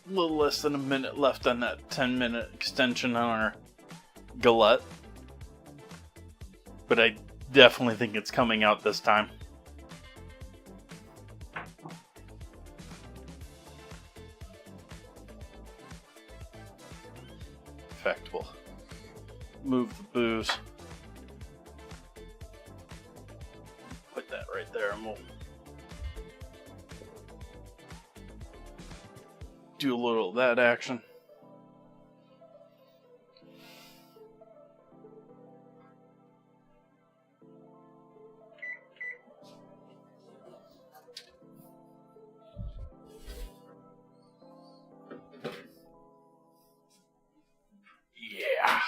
A little less than a minute left on that 10-minute extension on our Galette. But I definitely think it's coming out this time. In fact, we'll move the booze. Put that right there and we'll do a little of that action. Yeah.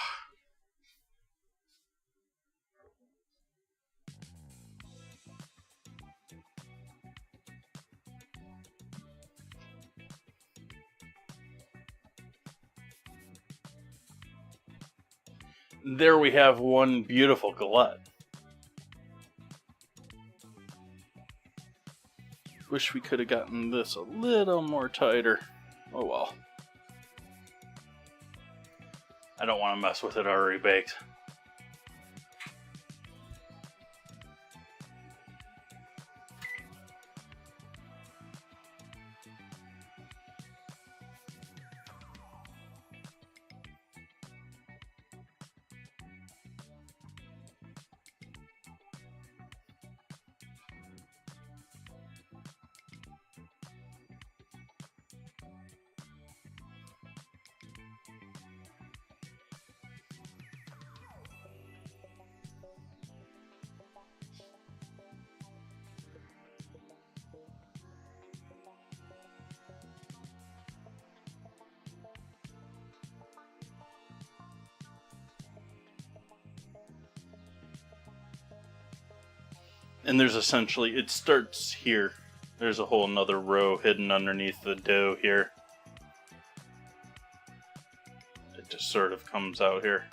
There we have one beautiful Galette. Wish we could have gotten this a little more tighter. Oh well. I don't want to mess with it already baked. And there's essentially, it starts here. There's a whole nother row hidden underneath the dough here. It just sort of comes out here.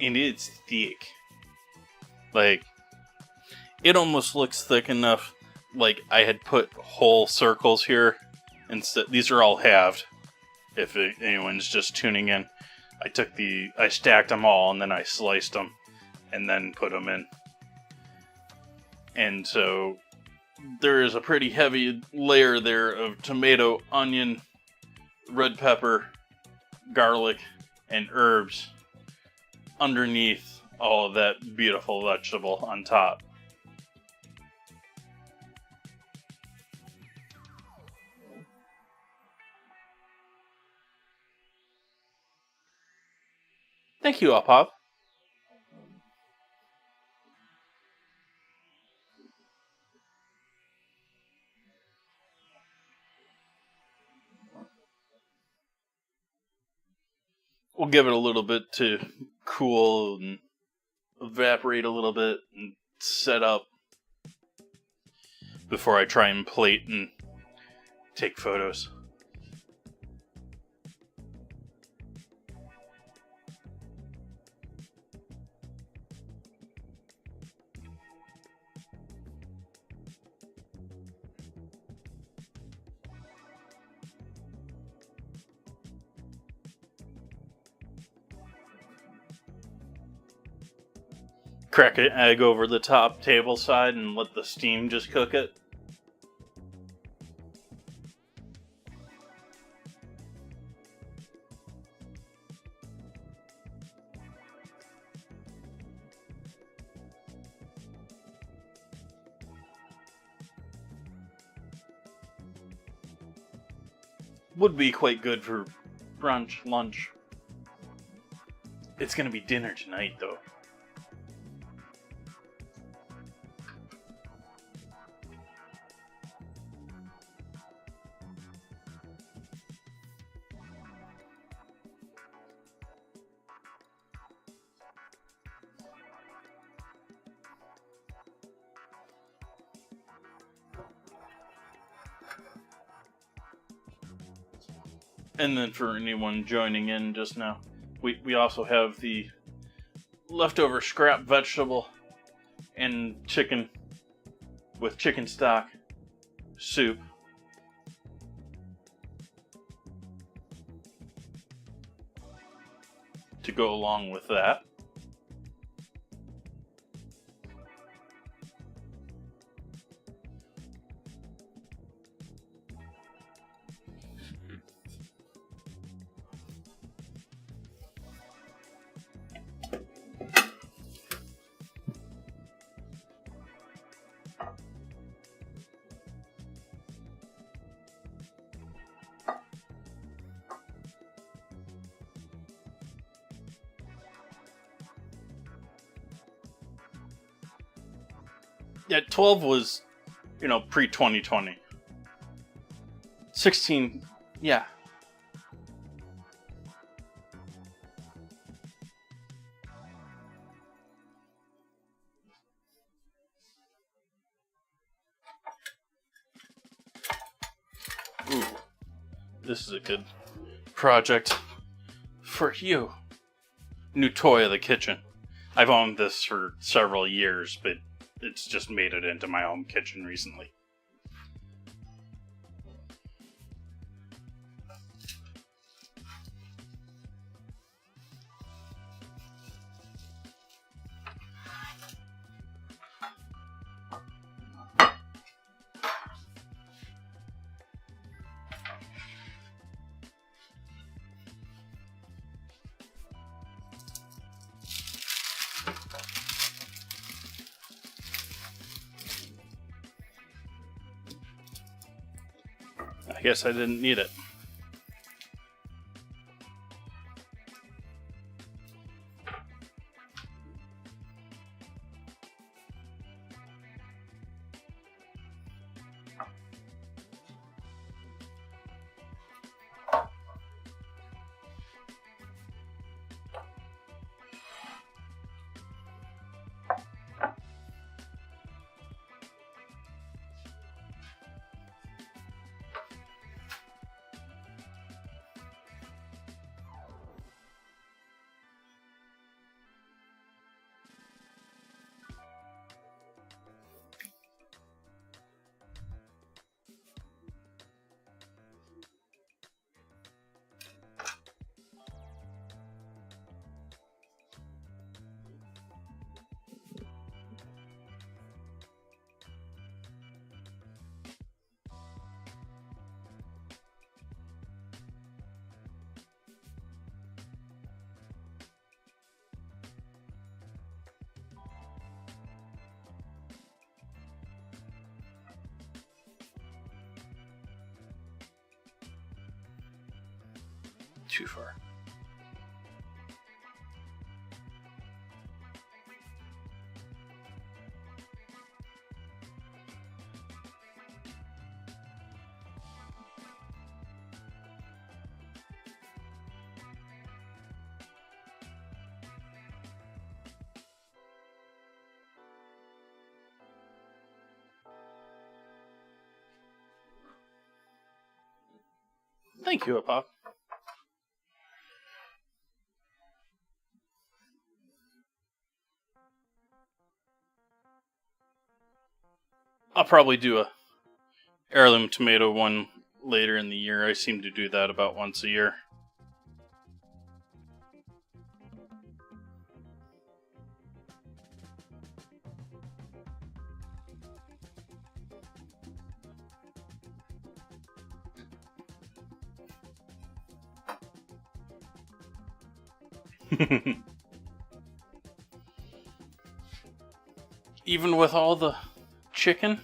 And it's thick. Like, it almost looks thick enough. Like I had put whole circles here instead. These are all halved. If anyone's just tuning in, I stacked them all and then I sliced them and then put them in. And so there is a pretty heavy layer there of tomato, onion, red pepper, garlic, and herbs underneath all of that beautiful vegetable on top. Thank you, Opop. We'll give it a little bit to cool and evaporate a little bit and set up before I try and plate and take photos. Crack an egg over the top table side and let the steam just cook it. Would be quite good for brunch, lunch. It's gonna be dinner tonight, though. And then for anyone joining in just now, we also have the leftover scrap vegetable and chicken with chicken stock soup. To go along with that. Yeah, 12 was, pre-2020. 16, yeah. Ooh. This is a good project for you. New toy of the kitchen. I've owned this for several years, but it's just made it into my home kitchen recently. I guess I didn't need it. Too far. Thank you, Pop. I'll probably do a heirloom tomato one later in the year. I seem to do that about once a year. Even with all the chicken?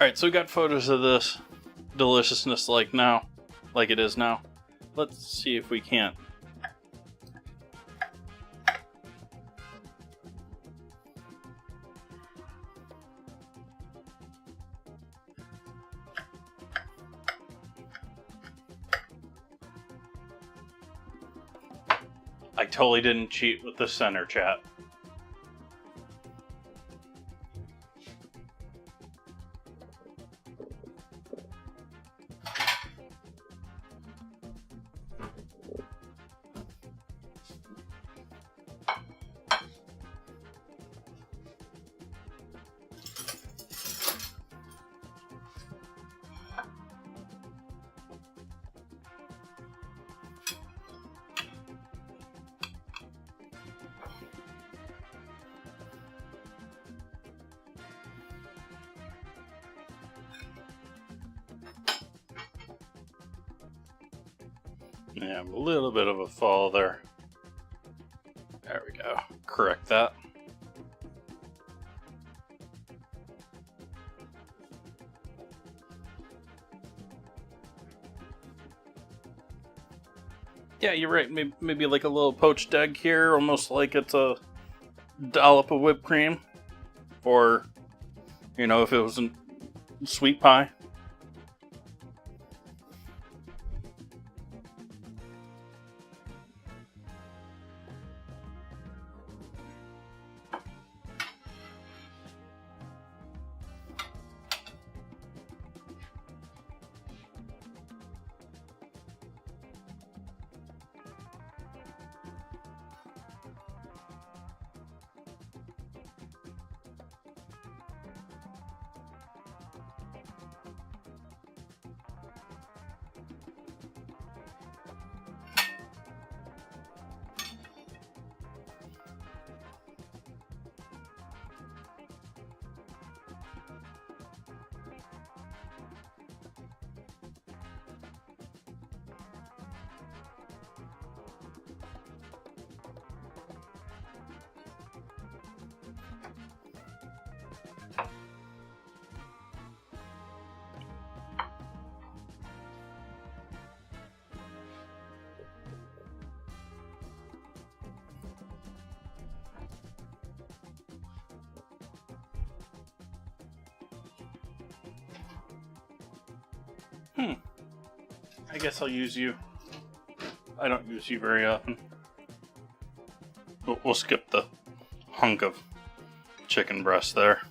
Alright, so we got photos of this deliciousness like it is now. Let's see if we can't. I totally didn't cheat with the center, chat. Yeah, a little bit of a fall there. There we go. Correct that. Yeah, you're right. Maybe like a little poached egg here, almost like it's a dollop of whipped cream, or, you know, if it was a sweet pie. I guess I'll use you. I don't use you very often. We'll skip the hunk of chicken breast there.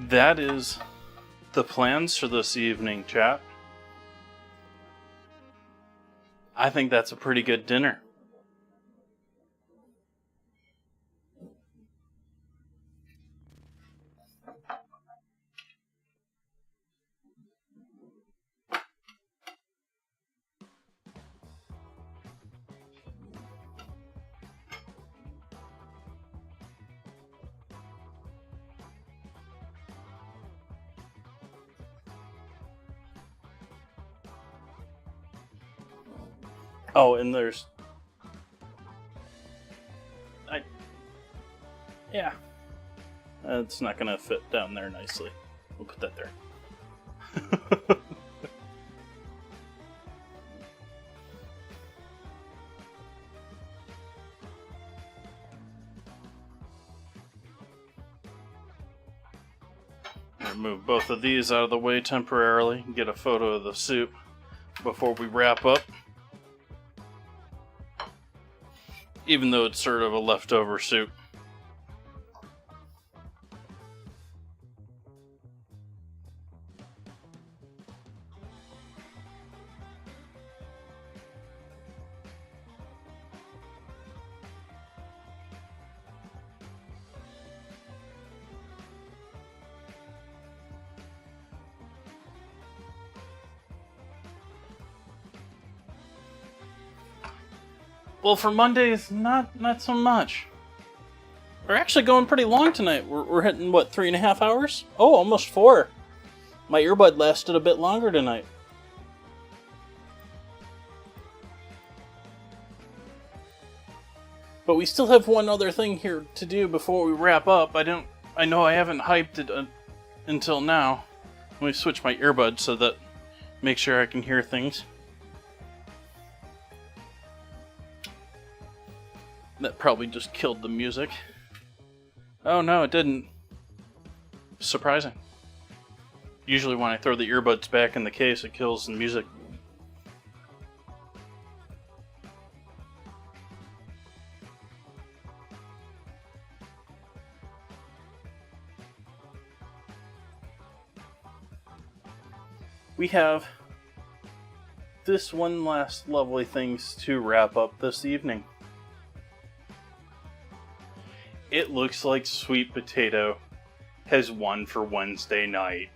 That is the plans for this evening, chat. I think that's a pretty good dinner. Oh, and there's... Yeah. It's not going to fit down there nicely. We'll put that there. Move both of these out of the way temporarily and get a photo of the soup before we wrap up. Even though it's sort of a leftover soup. Well, for Mondays, not so much. We're actually going pretty long tonight. We're hitting, what, 3.5 hours? Oh, almost 4. My earbud lasted a bit longer tonight. But we still have one other thing here to do before we wrap up. I know I haven't hyped it until now. Let me switch my earbuds so that make sure I can hear things. That probably just killed the music. Oh no, it didn't. Surprising. Usually when I throw the earbuds back in the case, it kills the music. We have this one last lovely things to wrap up this evening. It looks like sweet potato has won for Wednesday night.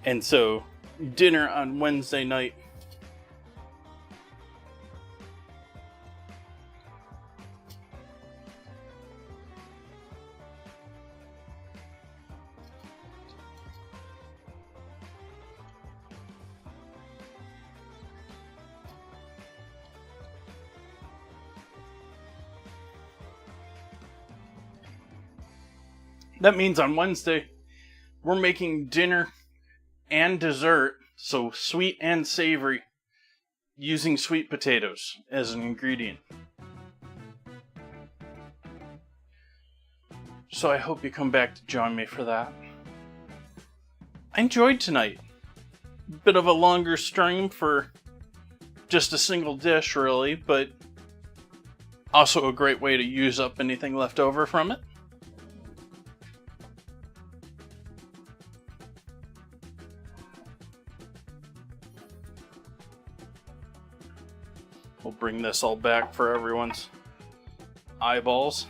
And so, dinner on Wednesday night. That means on Wednesday, we're making dinner and dessert, so sweet and savory, using sweet potatoes as an ingredient. So I hope you come back to join me for that. I enjoyed tonight. Bit of a longer stream for just a single dish, really, but also a great way to use up anything left over from it. We'll bring this all back for everyone's eyeballs.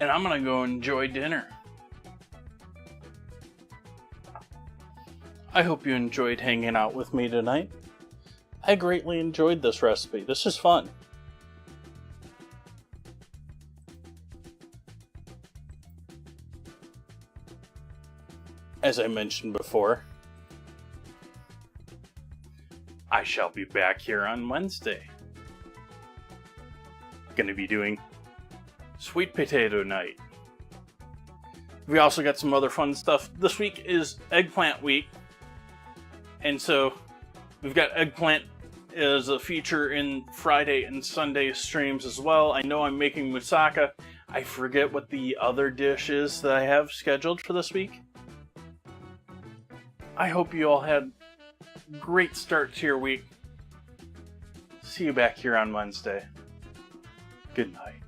And I'm gonna go enjoy dinner. I hope you enjoyed hanging out with me tonight. I greatly enjoyed this recipe. This is fun. As I mentioned before, I shall be back here on Wednesday. Gonna be doing sweet potato night. We also got some other fun stuff. This week is eggplant week. And so, we've got eggplant as a feature in Friday and Sunday streams as well. I know I'm making moussaka. I forget what the other dish is that I have scheduled for this week. I hope you all had a great start to your week. See you back here on Wednesday. Good night.